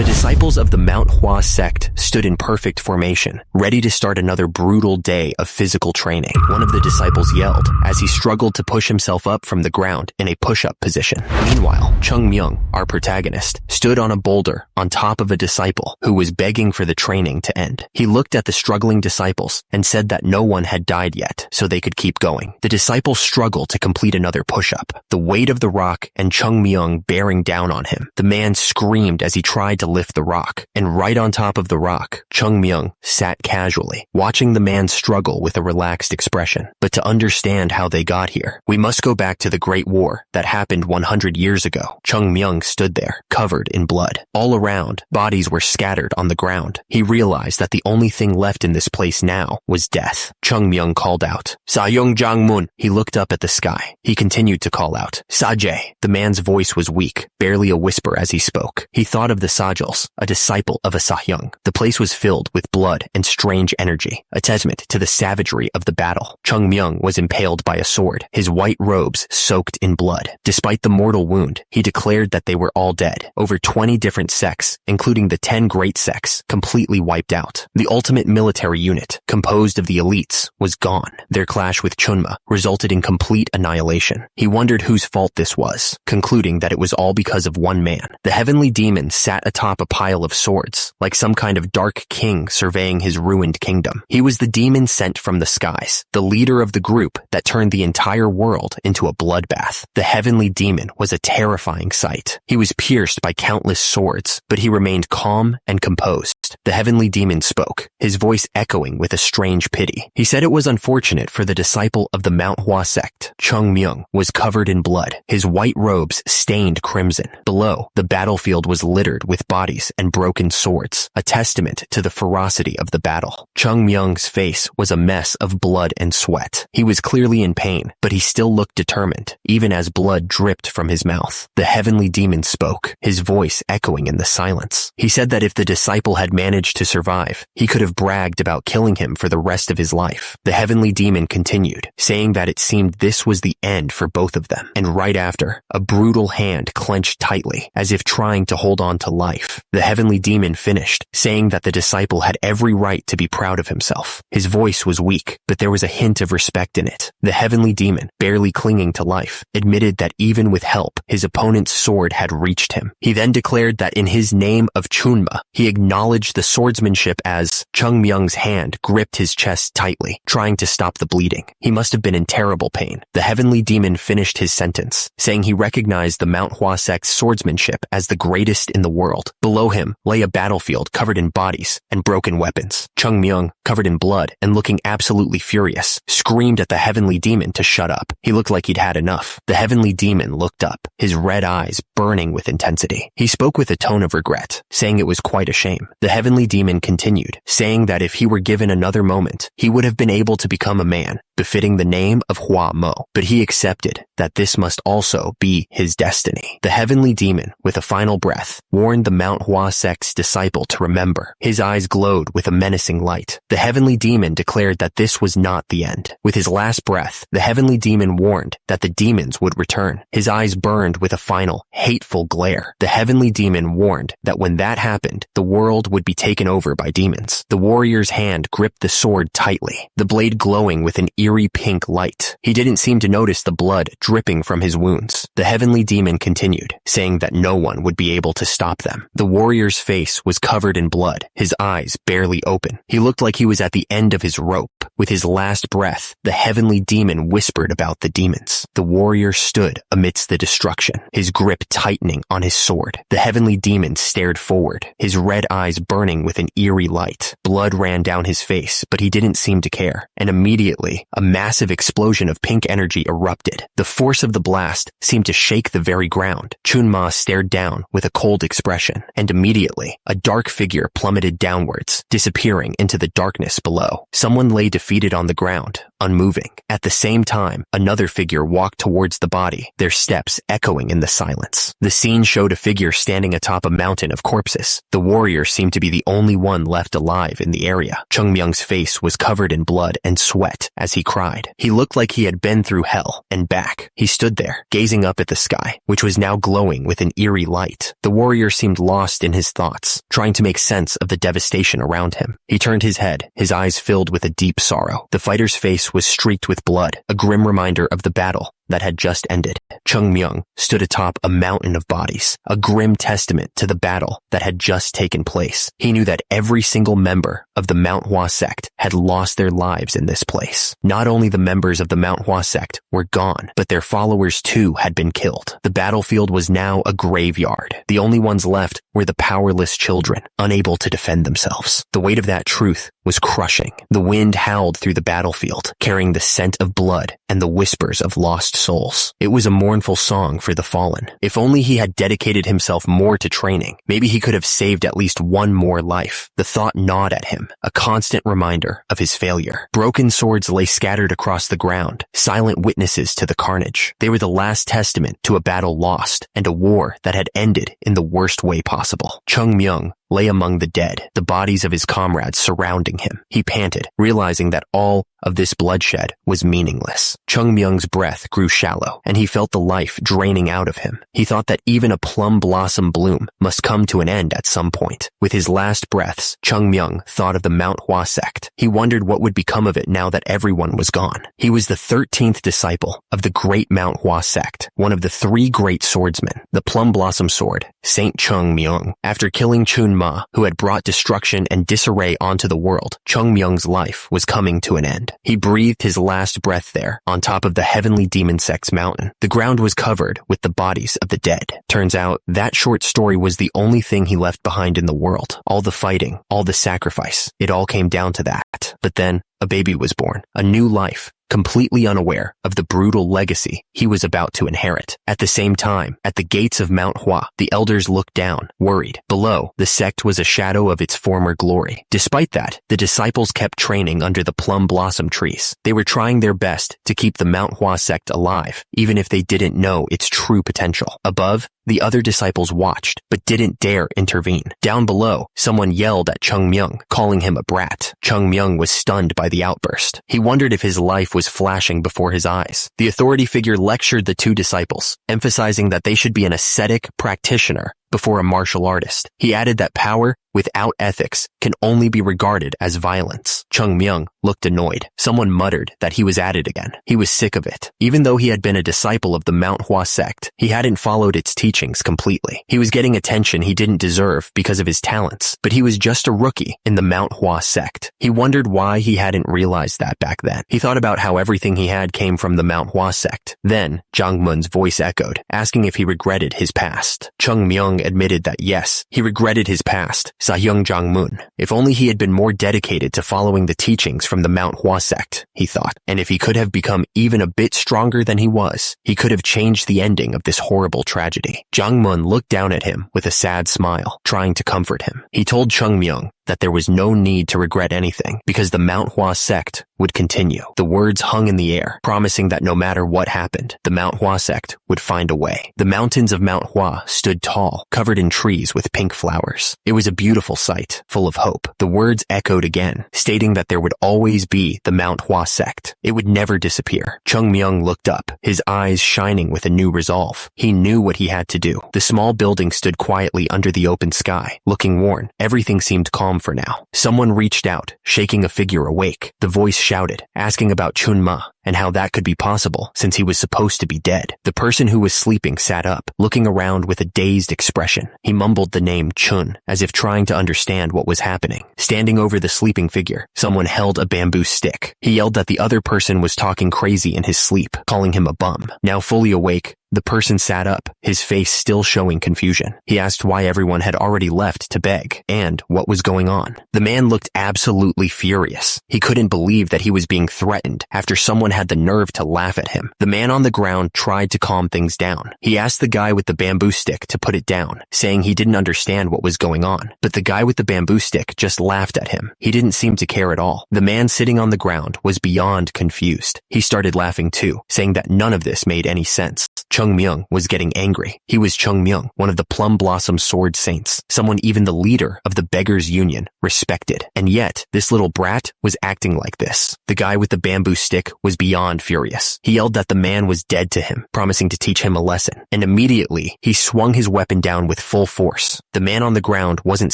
The disciples of the Manhwa sect stood in perfect formation, ready to start another brutal day of physical training. One of the disciples yelled as he struggled to push himself up from the ground in a push-up position. Meanwhile, Chung Myung, our protagonist, stood on a boulder on top of a disciple who was begging for the training to end. He looked at the struggling disciples and said that no one had died yet, so they could keep going. The disciple struggled to complete another push-up, the weight of the rock and Chung Myung bearing down on him. The man screamed as he tried to lift the rock, and right on top of the rock, Chung Myung sat casually, watching the man struggle with a relaxed expression. But to understand how they got here, we must go back to the Great War that happened 100 years ago. Chung Myung stood there, covered in blood. All around, bodies were scattered on the ground. He realized that the only thing left in this place now was death. Chung Myung called out, "Sayong Jangmun." He looked up at the sky. He continued to call out, "Saje." The man's voice was weak, barely a whisper as he spoke. He thought of the Sajals, a disciple of Asahyung. The place was filled with blood and strange energy, a testament to the savagery of the battle. Chung Myung was impaled by a sword, his white robes soaked in blood. Despite the mortal wound, he declared that they were all dead. Over 20 different sects, including the 10 great sects, completely wiped out. The ultimate military unit, composed of the elites, was gone. Their clash with Chunma resulted in complete annihilation. He wondered whose fault this was, concluding that it was all because of one man. The heavenly demon sat atop a pile of swords, like some kind of dark king surveying his ruined kingdom. He was the demon sent from the skies, the leader of the group that turned the entire world into a bloodbath. The heavenly demon was a terrifying sight. He was pierced by countless swords, but he remained calm and composed. The heavenly demon spoke, his voice echoing with a strange pity. He said it was unfortunate for the disciple of the Manhwa sect. Chung Myung was covered in blood, his white robes stained crimson. Below, the battlefield was littered with bodies and broken swords, a testament to the ferocity of the battle. Chung Myung's face was a mess of blood and sweat. He was clearly in pain, but he still looked determined, even as blood dripped from his mouth. The heavenly demon spoke, his voice echoing in the silence. He said that if the disciple had managed to survive, he could have bragged about killing him for the rest of his life. The heavenly demon continued, saying that it seemed this was the end for both of them. And right after, a brutal hand clenched tightly, as if trying to hold on to life. The heavenly demon finished, saying that the disciple had every right to be proud of himself. His voice was weak, but there was a hint of respect in it. The heavenly demon, barely clinging to life, admitted that even with help, his opponent's sword had reached him. He then declared that in his name of Chunma, he acknowledged the swordsmanship as Chung Myung's hand gripped his chest tightly, trying to stop the bleeding. He must have been in terrible pain. The heavenly demon finished his sentence, saying he recognized the Manhwa sect's swordsmanship as the greatest in the world. Below him lay a battlefield covered in bodies and broken weapons. Chung Myung, covered in blood and looking absolutely furious, screamed at the heavenly demon to shut up. He looked like he'd had enough. The heavenly demon looked up, his red eyes burning with intensity. He spoke with a tone of regret, saying it was quite a shame. The heavenly demon continued, saying that if he were given another moment, he would have been able to become a man, befitting the name of Hua Mo. But he accepted that this must also be his destiny. The heavenly demon, with a final breath, warned the Manhwa sect's disciple to remember. His eyes glowed with a menacing light. The heavenly demon declared that this was not the end. With his last breath, the heavenly demon warned that the demons would return. His eyes burned with a final, hateful glare. The heavenly demon warned that when that happened, the world would be taken over by demons. The warrior's hand gripped the sword tightly, the blade glowing with an eerie pink light. He didn't seem to notice the blood dripping from his wounds. The heavenly demon continued, saying that no one would be able to stop them. The warrior's face was covered in blood, his eyes barely open. He looked like he was at the end of his rope. With his last breath, the heavenly demon whispered about the demons. The warrior stood amidst the destruction, his grip tightening on his sword. The heavenly demon stared forward, his red eyes burning with an eerie light. Blood ran down his face, but he didn't seem to care. And immediately, a massive explosion of pink energy erupted. The force of the blast seemed to shake the very ground. Chunma stared down with a cold expression, and immediately, a dark figure plummeted downwards, disappearing into the darkness below. Someone lay defeated defeated on the ground, unmoving. At the same time, another figure walked towards the body, their steps echoing in the silence. The scene showed a figure standing atop a mountain of corpses. The warrior seemed to be the only one left alive in the area. Chung Myung's face was covered in blood and sweat as he cried. He looked like he had been through hell and back. He stood there, gazing up at the sky, which was now glowing with an eerie light. The warrior seemed lost in his thoughts, trying to make sense of the devastation around him. He turned his head, his eyes filled with a deep sorrow. The fighter's face was streaked with blood, a grim reminder of the battle that had just ended. Chung Myung stood atop a mountain of bodies, a grim testament to the battle that had just taken place. He knew that every single member of the Manhwa sect had lost their lives in this place. Not only the members of the Manhwa sect were gone, but their followers too had been killed. The battlefield was now a graveyard. The only ones left were the powerless children, unable to defend themselves. The weight of that truth was crushing. The wind howled through the battlefield, carrying the scent of blood and the whispers of lost souls. It was a mournful song for the fallen. If only he had dedicated himself more to training, maybe he could have saved at least one more life. The thought gnawed at him, a constant reminder of his failure. Broken swords lay scattered across the ground, silent witnesses to the carnage. They were the last testament to a battle lost and a war that had ended in the worst way possible. Chung Myung lay among the dead, the bodies of his comrades surrounding him. He panted, realizing that all of this bloodshed was meaningless. Chung Myung's breath grew shallow, and he felt the life draining out of him. He thought that even a plum blossom bloom must come to an end at some point. With his last breaths, Chung Myung thought of the Manhwa sect. He wondered what would become of it now that everyone was gone. He was the 13th disciple of the great Manhwa sect, one of the 3 great swordsmen, the Plum Blossom Sword, Saint Chung Myung. After killing Chun Ma, who had brought destruction and disarray onto the world, Chung Myung's life was coming to an end. He breathed his last breath there, on top of the heavenly demon sect's mountain. The ground was covered with the bodies of the dead. Turns out, that short story was the only thing he left behind in the world. All the fighting, all the sacrifice, it all came down to that. But then, a baby was born, a new life, completely unaware of the brutal legacy he was about to inherit. At the same time, at the gates of Manhwa, the elders looked down, worried. Below, the sect was a shadow of its former glory. Despite that, the disciples kept training under the plum blossom trees. They were trying their best to keep the Manhwa sect alive, even if they didn't know its true potential. Above, the other disciples watched, but didn't dare intervene. Down below, someone yelled at Chung Myung, calling him a brat. Chung Myung was stunned by the outburst. He wondered if his life was flashing before his eyes. The authority figure lectured the 2 disciples, emphasizing that they should be an ascetic practitioner before a martial artist. He added that power without ethics can only be regarded as violence. Chung Myung looked annoyed. Someone muttered that he was at it again. He was sick of it. Even though he had been a disciple of the Manhwa sect, he hadn't followed its teachings completely. He was getting attention he didn't deserve because of his talents, but he was just a rookie in the Manhwa sect. He wondered why he hadn't realized that back then. He thought about how everything he had came from the Manhwa sect. Then, Jang Mun's voice echoed, asking if he regretted his past. Chung Myung admitted that yes, he regretted his past. Sahyung Jangmun. If only he had been more dedicated to following the teachings from the Manhwa sect, he thought. And if he could have become even a bit stronger than he was, he could have changed the ending of this horrible tragedy. Jangmun looked down at him with a sad smile, trying to comfort him. He told Chung Myung that there was no need to regret anything because the Manhwa sect would continue. The words hung in the air, promising that no matter what happened, the Manhwa sect would find a way. The mountains of Manhwa stood tall, covered in trees with pink flowers. It was a beautiful sight, full of hope. The words echoed again, stating that there would always be the Manhwa sect. It would never disappear. Chung Myung looked up, his eyes shining with a new resolve. He knew what he had to do. The small building stood quietly under the open sky, looking worn. Everything seemed calm for now. Someone reached out, shaking a figure awake. The voice shouted, asking about Chun Ma and how that could be possible since he was supposed to be dead. The person who was sleeping sat up, looking around with a dazed expression. He mumbled the name Chun, as if trying to understand what was happening. Standing over the sleeping figure, someone held a bamboo stick. He yelled that the other person was talking crazy in his sleep, calling him a bum. Now fully awake, the person sat up, his face still showing confusion. He asked why everyone had already left to beg, and what was going on. The man looked absolutely furious. He couldn't believe that he was being threatened after someone someone had the nerve to laugh at him. The man on the ground tried to calm things down. He asked the guy with the bamboo stick to put it down, saying he didn't understand what was going on. But the guy with the bamboo stick just laughed at him. He didn't seem to care at all. The man sitting on the ground was beyond confused. He started laughing too, saying that none of this made any sense. Chung Myung was getting angry. He was Chung Myung, one of the Plum Blossom Sword Saints, someone even the leader of the Beggars Union respected. And yet, this little brat was acting like this. The guy with the bamboo stick was beyond furious. He yelled that the man was dead to him, promising to teach him a lesson. And immediately, he swung his weapon down with full force. The man on the ground wasn't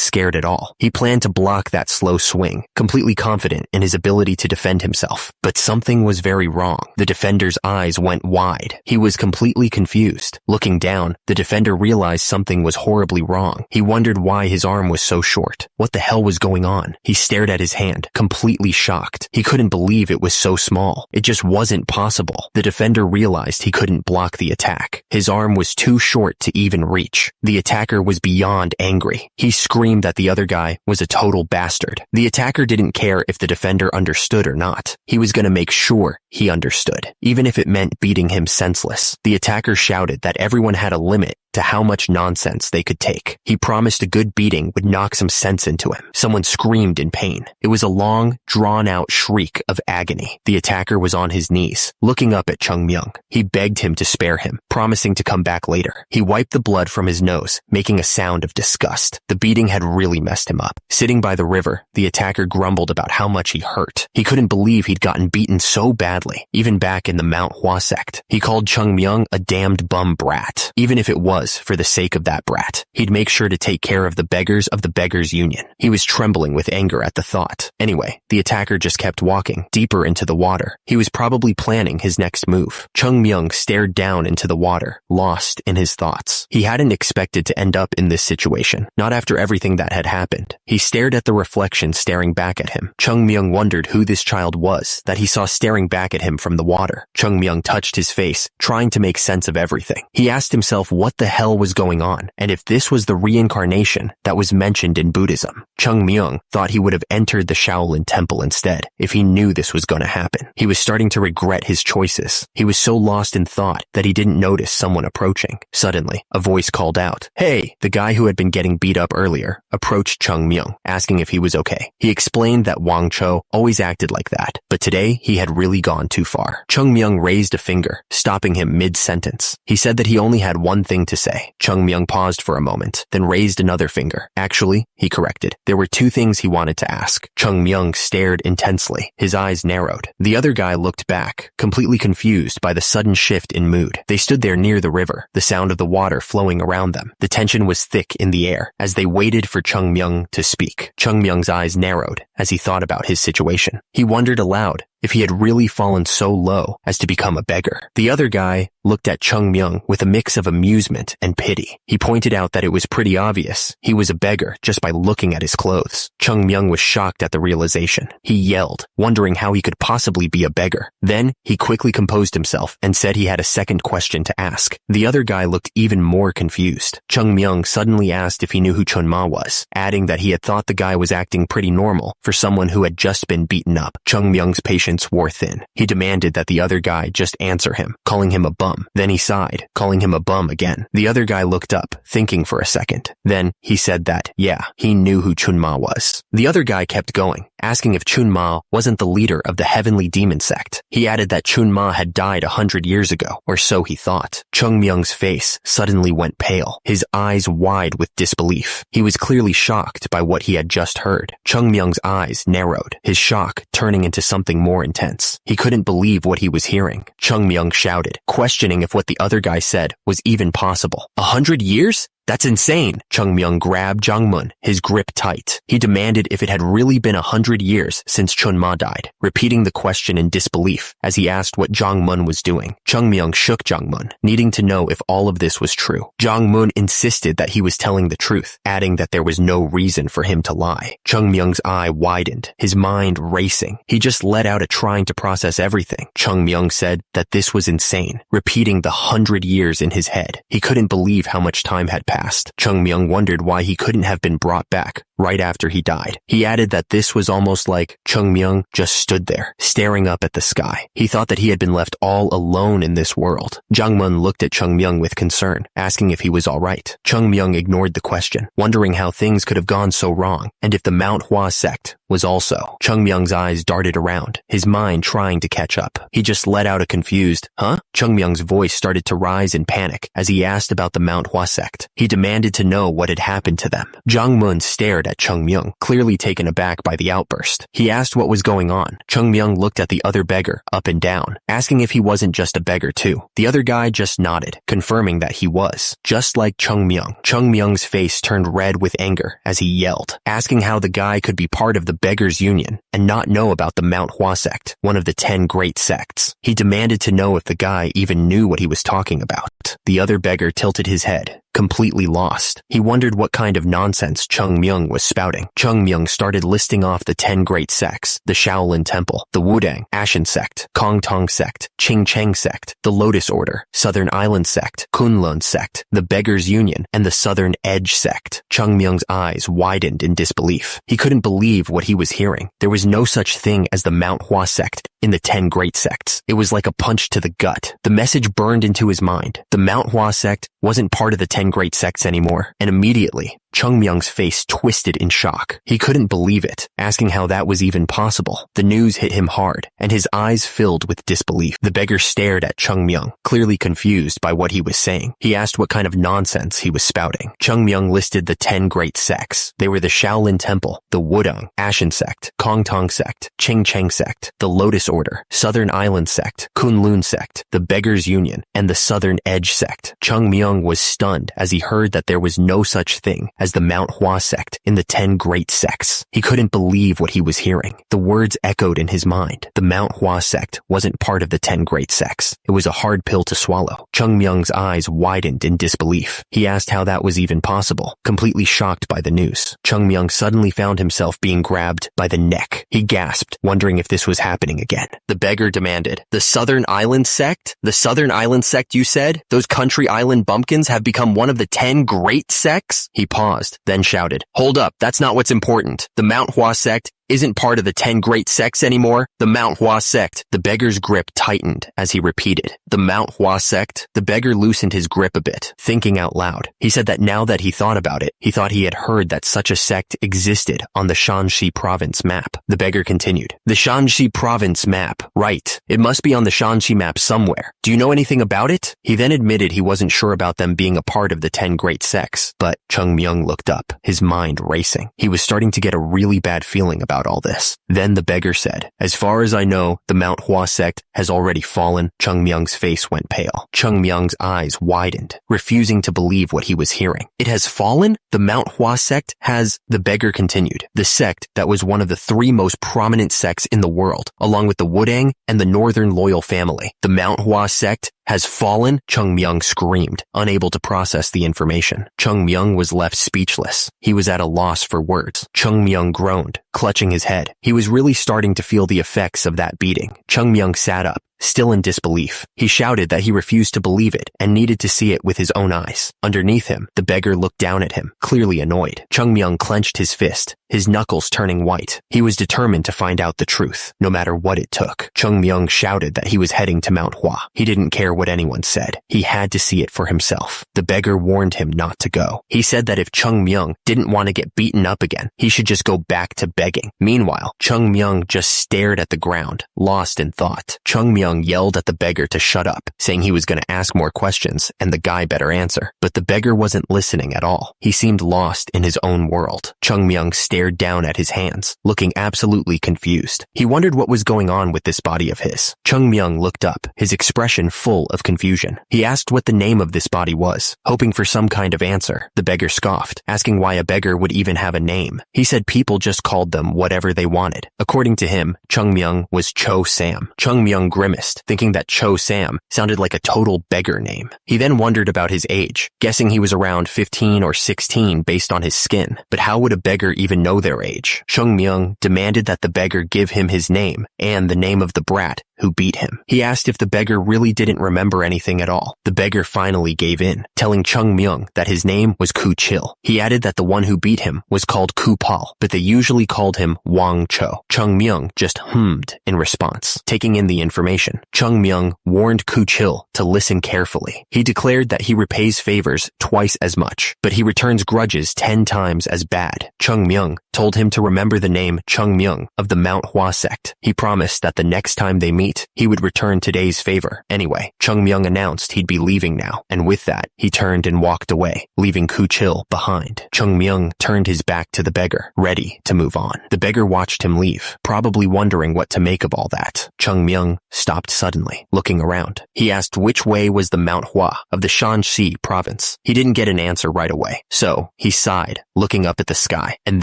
scared at all. He planned to block that slow swing, completely confident in his ability to defend himself. But something was very wrong. The defender's eyes went wide. He was completely confused. Looking down, the defender realized something was horribly wrong. He wondered why his arm was so short. What the hell was going on? He stared at his hand, completely shocked. He couldn't believe it was so small. It just wasn't possible. The defender realized he couldn't block the attack. His arm was too short to even reach. The attacker was beyond angry. He screamed that the other guy was a total bastard. The attacker didn't care if the defender understood or not. He was going to make sure he understood, even if it meant beating him senseless. The attacker shouted that everyone had a limit to how much nonsense they could take. He promised a good beating would knock some sense into him. Someone screamed in pain. It was a long, drawn-out shriek of agony. The attacker was on his knees, looking up at Chung Myung. He begged him to spare him, promising to come back later. He wiped the blood from his nose, making a sound of disgust. The beating had really messed him up. Sitting by the river, the attacker grumbled about how much he hurt. He couldn't believe he'd gotten beaten so badly, even back in the Manhwa sect. He called Chung Myung a damned bum brat, even if it was for the sake of that brat. He'd make sure to take care of the beggars of the Beggars Union. He was trembling with anger at the thought. Anyway, the attacker just kept walking, deeper into the water. He was probably planning his next move. Chung Myung stared down into the water, lost in his thoughts. He hadn't expected to end up in this situation, not after everything that had happened. He stared at the reflection staring back at him. Chung Myung wondered who this child was that he saw staring back at him from the water. Chung Myung touched his face, trying to make sense of everything. He asked himself what the hell was going on, and if this was the reincarnation that was mentioned in Buddhism. Chung Myung thought he would have entered the Shaolin temple instead if he knew this was going to happen. He was starting to regret his choices. He was so lost in thought that he didn't notice someone approaching. Suddenly, a voice called out, "Hey!" The guy who had been getting beat up earlier approached Chung Myung, asking if he was okay. He explained that Wang Cho always acted like that, but today he had really gone too far. Chung Myung raised a finger, stopping him mid-sentence. He said that he only had one thing to say. Chung Myung paused for a moment, then raised another finger. Actually, he corrected. There were two things he wanted to ask. Chung Myung stared intensely. His eyes narrowed. The other guy looked back, completely confused by the sudden shift in mood. They stood there near the river, the sound of the water flowing around them. The tension was thick in the air as they waited for Chung Myung to speak. Chung Myung's eyes narrowed as he thought about his situation. He wondered aloud if he had really fallen so low as to become a beggar. The other guy looked at Chung Myung with a mix of amusement and pity. He pointed out that it was pretty obvious he was a beggar just by looking at his clothes. Chung Myung was shocked at the realization. He yelled, wondering how he could possibly be a beggar. Then, he quickly composed himself and said he had a second question to ask. The other guy looked even more confused. Chung Myung suddenly asked if he knew who Chun Ma was, adding that he had thought the guy was acting pretty normal for someone who had just been beaten up. Chung Myung's patience wore thin. He demanded that the other guy just answer him, calling him a bum. Then he sighed, calling him a bum again. The other guy looked up, thinking for a second. Then he said that, yeah, he knew who Chun Ma was. The other guy kept going, asking if Chun Ma wasn't the leader of the Heavenly Demon Sect. He added that Chun Ma had died 100 years ago, or so he thought. Chung Myung's face suddenly went pale, his eyes wide with disbelief. He was clearly shocked by what he had just heard. Chung Myung's eyes narrowed, his shock turning into something more intense. He couldn't believe what he was hearing. Chung Myung shouted, questioning if what the other guy said was even possible. 100 years? That's insane. Chung Myung grabbed Jongmun, his grip tight. He demanded if it had really been 100 years since Chun Ma died, repeating the question in disbelief as he asked what Jongmun was doing. Chung Myung shook Jongmun, needing to know if all of this was true. Jongmun insisted that he was telling the truth, adding that there was no reason for him to lie. Chung Myung's eye widened, his mind racing. He just let out a trying to process everything. Chung Myung said that this was insane, repeating the 100 years in his head. He couldn't believe how much time had passed. past. Chung Myung wondered why he couldn't have been brought back right after he died. He added that this was almost like Chung Myung just stood there, staring up at the sky. He thought that he had been left all alone in this world. Jungmun looked at Chung Myung with concern, asking if he was all right. Chung Myung ignored the question, wondering how things could have gone so wrong, and if the Manhwa sect was also. Chung Myung's eyes darted around, his mind trying to catch up. He just let out a confused, "Huh?" Chung Myung's voice started to rise in panic as he asked about the Manhwa sect. He demanded to know what had happened to them. Jungmun stared at Chung Myung, clearly taken aback by the outburst. He asked what was going on. Chung Myung looked at the other beggar up and down, asking if he wasn't just a beggar too. The other guy just nodded, confirming that he was, just like Chung Myung. Chung Myung's face turned red with anger as he yelled, asking how the guy could be part of the Beggars Union and not know about the Manhwa sect, one of the 10 great sects. He demanded to know if the guy even knew what he was talking about. The other beggar tilted his head, completely lost. He wondered what kind of nonsense Chung Myung was spouting. Chung Myung started listing off the 10 great sects: the Shaolin Temple, the Wudang, Ashen Sect, Kong Tong Sect, Ching Cheng Sect, the Lotus Order, Southern Island Sect, Kunlun Sect, the Beggars Union, and the Southern Edge Sect. Chung Myung's eyes widened in disbelief. He couldn't believe what he was hearing. There was no such thing as the Manhwa sect in the 10 great sects. It was like a punch to the gut. The message burned into his mind. The Manhwa sect wasn't part of the 10 great sects anymore, and immediately, Chung Myung's face twisted in shock. He couldn't believe it, asking how that was even possible. The news hit him hard, and his eyes filled with disbelief. The beggar stared at Chung Myung, clearly confused by what he was saying. He asked what kind of nonsense he was spouting. Chung Myung listed the 10 great sects. They were the Shaolin Temple, the Wudang, Ashen Sect, Kong Tong Sect, Ching Cheng Sect, the Lotus Order, Southern Island Sect, Kunlun Sect, the Beggars Union, and the Southern Edge Sect. Chung Myung was stunned as he heard that there was no such thing as the Manhwa sect in the 10 great sects. He couldn't believe what he was hearing. The words echoed in his mind. The Manhwa sect wasn't part of the 10 great sects. It was a hard pill to swallow. Chung Myung's eyes widened in disbelief. He asked how that was even possible, completely shocked by the news. Chung Myung suddenly found himself being grabbed by the neck. He gasped, wondering if this was happening again. The beggar demanded, "The Southern Island sect? The Southern Island sect you said? Those country island bumpkins have become one of the 10 great sects?" He paused, then shouted, "Hold up, that's not what's important. The Manhwa sect isn't part of the 10 great sects anymore. The Manhwa sect." The beggar's grip tightened as he repeated, "The Manhwa sect." The beggar loosened his grip a bit, thinking out loud. He said that now that he thought about it, he thought he had heard that such a sect existed on the Shanxi province map. The beggar continued, "The Shanxi province map, right. It must be on the Shanxi map somewhere. Do you know anything about it?" He then admitted he wasn't sure about them being a part of the 10 great sects, but Chung Myung looked up, his mind racing. He was starting to get a really bad feeling about all this. Then the beggar said, "As far as I know, the Manhwa sect has already fallen." Chung Myung's face went pale. Chung Myung's eyes widened, refusing to believe what he was hearing. "It has fallen? The Manhwa sect has..." The beggar continued, "The sect that was one of the 3 most prominent sects in the world, along with the Wudang and the Northern Loyal family. The Manhwa sect has fallen?" Chung Myung screamed, unable to process the information. Chung Myung was left speechless. He was at a loss for words. Chung Myung groaned, clutching his head. He was really starting to feel the effects of that beating. Chung Myung sat up, still in disbelief. He shouted that he refused to believe it and needed to see it with his own eyes. Underneath him, the beggar looked down at him, clearly annoyed. Chung Myung clenched his fist, his knuckles turning white. He was determined to find out the truth, no matter what it took. Chung Myung shouted that he was heading to Manhwa. He didn't care what anyone said. He had to see it for himself. The beggar warned him not to go. He said that if Chung Myung didn't want to get beaten up again, he should just go back to begging. Meanwhile, Chung Myung just stared at the ground, lost in thought. Chung Myung yelled at the beggar to shut up, saying he was going to ask more questions and the guy better answer. But the beggar wasn't listening at all. He seemed lost in his own world. Chung Myung stared down at his hands, looking absolutely confused. He wondered what was going on with this body of his. Chung Myung looked up, his expression full of confusion. He asked what the name of this body was, hoping for some kind of answer. The beggar scoffed, asking why a beggar would even have a name. He said people just called them whatever they wanted. According to him, Chung Myung was Cho Sam. Chung Myung grimaced dismissed, thinking that Cho Sam sounded like a total beggar name. He then wondered about his age, guessing he was around 15 or 16 based on his skin. But how would a beggar even know their age? Chung Myung demanded that the beggar give him his name and the name of the brat who beat him. He asked if the beggar really didn't remember anything at all. The beggar finally gave in, telling Chung Myung that his name was Ku Chil. He added that the one who beat him was called Ku Pal, but they usually called him Wang Cho. Chung Myung just hummed in response. Taking in the information, Chung Myung warned Ku Chil to listen carefully. He declared that he repays favors twice as much, but he returns grudges 10 times as bad. Chung Myung told him to remember the name Chung Myung of the Manhwa sect. He promised that the next time they meet, he would return today's favor. Anyway, Chung Myung announced he'd be leaving now, and with that, he turned and walked away, leaving Ku Chil behind. Chung Myung turned his back to the beggar, ready to move on. The beggar watched him leave, probably wondering what to make of all that. Chung Myung stopped suddenly, looking around. He asked which way was the Manhwa of the Shanxi province. He didn't get an answer right away, so he sighed, looking up at the sky, and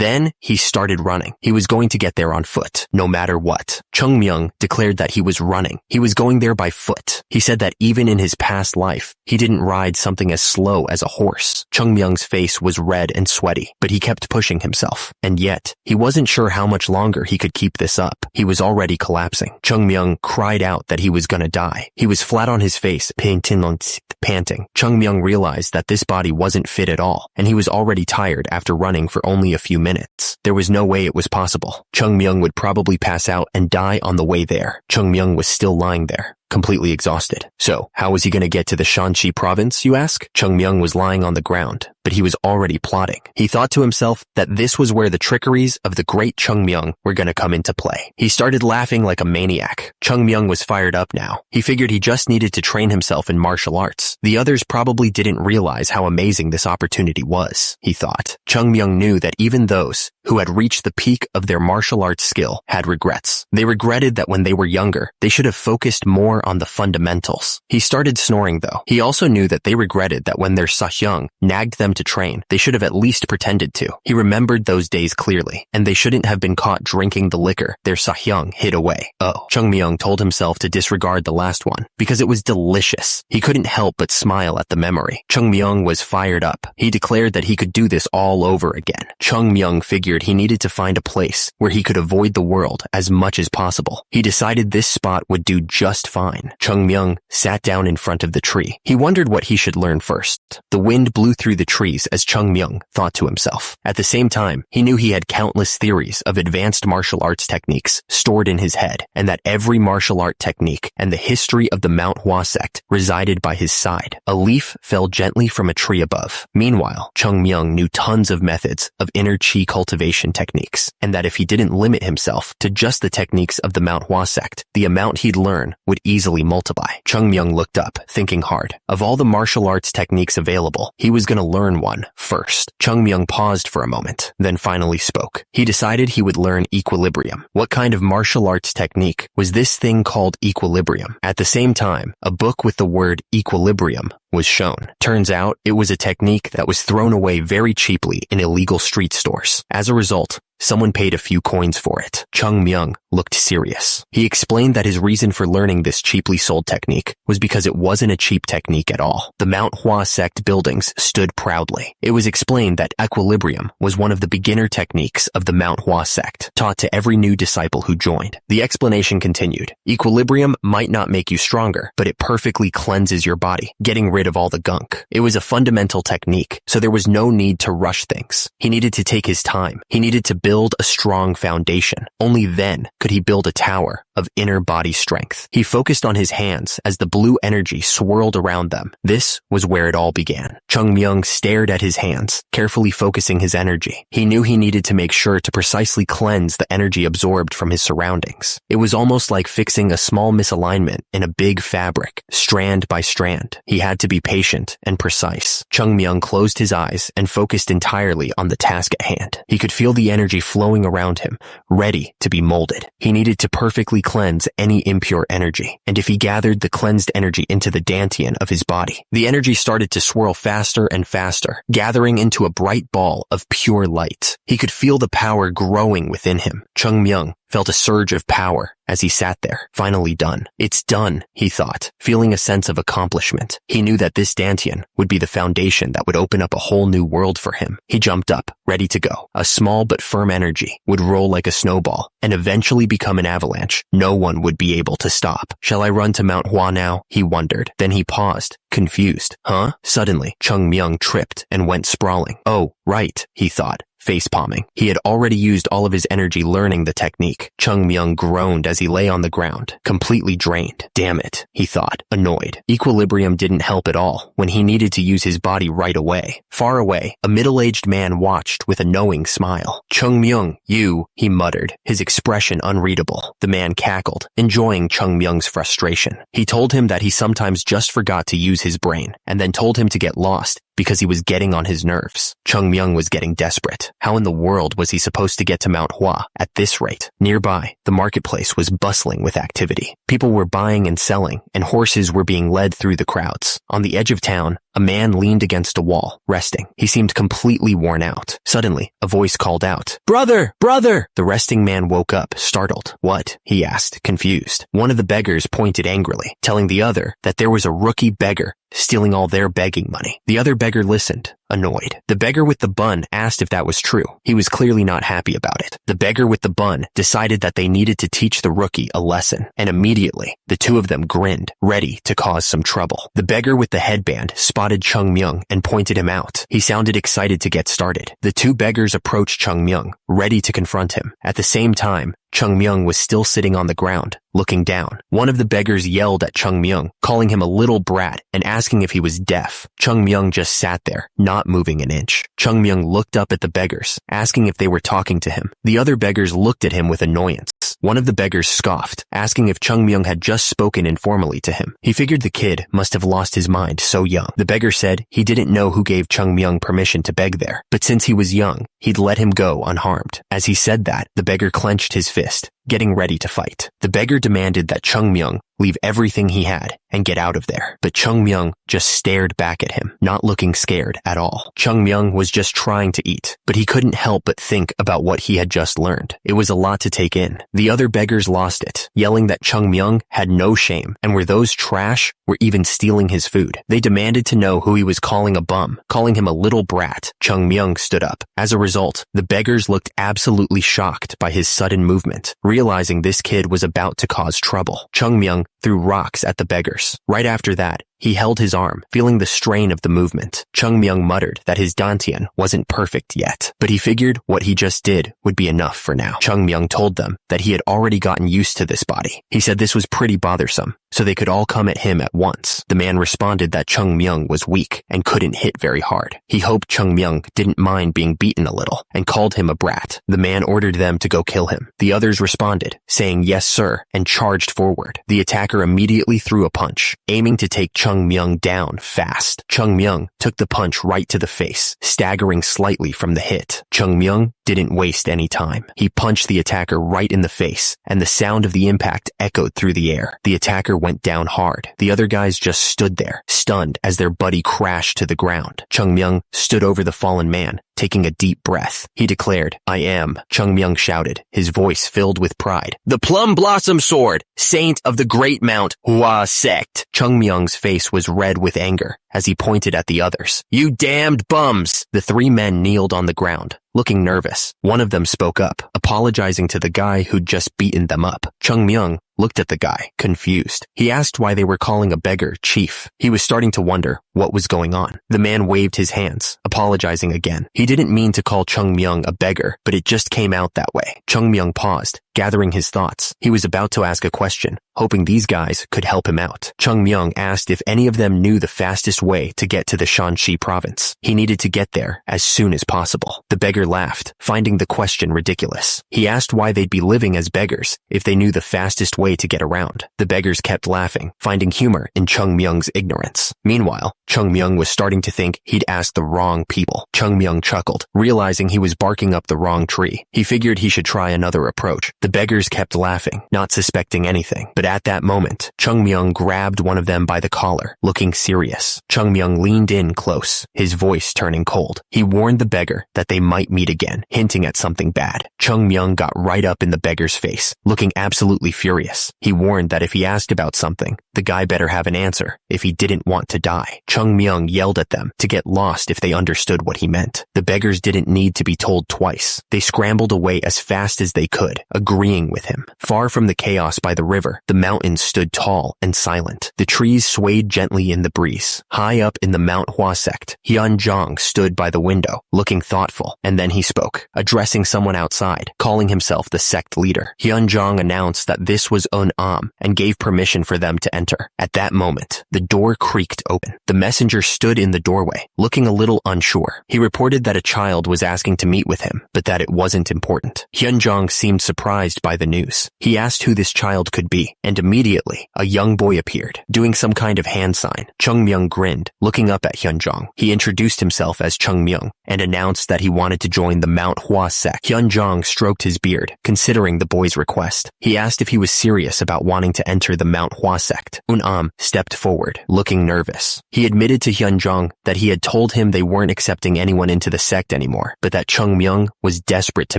then he started running. He was going to get there on foot, no matter what. Chung Myung declared that he was running. He was going there by foot. He said that even in his past life, he didn't ride something as slow as a horse. Chung Myung's face was red and sweaty, but he kept pushing himself. And yet, he wasn't sure how much longer he could keep this up. He was already collapsing. Chung Myung cried out that he was gonna die. He was flat on his face, panting. Chung Myung realized that this body wasn't fit at all, and he was already tired after running for only a few minutes. There was no way it was possible. Chung Myung would probably pass out and die on the way there. Chung Myung was still lying there, completely exhausted. So, how was he going to get to the Shanxi province, you ask? Chung Myung was lying on the ground, but he was already plotting. He thought to himself that this was where the trickeries of the great Chung Myung were going to come into play. He started laughing like a maniac. Chung Myung was fired up now. He figured he just needed to train himself in martial arts. The others probably didn't realize how amazing this opportunity was, he thought. Chung Myung knew that even those who had reached the peak of their martial arts skill had regrets. They regretted that when they were younger, they should have focused more on the fundamentals. He started snoring though. He also knew that they regretted that when their sahyung nagged them to train, they should have at least pretended to. He remembered those days clearly, and they shouldn't have been caught drinking the liquor their sahyung hid away. Oh, Chung Myung told himself to disregard the last one, because it was delicious. He couldn't help but smile at the memory. Chung Myung was fired up. He declared that he could do this all over again. Chung Myung figured he needed to find a place where he could avoid the world as much as possible. He decided this spot would do just fine. Chung Myung sat down in front of the tree. He wondered what he should learn first. The wind blew through the trees as Chung Myung thought to himself. At the same time, he knew he had countless theories of advanced martial arts techniques stored in his head, and that every martial art technique and the history of the Manhwa sect resided by his side. A leaf fell gently from a tree above. Meanwhile, Chung Myung knew tons of methods of inner chi cultivation techniques, and that if he didn't limit himself to just the techniques of the Manhwa sect, the amount he'd learn would easily multiply. Chung Myung looked up, thinking hard. Of all the martial arts techniques available, he was going to learn one first. Chung Myung paused for a moment, then finally spoke. He decided he would learn equilibrium. What kind of martial arts technique was this thing called equilibrium? At the same time, a book with the word equilibrium was shown. Turns out, it was a technique that was thrown away very cheaply in illegal street stores. As a result, someone paid a few coins for it. Chung Myung looked serious. He explained that his reason for learning this cheaply sold technique was because it wasn't a cheap technique at all. The Manhwa sect buildings stood proudly. It was explained that equilibrium was one of the beginner techniques of the Manhwa sect, taught to every new disciple who joined. The explanation continued. Equilibrium might not make you stronger, but it perfectly cleanses your body, getting rid of all the gunk. It was a fundamental technique, so there was no need to rush things. He needed to take his time. He needed to build a strong foundation. Only then could he build a tower of inner body strength. He focused on his hands as the blue energy swirled around them. This was where it all began. Chung Myung stared at his hands, carefully focusing his energy. He knew he needed to make sure to precisely cleanse the energy absorbed from his surroundings. It was almost like fixing a small misalignment in a big fabric, strand by strand. He had to be patient and precise. Chung Myung closed his eyes and focused entirely on the task at hand. He could feel the energy flowing around him, ready to be molded. He needed to perfectly cleanse any impure energy, and if he gathered the cleansed energy into the dantian of his body, the energy started to swirl faster and faster, gathering into a bright ball of pure light. He could feel the power growing within him. Chung Myung felt a surge of power as he sat there, finally done. It's done, he thought, feeling a sense of accomplishment. He knew that this dantian would be the foundation that would open up a whole new world for him. He jumped up, ready to go. A small but firm energy would roll like a snowball and eventually become an avalanche. No one would be able to stop. Shall I run to Manhwa now? He wondered. Then he paused, confused. Huh? Suddenly, Chung Myung tripped and went sprawling. Oh, right, he thought, face-palming. He had already used all of his energy learning the technique. Chung Myung groaned as he lay on the ground, completely drained. Damn it, he thought, annoyed. Equilibrium didn't help at all when he needed to use his body right away. Far away, a middle-aged man watched with a knowing smile. Chung Myung, you, he muttered, his expression unreadable. The man cackled, enjoying Chung Myung's frustration. He told him that he sometimes just forgot to use his brain, and then told him to get lost because he was getting on his nerves. Chung Myung was getting desperate. How in the world was he supposed to get to Manhwa at this rate? Nearby, the marketplace was bustling with activity. People were buying and selling, and horses were being led through the crowds. On the edge of town, a man leaned against a wall, resting. He seemed completely worn out. Suddenly, a voice called out, "Brother! Brother!" The resting man woke up, startled. What? He asked, confused. One of the beggars pointed angrily, telling the other that there was a rookie beggar stealing all their begging money. The other beggar listened, annoyed. The beggar with the bun asked if that was true. He was clearly not happy about it. The beggar with the bun decided that they needed to teach the rookie a lesson, and immediately, the two of them grinned, ready to cause some trouble. The beggar with the headband spotted Chung Myung and pointed him out. He sounded excited to get started. The two beggars approached Chung Myung, ready to confront him. At the same time, Chung Myung was still sitting on the ground, looking down. One of the beggars yelled at Chung Myung, calling him a little brat and asking if he was deaf. Chung Myung just sat there, not moving an inch. Chung Myung looked up at the beggars, asking if they were talking to him. The other beggars looked at him with annoyance. One of the beggars scoffed, asking if Chung Myung had just spoken informally to him. He figured the kid must have lost his mind so young. The beggar said he didn't know who gave Chung Myung permission to beg there, but since he was young, he'd let him go unharmed. As he said that, the beggar clenched his fist, getting ready to fight. The beggar demanded that Chung Myung leave everything he had and get out of there. But Chung Myung just stared back at him, not looking scared at all. Chung Myung was just trying to eat, but he couldn't help but think about what he had just learned. It was a lot to take in. The other beggars lost it, yelling that Chung Myung had no shame and were those trash were even stealing his food. They demanded to know who he was calling a bum, calling him a little brat. Chung Myung stood up. As a result, the beggars looked absolutely shocked by his sudden movement, realizing this kid was about to cause trouble. Chung Myung threw rocks at the beggars. Right after that, he held his arm, feeling the strain of the movement. Chung Myung muttered that his dantian wasn't perfect yet, but he figured what he just did would be enough for now. Chung Myung told them that he had already gotten used to this body. He said this was pretty bothersome, so they could all come at him at once. The man responded that Chung Myung was weak and couldn't hit very hard. He hoped Chung Myung didn't mind being beaten a little and called him a brat. The man ordered them to go kill him. The others responded, saying yes sir, and charged forward. The attacker immediately threw a punch, aiming to take Chung Myung down fast. Chung Myung took the punch right to the face, staggering slightly from the hit. Chung Myung didn't waste any time. He punched the attacker right in the face, and the sound of the impact echoed through the air. The attacker went down hard. The other guys just stood there, stunned as their buddy crashed to the ground. Chung Myung stood over the fallen man, taking a deep breath. He declared, "I am," Chung Myung shouted, his voice filled with pride, "the Plum Blossom Sword, saint of the great Manhwa Sect." Chung Myung's face was red with anger as he pointed at the others. "You damned bums!" The three men kneeled on the ground, looking nervous. One of them spoke up, apologizing to the guy who'd just beaten them up. Chung Myung looked at the guy, confused. He asked why they were calling a beggar chief. He was starting to wonder what was going on. The man waved his hands, apologizing again. He didn't mean to call Chung Myung a beggar, but it just came out that way. Chung Myung paused, gathering his thoughts. He was about to ask a question, hoping these guys could help him out. Chung Myung asked if any of them knew the fastest way to get to the Shanxi province. He needed to get there as soon as possible. The beggar laughed, finding the question ridiculous. He asked why they'd be living as beggars if they knew the fastest way to get around. The beggars kept laughing, finding humor in Chung Myung's ignorance. Meanwhile, Chung Myung was starting to think he'd asked the wrong people. Chung Myung chuckled, realizing he was barking up the wrong tree. He figured he should try another approach. The beggars kept laughing, not suspecting anything. But at that moment, Chung Myung grabbed one of them by the collar, looking serious. Chung Myung leaned in close, his voice turning cold. He warned the beggar that they might meet again, hinting at something bad. Chung Myung got right up in the beggar's face, looking absolutely furious. He warned that if he asked about something, the guy better have an answer if he didn't want to die. Chung Myung yelled at them to get lost if they understood what he meant. The beggars didn't need to be told twice. They scrambled away as fast as they could, agreeing with him. Far from the chaos by the river, the mountains stood tall and silent. The trees swayed gently in the breeze. High up in the Manhwa Sect, Hyunjong stood by the window, looking thoughtful, and then he spoke, addressing someone outside, calling himself the sect leader. Hyunjong announced that this was Un-am and gave permission for them to enter. At that moment, the door creaked open. The messenger stood in the doorway, looking a little unsure. He reported that a child was asking to meet with him, but that it wasn't important. Hyunjong seemed surprised by the news. He asked who this child could be, and immediately, a young boy appeared, doing some kind of hand sign. Chung Myung grinned, looking up at Hyunjong. He introduced himself as Chung Myung and announced that he wanted to join the Manhwa Sect. Hyunjong stroked his beard, considering the boy's request. He asked if he was serious about wanting to enter the Manhwa Sect. Un-am stepped forward, looking nervous. He admitted to Hyunjong that he had told him they weren't accepting anyone into the sect anymore, but that Chung Myung was desperate to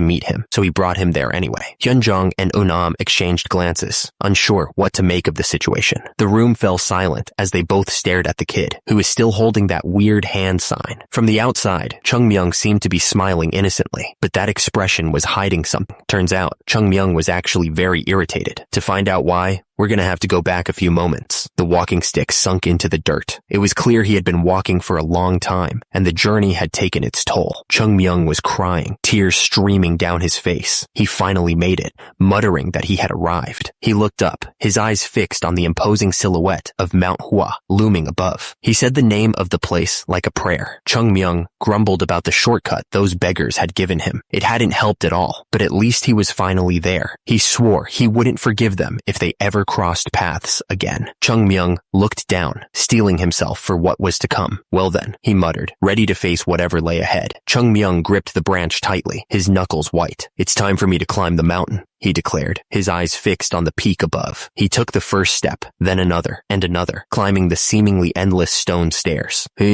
meet him, so he brought him there anyway. Hyunjong and Un-am exchanged glances, unsure what to make of the situation. The room fell silent as they both stared at the kid, who was still holding that weird hand sign. From the outside, Chung Myung seemed to be smiling innocently, but that expression was hiding something. Turns out, Chung Myung was actually very irritated. To find out why, we're gonna have to go back a few moments. The walking stick sunk into the dirt. It was clear he had been walking for a long time, and the journey had taken its toll. Chung Myung was crying, tears streaming down his face. He finally made it, muttering that he had arrived. He looked up, his eyes fixed on the imposing silhouette of Mount Hua looming above. He said the name of the place like a prayer. Chung Myung grumbled about the shortcut those beggars had given him. It hadn't helped at all, but at least he was finally there. He swore he wouldn't forgive them if they ever crossed paths again. Chung Myung looked down, steeling himself for what was to come. Well then, he muttered, ready to face whatever lay ahead. Chung Myung gripped the branch tightly, his knuckles white. It's time for me to climb the mountain, he declared, his eyes fixed on the peak above. He took the first step, then another, and another, climbing the seemingly endless stone stairs. He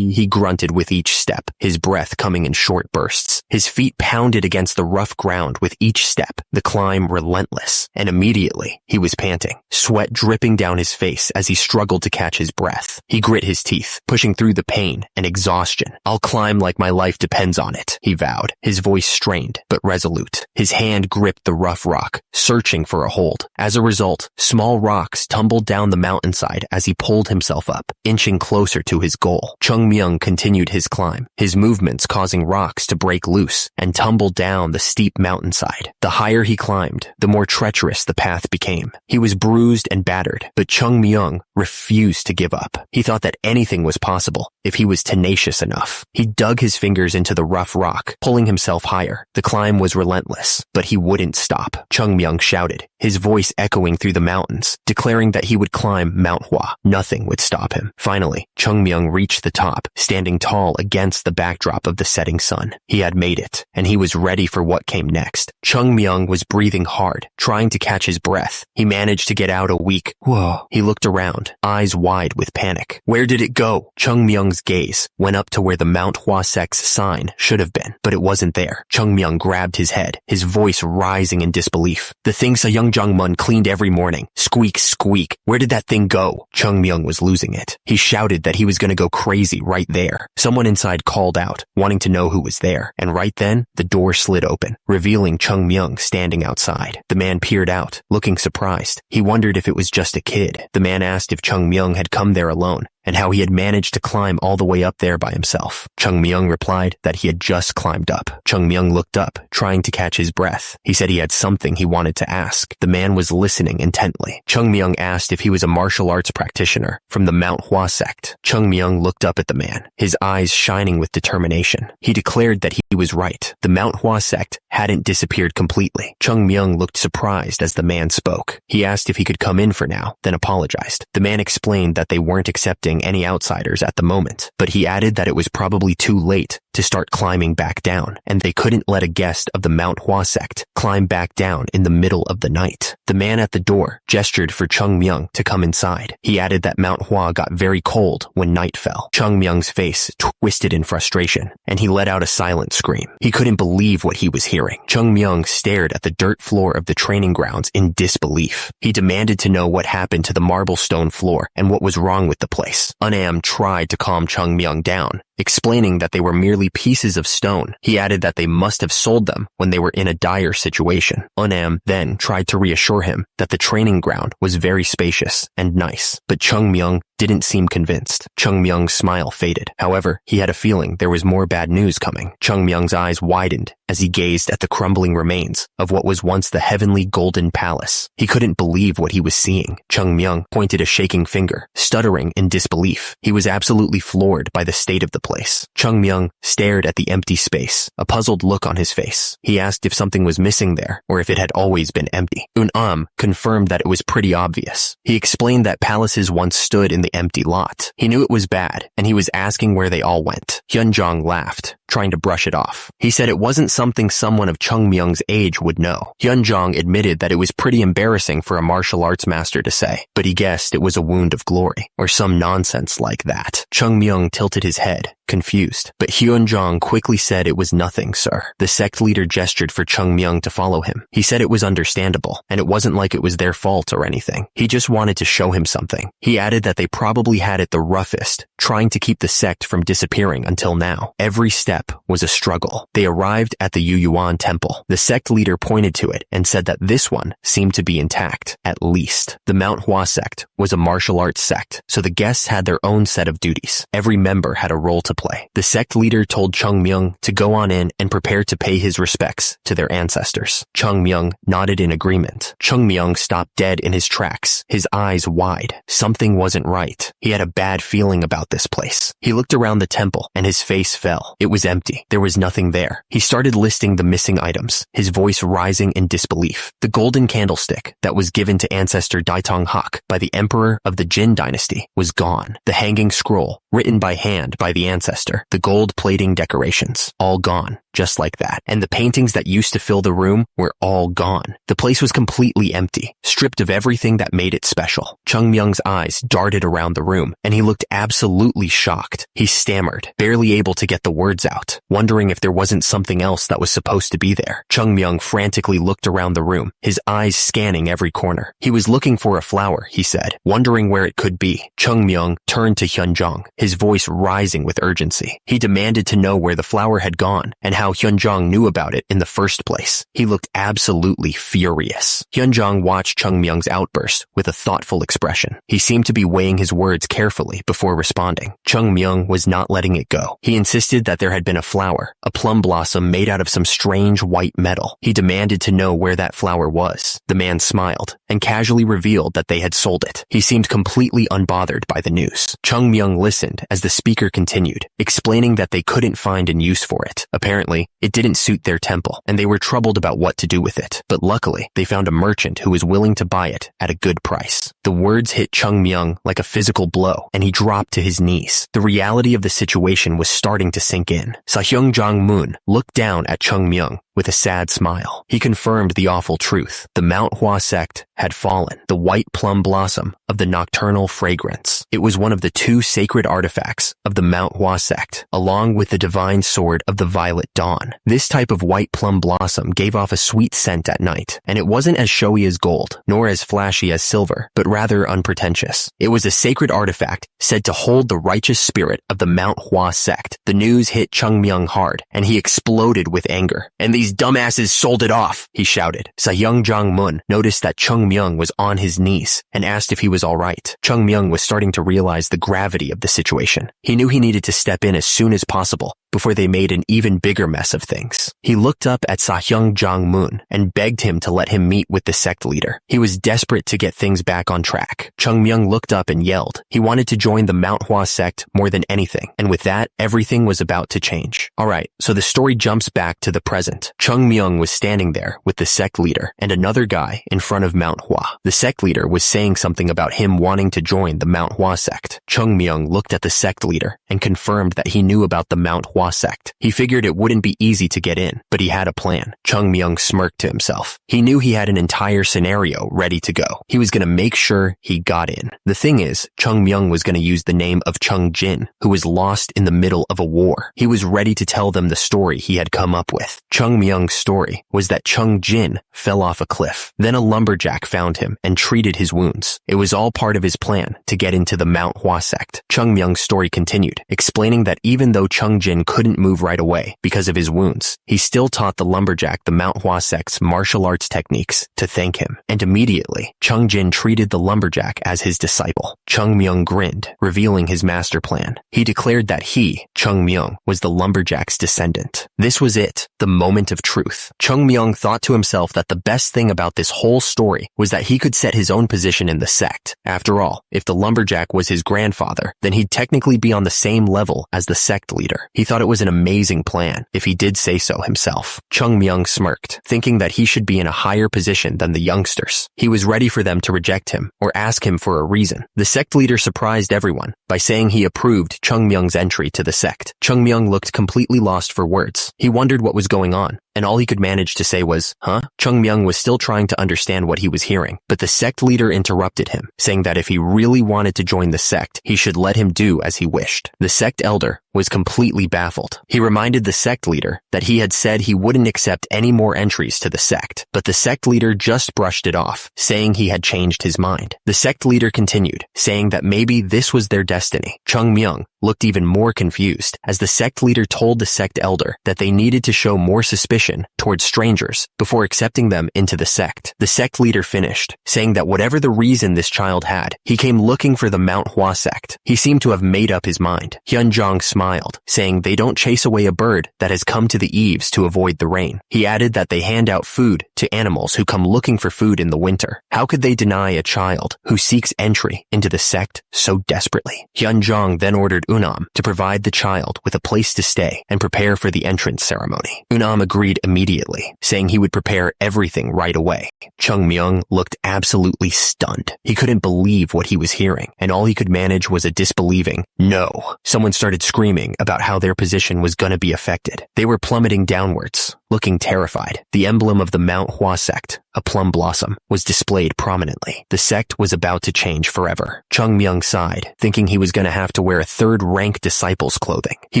grunted with each step, his breath coming in short bursts. His feet pounded against the rough ground with each step, the climb relentless, and immediately he was panting, sweat dripping down his face as he struggled to catch his breath. He grit his teeth, pushing through the pain and exhaustion. I'll climb like my life depends on it, he vowed, his voice strained but resolute. His hand gripped the rough rock, searching for a hold. As a result, small rocks tumbled down the mountainside as he pulled himself up, inching closer to his goal. Chung Myung continued his climb, his movements causing rocks to break loose and tumble down the steep mountainside. The higher he climbed, the more treacherous the path became. He was bruised and battered, but Chung Myung refused to give up. He thought that anything was possible if he was tenacious enough. He dug his fingers into the rough rock, pulling himself higher. The climb was relentless, but he wouldn't stop. Chung Myung shouted, his voice echoing through the mountains, declaring that he would climb Mount Hua. Nothing would stop him. Finally, Chung Myung reached the top, standing tall against the backdrop of the setting sun. He had made it, and he was ready for what came next. Chung Myung was breathing hard, trying to catch his breath. He managed to get out a weak, whoa. He looked around, eyes wide with panic. Where did it go? Chung Myung's gaze went up to where the Mount Hua Sect's sign should have been, but it wasn't there. Chung Myung grabbed his head, his voice rising in disbelief. The thing Young Jung-mun cleaned every morning. Squeak, squeak. Where did that thing go? Chung Myung was losing it. He shouted that he was going to go crazy right there. Someone inside called out, wanting to know who was there, and right then, the door slid open, revealing Chung Myung standing outside. The man peered out, looking surprised. He wondered if it was just a kid. The man asked if Chung Myung had come there alone, and how he had managed to climb all the way up there by himself. Chung Myung replied that he had just climbed up. Chung Myung looked up, trying to catch his breath. He said he had something he wanted to ask. The man was listening intently. Chung Myung asked if he was a martial arts practitioner from the Manhwa Sect. Chung Myung looked up at the man, his eyes shining with determination. He declared that he was right. The Manhwa Sect hadn't disappeared completely. Chung Myung looked surprised as the man spoke. He asked if he could come in for now, then apologized. The man explained that they weren't accepting any outsiders at the moment, but he added that it was probably too late to start climbing back down, and they couldn't let a guest of the Manhwa sect climb back down in the middle of the night. The man at the door gestured for Chung Myung to come inside. He added that Manhwa got very cold when night fell. Chung Myung's face twisted in frustration, and he let out a silent scream. He couldn't believe what he was hearing. Chung Myung stared at the dirt floor of the training grounds in disbelief. He demanded to know what happened to the marble stone floor and what was wrong with the place. Unam tried to calm Chung Myung down, explaining that they were merely pieces of stone. He added that they must have sold them when they were in a dire situation. Unam then tried to reassure him that the training ground was very spacious and nice, but Chung Myung didn't seem convinced. Chung Myung's smile faded. However, he had a feeling there was more bad news coming. Chung Myung's eyes widened as he gazed at the crumbling remains of what was once the heavenly golden palace. He couldn't believe what he was seeing. Chung Myung pointed a shaking finger, stuttering in disbelief. He was absolutely floored by the state of the place. Chung Myung stared at the empty space, a puzzled look on his face. He asked if something was missing there or if it had always been empty. Unam confirmed that it was pretty obvious. He explained that palaces once stood in the empty lot. He knew it was bad, and he was asking where they all went. Hyunjong laughed, trying to brush it off. He said it wasn't something someone of Chung Myung's age would know. Hyunjong admitted that it was pretty embarrassing for a martial arts master to say, but he guessed it was a wound of glory, or some nonsense like that. Chung Myung tilted his head, confused, but Hyunjong quickly said it was nothing, sir. The sect leader gestured for Chung Myung to follow him. He said it was understandable, and it wasn't like it was their fault or anything. He just wanted to show him something. He added that they probably had it the roughest, trying to keep the sect from disappearing until now. Every step was a struggle. They arrived at the Yuyuan temple. The sect leader pointed to it and said that this one seemed to be intact, at least. The Manhwa sect was a martial arts sect, so the guests had their own set of duties. Every member had a role to play. The sect leader told Chung Myung to go on in and prepare to pay his respects to their ancestors. Chung Myung nodded in agreement. Chung Myung stopped dead in his tracks, his eyes wide. Something wasn't right. He had a bad feeling about this place. He looked around the temple and his face fell. It was empty. There was nothing there. He started listing the missing items, his voice rising in disbelief. The golden candlestick that was given to ancestor Daitong Hak by the emperor of the Jin dynasty was gone. The hanging scroll, written by hand by the ancestor, the gold plating decorations, all gone, just like that. And the paintings that used to fill the room were all gone. The place was completely empty, stripped of everything that made it special. Chung Myung's eyes darted around the room, and he looked absolutely shocked. He stammered, barely able to get the words out, wondering if there wasn't something else that was supposed to be there. Chung Myung frantically looked around the room, his eyes scanning every corner. He was looking for a flower, he said, wondering where it could be. Chung Myung turned to Hyunjong, his voice rising with urgency. He demanded to know where the flower had gone and how Hyunjong knew about it in the first place. He looked absolutely furious. Hyunjong watched Chung Myung's outburst with a thoughtful expression. He seemed to be weighing his words carefully before responding. Chung Myung was not letting it go. He insisted that there had been a flower, a plum blossom made out of some strange white metal. He demanded to know where that flower was. The man smiled and casually revealed that they had sold it. He seemed completely unbothered by the news. Chung Myung listened as the speaker continued, explaining that they couldn't find a use for it. Apparently, it didn't suit their temple, and they were troubled about what to do with it. But luckily, they found a merchant who was willing to buy it at a good price. The words hit Chung Myung like a physical blow, and he dropped to his knees. The reality of the situation was starting to sink in. Sahyung Jong-moon looked down at Chung Myung with a sad smile. He confirmed the awful truth. The Manhwa sect had fallen, the white plum blossom of the nocturnal fragrance. It was one of the two sacred artifacts of the Manhwa sect, along with the divine sword of the violet dawn. This type of white plum blossom gave off a sweet scent at night, and it wasn't as showy as gold, nor as flashy as silver, but rather unpretentious. It was a sacred artifact said to hold the righteous spirit of the Manhwa sect. The news hit Chung Myung hard, and he exploded with anger. And these dumbasses sold it off, he shouted. Sahyung Jong-moon noticed that Chung Myung was on his knees and asked if he was all right. Chung Myung was starting to realize the gravity of the situation. He knew he needed to step in as soon as possible before they made an even bigger mess of things. He looked up at Sahyung Jong-moon and begged him to let him meet with the sect leader. He was desperate to get things back on track. Chung Myung looked up and yelled. He wanted to join the Manhwa sect more than anything, and with that, everything was about to change. Alright, so the story jumps back to the present. Chung Myung was standing there with the sect leader and another guy in front of Manhwa. The sect leader was saying something about him wanting to join the Manhwa sect. Chung Myung looked at the sect leader and confirmed that he knew about the Manhwa sect. He figured it wouldn't be easy to get in, but he had a plan. Chung Myung smirked to himself. He knew he had an entire scenario ready to go. He was going to make sure he got in. The thing is, Chung Myung was going to use the name of Chung Jin, who was lost in the middle of a war. He was ready to tell them the story he had come up with. Chung Myung's story was that Chung Jin fell off a cliff. Then a lumberjack found him and treated his wounds. It was all part of his plan to get into the Manhwa sect. Chung Myung's story continued, explaining that even though Chung Jin couldn't move right away because of his wounds, he still taught the lumberjack the Manhwa sect's martial arts techniques to thank him. And immediately, Chung Jin treated the lumberjack as his disciple. Chung Myung grinned, revealing his master plan. He declared that he, Chung Myung, was the lumberjack's descendant. This was it, the moment of truth. Chung Myung thought to himself that the best thing about this whole story was that he could set his own position in the sect. After all, if the lumberjack was his grandfather, then he'd technically be on the same level as the sect leader. He thought it was an amazing plan, if he did say so himself. Chung Myung smirked, thinking that he should be in a higher position than the youngsters. He was ready for them to reject him or ask him for a reason. The sect leader surprised everyone by saying he approved Chung Myung's entry to the sect. Chung Myung looked completely lost for words. He wondered what was going on, and all he could manage to say was, huh? Chung Myung was still trying to understand what he was hearing, but the sect leader interrupted him, saying that if he really wanted to join the sect, he should let him do as he wished. The sect elder was completely baffled. He reminded the sect leader that he had said he wouldn't accept any more entries to the sect, but the sect leader just brushed it off, saying he had changed his mind. The sect leader continued, saying that maybe this was their destiny. Chung Myung looked even more confused as the sect leader told the sect elder that they needed to show more suspicion towards strangers before accepting them into the sect. The sect leader finished, saying that whatever the reason this child had, he came looking for the Manhwa sect. He seemed to have made up his mind. Hyunjong smiled, saying they don't chase away a bird that has come to the eaves to avoid the rain. He added that they hand out food to animals who come looking for food in the winter. How could they deny a child who seeks entry into the sect so desperately? Hyunjong then ordered Unam to provide the child with a place to stay and prepare for the entrance ceremony. Unam agreed immediately, saying he would prepare everything right away. Chung Myung looked absolutely stunned. He couldn't believe what he was hearing, and all he could manage was a disbelieving no. Someone started screaming about how their position was gonna be affected. They were plummeting downwards, looking terrified. The emblem of the Manhwa sect, a plum blossom, was displayed prominently. The sect was about to change forever. Chung Myung sighed, thinking he was gonna have to wear a third-rank disciple's clothing. He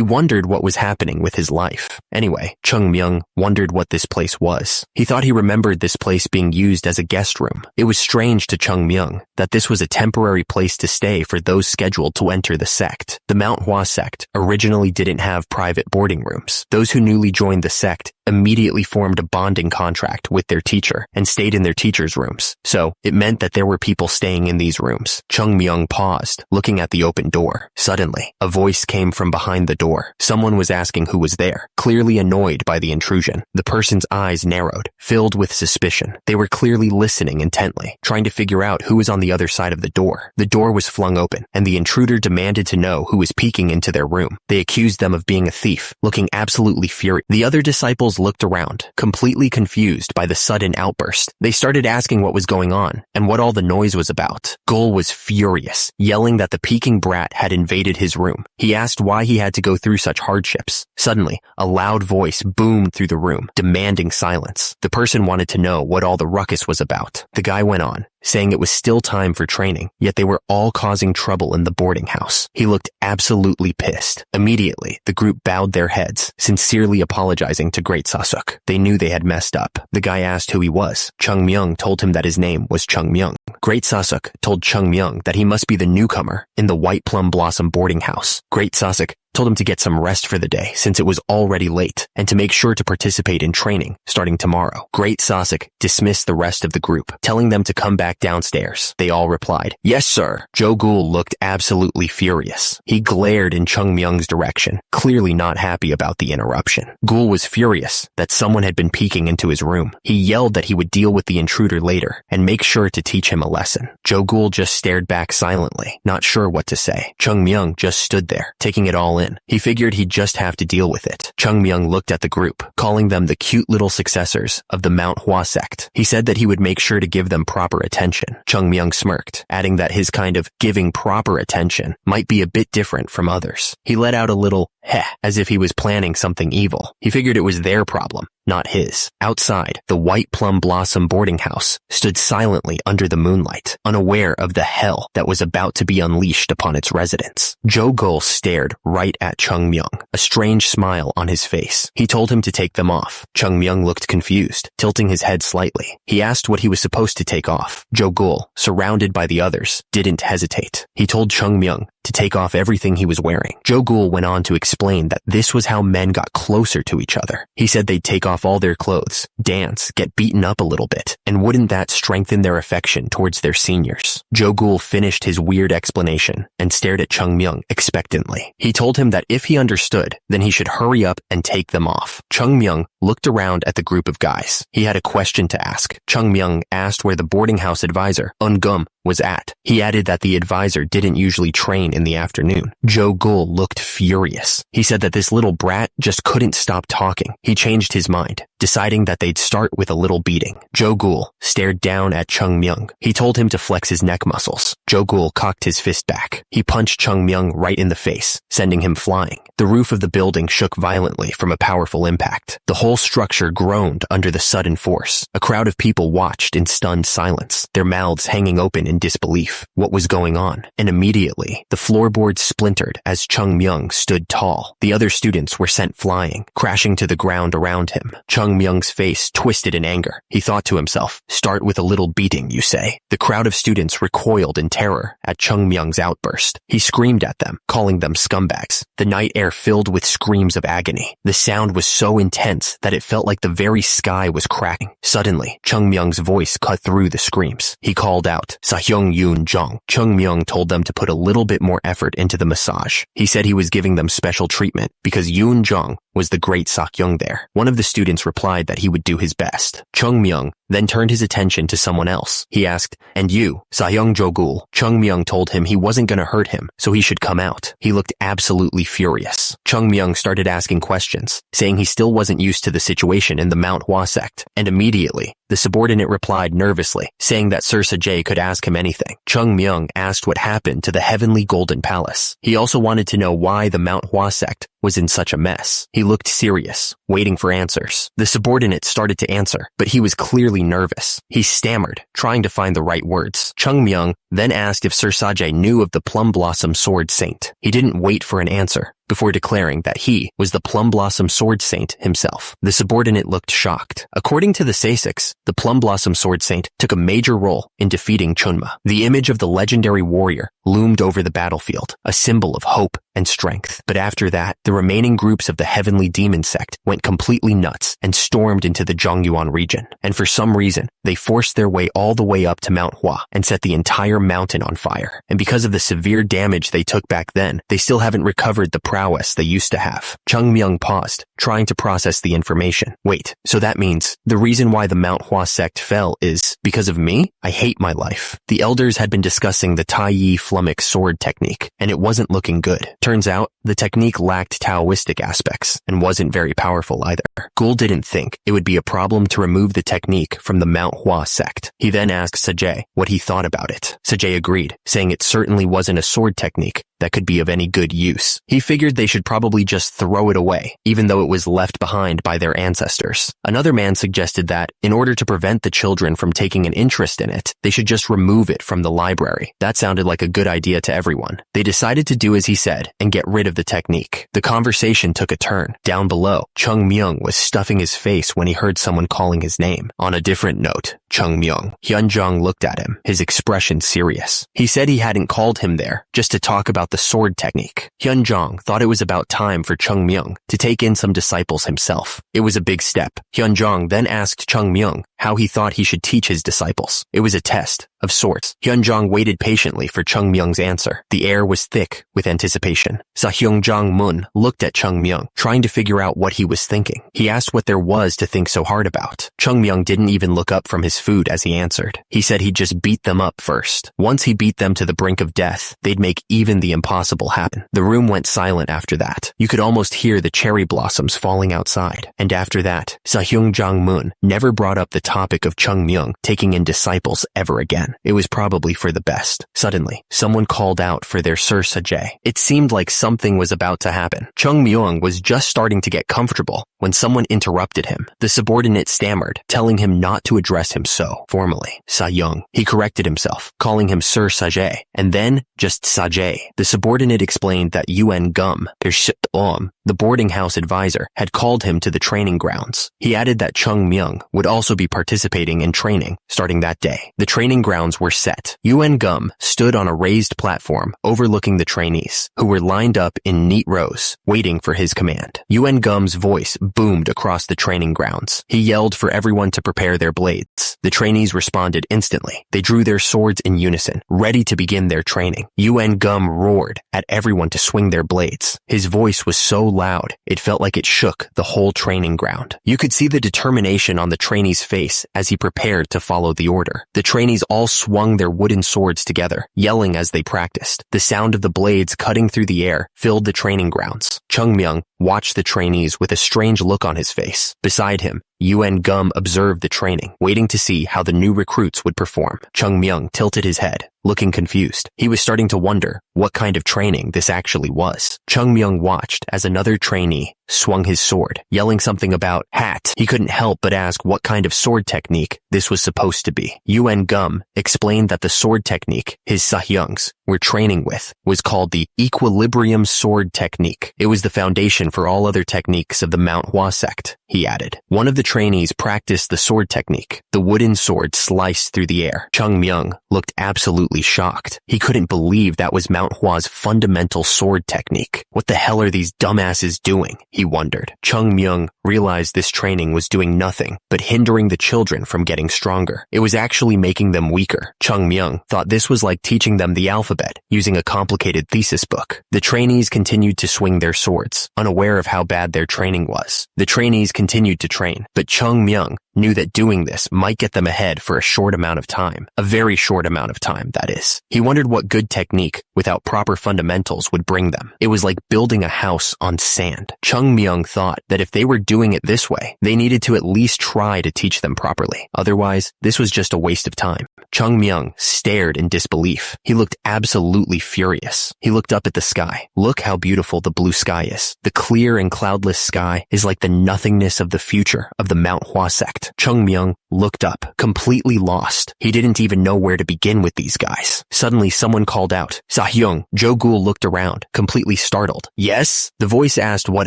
wondered what was happening with his life. Anyway, Chung Myung wondered what this place was. He thought he remembered this place being used as a guest room. It was strange to Chung Myung that this was a temporary place to stay for those scheduled to enter the sect. The Manhwa sect originally didn't have private boarding rooms. Those who newly joined the sect immediately formed a bonding contract with their teacher and stayed in their teacher's rooms. So, it meant that there were people staying in these rooms. Chung Myung paused, looking at the open door. Suddenly, a voice came from behind the door. Someone was asking who was there, clearly annoyed by the intrusion. The person's eyes narrowed, filled with suspicion. They were clearly listening intently, trying to figure out who was on the other side of the door. The door was flung open, and the intruder demanded to know who was peeking into their room. They accused them of being a thief, looking absolutely furious. The other disciples looked around, completely confused by the sudden outburst. They started asking what was going on and what all the noise was about. Gul was furious, yelling that the peeking brat had invaded his room. He asked why he had to go through such hardships. Suddenly, a loud voice boomed through the room, demanding silence. The person wanted to know what all the ruckus was about. The guy went on, saying it was still time for training, yet they were all causing trouble in the boarding house. He looked absolutely pissed. Immediately, the group bowed their heads, sincerely apologizing to Great Sasuk. They knew they had messed up. The guy asked who he was. Chung Myung told him that his name was Chung Myung. Great Sasuk told Chung Myung that he must be the newcomer in the White Plum Blossom boarding house. Great Sasuk told him to get some rest for the day since it was already late, and to make sure to participate in training starting tomorrow. Great Sosik dismissed the rest of the group, telling them to come back downstairs. They all replied, "Yes, sir." Jo-gul looked absolutely furious. He glared in Chung Myung's direction, clearly not happy about the interruption. Gul was furious that someone had been peeking into his room. He yelled that he would deal with the intruder later and make sure to teach him a lesson. Jo-gul just stared back silently, not sure what to say. Chung Myung just stood there, taking it all in. He figured he'd just have to deal with it. Chung Myung looked at the group, calling them the cute little successors of the Manhwa sect. He said that he would make sure to give them proper attention. Chung Myung smirked, adding that his kind of giving proper attention might be a bit different from others. He let out a little heh, as if he was planning something evil. He figured it was their problem, not his. Outside, the White Plum Blossom boarding house stood silently under the moonlight, unaware of the hell that was about to be unleashed upon its residents. Jo-gul stared right at Chung Myung, a strange smile on his face. He told him to take them off. Chung Myung looked confused, tilting his head slightly. He asked what he was supposed to take off. Jo-gul, surrounded by the others, didn't hesitate. He told Chung Myung to take off everything he was wearing. Jo-gul went on to explain that this was how men got closer to each other. He said they'd take off all their clothes, dance, get beaten up a little bit, and wouldn't that strengthen their affection towards their seniors? Jo-gul finished his weird explanation and stared at Chung Myung expectantly. He told him that if he understood, then he should hurry up and take them off. Chung Myung looked around at the group of guys. He had a question to ask. Chung Myung asked where the boarding house advisor, Eun-gum, was at. He added that the advisor didn't usually train in the afternoon. Jo-gul looked furious. He said that this little brat just couldn't stop talking. He changed his mind, deciding that they'd start with a little beating. Jo-gul stared down at Chung Myung. He told him to flex his neck muscles. Jo-gul cocked his fist back. He punched Chung Myung right in the face, sending him flying. The roof of the building shook violently from a powerful impact. The whole structure groaned under the sudden force. A crowd of people watched in stunned silence, their mouths hanging open in disbelief. What was going on? And immediately, the floorboards splintered as Chung Myung stood tall. The other students were sent flying, crashing to the ground around him. Chung Myung's face twisted in anger. He thought to himself, "Start with a little beating, you say?" The crowd of students recoiled in terror at Chung Myung's outburst. He screamed at them, calling them scumbags. The night air filled with screams of agony. The sound was so intense that it felt like the very sky was cracking. Suddenly, Chung Myung's voice cut through the screams. He called out, "Sahyung Yoon Jong." Chung Myung told them to put a little bit more effort into the massage. He said he was giving them special treatment because Yoon Jong was the great Sakyung there. One of the students replied that he would do his best. Chung Myung then turned his attention to someone else. He asked, "And you, Sahyung Jo-gul?" Chung Myung told him he wasn't going to hurt him, so he should come out. He looked absolutely furious. Chung Myung started asking questions, saying he still wasn't used to the situation in the Manhwa sect, and immediately, the subordinate replied nervously, saying that Sir Sajay could ask him anything. Chung Myung asked what happened to the Heavenly Golden Palace. He also wanted to know why the Manhwa sect was in such a mess. He looked serious, waiting for answers. The subordinate started to answer, but he was clearly nervous. He stammered, trying to find the right words. Chung Myung then asked if Sir Sajay knew of the Plum Blossom Sword Saint. He didn't wait for an answer before declaring that he was the Plum Blossom Sword Saint himself. The subordinate looked shocked. According to the Sasics, the Plum Blossom Sword Saint took a major role in defeating Chunma. The image of the legendary warrior loomed over the battlefield, a symbol of hope and strength. But after that, the remaining groups of the Heavenly Demon Sect went completely nuts and stormed into the Zhongyuan region. And for some reason, they forced their way all the way up to Mount Hua and set the entire mountain on fire. And because of the severe damage they took back then, they still haven't recovered the prowess they used to have. Chung Myung paused, trying to process the information. Wait, so that means the reason why the Manhwa sect fell is because of me? I hate my life. The elders had been discussing the Tai Yi Flummox sword technique, and it wasn't looking good. Turns out, the technique lacked Taoistic aspects and wasn't very powerful either. Gul didn't think it would be a problem to remove the technique from the Manhwa sect. He then asked Sajay what he thought about it. Sajay agreed, saying it certainly wasn't a sword technique that could be of any good use. He figured they should probably just throw it away, even though it was left behind by their ancestors. Another man suggested that, in order to prevent the children from taking an interest in it, they should just remove it from the library. That sounded like a good idea to everyone. They decided to do as he said and get rid of the technique. The conversation took a turn. Down below, Chung Myung was stuffing his face when he heard someone calling his name. On a different note, Chung Myung. Hyunjong looked at him, his expression serious. He said he hadn't called him there just to talk about about the sword technique. Hyunjong thought it was about time for Chung Myung to take in some disciples himself. It was a big step. Hyunjong then asked Chung Myung how he thought he should teach his disciples. It was a test of sorts. Hyunjong waited patiently for Chung Myung's answer. The air was thick with anticipation. Sahyungjong Mun looked at Chung Myung, trying to figure out what he was thinking. He asked what there was to think so hard about. Chung Myung didn't even look up from his food as he answered. He said he'd just beat them up first. Once he beat them to the brink of death, they'd make even the impossible happen. The room went silent after that. You could almost hear the cherry blossoms falling outside. And after that, Sahyungjong Mun never brought up the topic of Chung Myung taking in disciples ever again. It was probably for the best. Suddenly, someone called out for their Sir Sajay. It seemed like something was about to happen. Chung Myung was just starting to get comfortable when someone interrupted him. The subordinate stammered, telling him not to address him so formally. Sa-young. He corrected himself, calling him Sir Sajay, and then just Sajay. The subordinate explained that UN Gum, the boarding house advisor, had called him to the training grounds. He added that Chung Myung would also be participating in training starting that day. The training grounds were set. UN Gum stood on a raised platform overlooking the trainees, who were lined up in neat rows, waiting for his command. UN Gum's voice boomed across the training grounds. He yelled for everyone to prepare their blades. The trainees responded instantly. They drew their swords in unison, ready to begin their training. UN Gum roared at everyone to swing their blades. His voice was so loud, it felt like it shook the whole training ground. You could see the determination on the trainee's face as he prepared to follow the order. The trainees all swung their wooden swords together, yelling as they practiced. The sound of the blades cutting through the air filled the training grounds. Chung Myung watched the trainees with a strange look on his face. Beside him, UN Gum observed the training, waiting to see how the new recruits would perform. Chung Myung tilted his head, looking confused. He was starting to wonder what kind of training this actually was. Chung Myung watched as another trainee swung his sword, yelling something about hat. He couldn't help but ask what kind of sword technique this was supposed to be. UN Gum explained that the sword technique his Sahyungs were training with was called the equilibrium sword technique. It was the foundation for all other techniques of the Manhwa Sect, he added. One of the trainees practiced the sword technique. The wooden sword sliced through the air. Chung Myung looked absolutely shocked. He couldn't believe that was Manhwa's fundamental sword technique. What the hell are these dumbasses doing? He wondered. Chung Myung realized this training was doing nothing but hindering the children from getting stronger. It was actually making them weaker. Chung Myung thought this was like teaching them the alphabet using a complicated thesis book. The trainees continued to swing their swords, unaware of how bad their training was. The trainees continued to train, but Chung Myung knew that doing this might get them ahead for a short amount of time. A very short amount of time, that is. He wondered what good technique without proper fundamentals would bring them. It was like building a house on sand. Chung Myung thought that if they were doing it this way, they needed to at least try to teach them properly. Otherwise, this was just a waste of time. Chung Myung stared in disbelief. He looked absolutely furious. He looked up at the sky. Look how beautiful the blue sky is. The clear and cloudless sky is like the nothingness of the future of the Manhwa Sect. Chung Myung looked up, completely lost. He didn't even know where to begin with these guys. Suddenly, someone called out, "Sahyung." Jo-gul looked around, completely startled. "Yes?" The voice asked what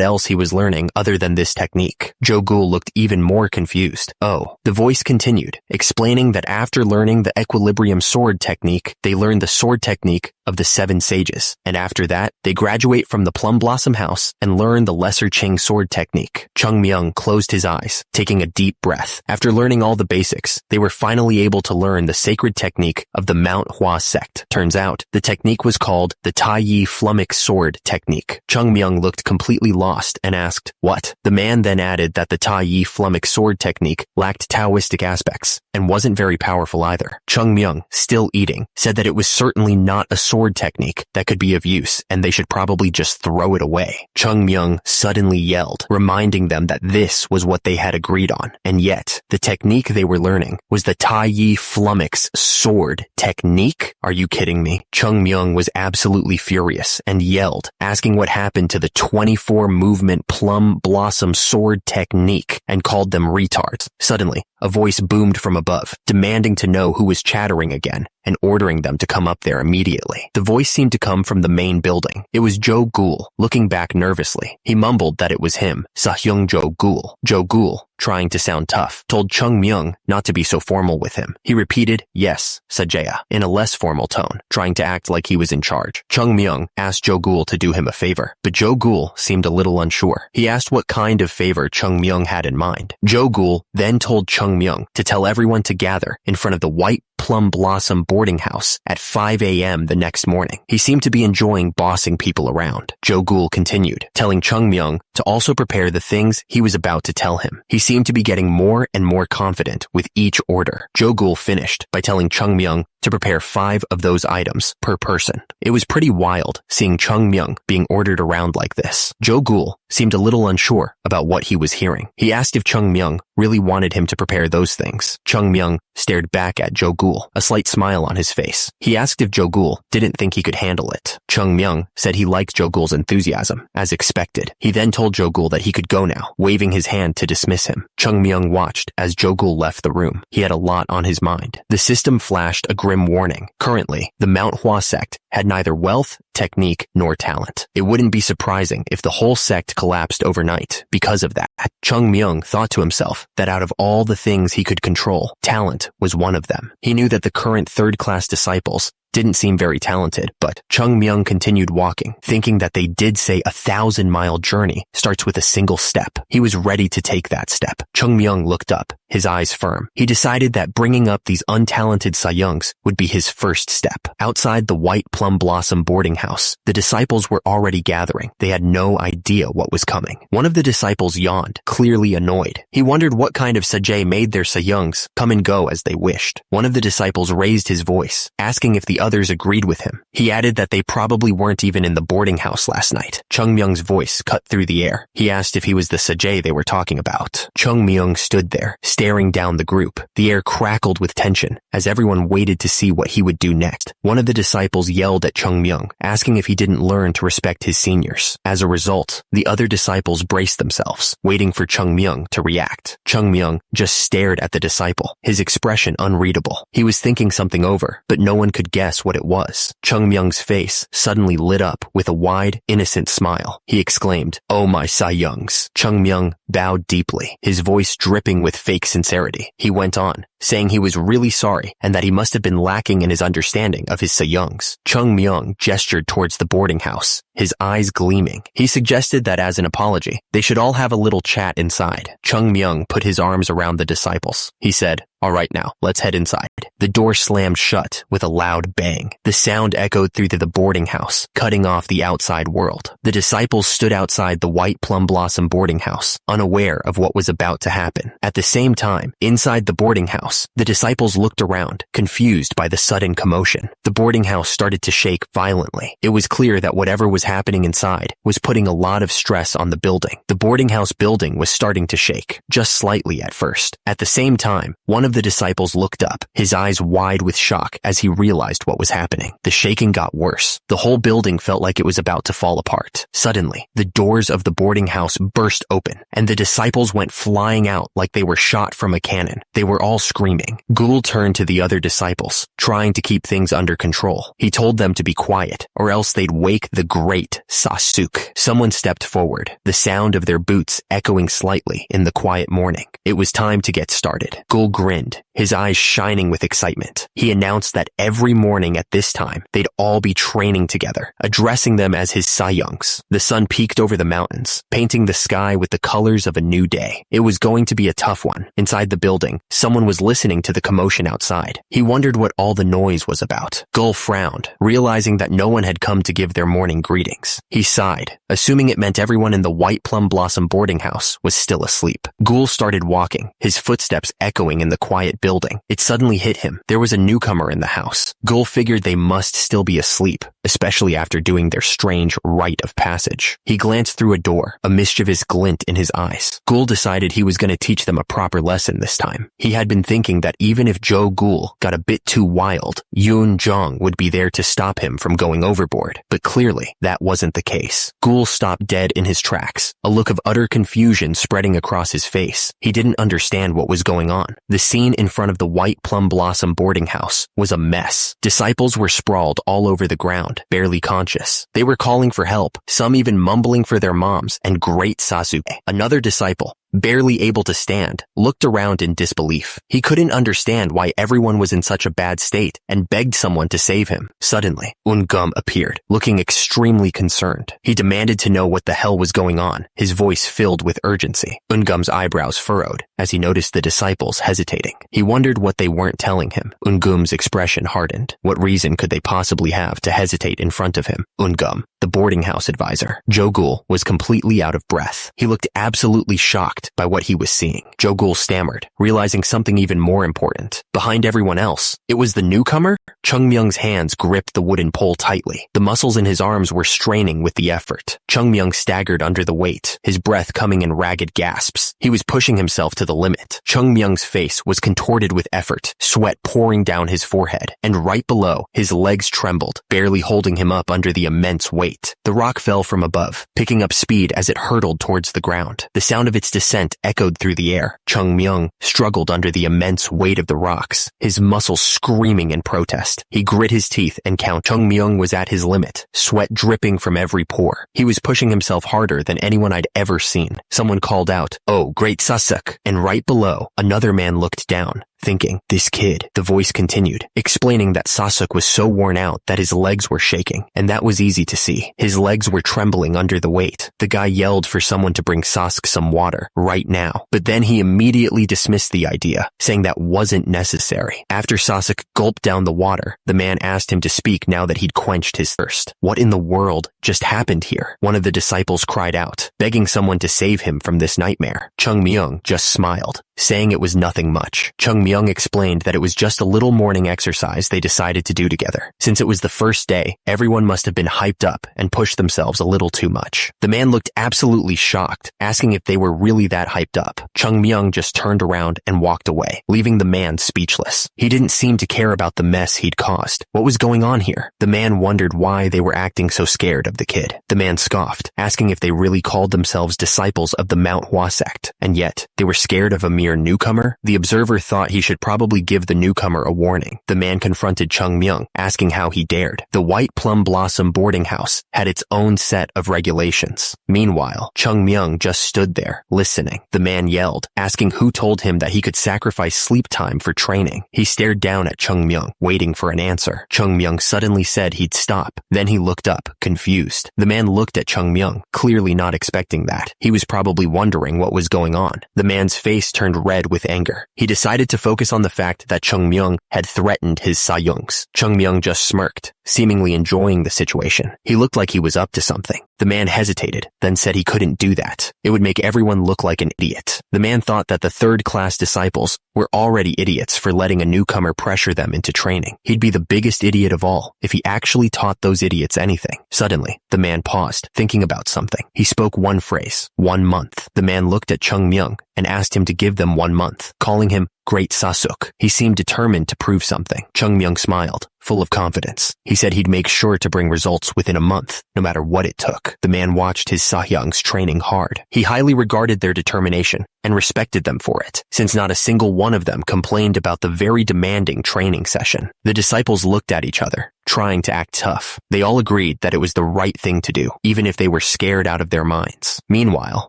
else he was learning other than this technique. Jo-gul looked even more confused. Oh. The voice continued, explaining that after learning the equilibrium sword technique, they learned the sword technique of the 7 sages. And after that, they graduate from the Plum Blossom House and learn the Lesser Ching sword technique. Chung Myung closed his eyes, taking a deep breath. After learning all the basics, they were finally able to learn the sacred technique of the Manhwa Sect. Turns out, the technique was called the Tai Yi Flummox sword technique. Chung Myung looked completely lost and asked, "What?" The man then added that the Tai Yi Flummox sword technique lacked Taoistic aspects and wasn't very powerful either. Chung Myung, still eating, said that it was certainly not a sword technique that could be of use and they should probably just throw it away. Chung Myung suddenly yelled, reminding them that this was what they had agreed on. And yet, the technique they were learning was the Tai Yi Flummox sword technique? Are you kidding me? Chung Myung was absolutely furious and yelled, asking what happened to the 24 movement plum blossom sword technique and called them retards. Suddenly, a voice boomed from above, demanding to know who was chattering again. and ordering them to come up there immediately. The voice seemed to come from the main building. It was Joe Ghoul, looking back nervously. He mumbled that it was him, Sahyung Joe Ghoul. Joe Ghoul, trying to sound tough, told Chung Myung not to be so formal with him. He repeated, "Yes, Sajaya," in a less formal tone, trying to act like he was in charge. Chung Myung asked Joe Ghoul to do him a favor, but Joe Ghoul seemed a little unsure. He asked what kind of favor Chung Myung had in mind. Joe Ghoul then told Chung Myung to tell everyone to gather in front of the White Plum Blossom boarding house at 5 a.m. the next morning. He seemed to be enjoying bossing people around. Joe Ghoul continued, telling Chung Myung to also prepare the things he was about to tell him. He seemed to be getting more and more confident with each order. Joe Ghoul finished by telling Chung Myung to prepare 5 of those items per person. It was pretty wild seeing Chung Myung being ordered around like this. Joe Ghoul seemed a little unsure about what he was hearing. He asked if Chung Myung really wanted him to prepare those things. Chung Myung stared back at Joe Ghoul, a slight smile on his face. He asked if Joe Ghoul didn't think he could handle it. Chung Myung said he liked Joe Ghoul's enthusiasm, as expected. He then told Joe Ghoul that he could go now, waving his hand to dismiss him. Chung Myung watched as Joe Ghoul left the room. He had a lot on his mind. The system flashed a grim warning. Currently, the Manhwa sect had neither wealth, technique, nor talent. It wouldn't be surprising if the whole sect collapsed overnight because of that. Chung Myung thought to himself that out of all the things he could control, talent was one of them. He knew that the current third-class disciples didn't seem very talented, but Chung Myung continued walking, thinking that they did say 1,000-mile journey starts with a single step. He was ready to take that step. Chung Myung looked up, his eyes firm. He decided that bringing up these untalented Sayungs would be his first step. Outside the White Plum Blossom boarding house, the disciples were already gathering. They had no idea what was coming. One of the disciples yawned, clearly annoyed. He wondered what kind of Sajay made their Sayungs come and go as they wished. One of the disciples raised his voice, asking if the others agreed with him. He added that they probably weren't even in the boarding house last night. Chung Myung's voice cut through the air. He asked if he was the Sajay they were talking about. Chung Myung stood there, staring down the group. The air crackled with tension as everyone waited to see what he would do next. One of the disciples yelled at Chung Myung, asking if he didn't learn to respect his seniors. As a result, the other disciples braced themselves, waiting for Chung Myung to react. Chung Myung just stared at the disciple, his expression unreadable. He was thinking something over, but no one could guess what it was. Chung Myung's face suddenly lit up with a wide, innocent smile. He exclaimed, "Oh my Sayungs." Chung Myung bowed deeply, his voice dripping with fake sincerity. He went on, saying he was really sorry and that he must have been lacking in his understanding of his Sayungs. Chung Myung gestured towards the boarding house, his eyes gleaming. He suggested that as an apology, they should all have a little chat inside. Chung Myung put his arms around the disciples. He said, "All right now, let's head inside." The door slammed shut with a loud bang. The sound echoed through to the boarding house, cutting off the outside world. The disciples stood outside the White Plum Blossom boarding house, unaware of what was about to happen. At the same time, inside the boarding house, the disciples looked around, confused by the sudden commotion. The boarding house started to shake violently. It was clear that whatever was happening inside was putting a lot of stress on the building. The boarding house building was starting to shake, just slightly at first. At the same time, one of the disciples looked up, his eyes wide with shock as he realized what was happening. The shaking got worse. The whole building felt like it was about to fall apart. Suddenly, the doors of the boarding house burst open, and the disciples went flying out like they were shot from a cannon. They were all screaming. Ghoul turned to the other disciples, trying to keep things under control. He told them to be quiet, or else they'd wake the great Sasuk. Someone stepped forward, the sound of their boots echoing slightly in the quiet morning. It was time to get started. Ghoul grinned, his eyes shining with excitement. He announced that every morning at this time, they'd all be training together, addressing them as his Sayungs. The sun peeked over the mountains, painting the sky with the colors of a new day. It was going to be a tough one. Inside the building, someone was listening to the commotion outside. He wondered what all the noise was about. Ghoul frowned, realizing that no one had come to give their morning greetings. He sighed, assuming it meant everyone in the White Plum Blossom boarding house was still asleep. Ghoul started walking, his footsteps echoing in the quiet building. It suddenly hit him. There was a newcomer in the house. Ghoul figured they must still be asleep, especially after doing their strange rite of passage. He glanced through a door, a mischievous glint in his eyes. Ghoul decided he was going to teach them a proper lesson this time. He had been thinking that even if Joe Ghoul got a bit too wild, Yoon Jong would be there to stop him from going overboard. But clearly, that wasn't the case. Ghoul stopped dead in his tracks, a look of utter confusion spreading across his face. He didn't understand what was going on. The scene scene in front of the White Plum Blossom boarding house was a mess. Disciples were sprawled all over the ground, barely conscious. They were calling for help, some even mumbling for their moms, and great Sasuke, another disciple, barely able to stand, looked around in disbelief. He couldn't understand why everyone was in such a bad state and begged someone to save him. Suddenly, Ungum appeared, looking extremely concerned. He demanded to know what the hell was going on, his voice filled with urgency. Ungum's eyebrows furrowed as he noticed the disciples hesitating. He wondered what they weren't telling him. Ungum's expression hardened. What reason could they possibly have to hesitate in front of him? Ungum, the boarding house advisor. Jogul was completely out of breath. He looked absolutely shocked by what he was seeing. Jogul stammered, realizing something even more important. Behind everyone else, it was the newcomer? Chungmyung's hands gripped the wooden pole tightly. The muscles in his arms were straining with the effort. Chungmyung staggered under the weight, his breath coming in ragged gasps. He was pushing himself to the limit. Chungmyung's face was contorted with effort, sweat pouring down his forehead, and right below, his legs trembled, barely holding him up under the immense weight. The rock fell from above, picking up speed as it hurtled towards the ground. The sound of its descent echoed through the air. Chungmyung struggled under the immense weight of the rocks, his muscles screaming in protest. He grit his teeth and counted. Chungmyung was at his limit, sweat dripping from every pore. He was pushing himself harder than anyone I'd ever seen. Someone called out, "Oh, great Sasuke!" And right below, another man looked down, thinking, "This kid." The voice continued, explaining that Sasuke was so worn out that his legs were shaking, and that was easy to see. His legs were trembling under the weight. The guy yelled for someone to bring Sasuke some water, right now. But then he immediately dismissed the idea, saying that wasn't necessary. After Sasuke gulped down the water, the man asked him to speak now that he'd quenched his thirst. What in the world just happened here? One of the disciples cried out, begging someone to save him from this nightmare. Chungmyung just smiled, saying it was nothing much. Chungmyung explained that it was just a little morning exercise they decided to do together. Since it was the first day, everyone must have been hyped up and pushed themselves a little too much. The man looked absolutely shocked, asking if they were really that hyped up. Chungmyung just turned around and walked away, leaving the man speechless. He didn't seem to care about the mess he'd caused. What was going on here? The man wondered why they were acting so scared of the kid. The man scoffed, asking if they really called themselves disciples of the Manhwa Sect, and yet they were scared of a mere newcomer. The observer thought he should probably give the newcomer a warning. The man confronted Chungmyung, asking how he dared. The White Plum Blossom boarding house had its own set of regulations. Meanwhile, Chungmyung just stood there, listening. The man yelled, asking who told him that he could sacrifice sleep time for training. He stared down at Chungmyung, waiting for an answer. Chungmyung suddenly said he'd stop. Then he looked up, confused. The man looked at Chungmyung, clearly not expecting that. He was probably wondering what was going on. The man's face turned red with anger. He decided to focus on the fact that Chungmyung had threatened his Sayungs. Chungmyung just smirked, seemingly enjoying the situation. He looked like he was up to something. The man hesitated, then said he couldn't do that. It would make everyone look like an idiot. The man thought that the third-class disciples were already idiots for letting a newcomer pressure them into training. He'd be the biggest idiot of all if he actually taught those idiots anything. Suddenly, the man paused, thinking about something. He spoke one phrase, 1 month. The man looked at Chungmyung and asked him to give them 1 month, calling him Great Sasuke. He seemed determined to prove something. Chungmyung smiled, full of confidence. He said he'd make sure to bring results within a month, no matter what it took. The man watched his Sahyungs training hard. He highly regarded their determination and respected them for it, since not a single one of them complained about the very demanding training session. The disciples looked at each other, trying to act tough. They all agreed that it was the right thing to do, even if they were scared out of their minds. Meanwhile,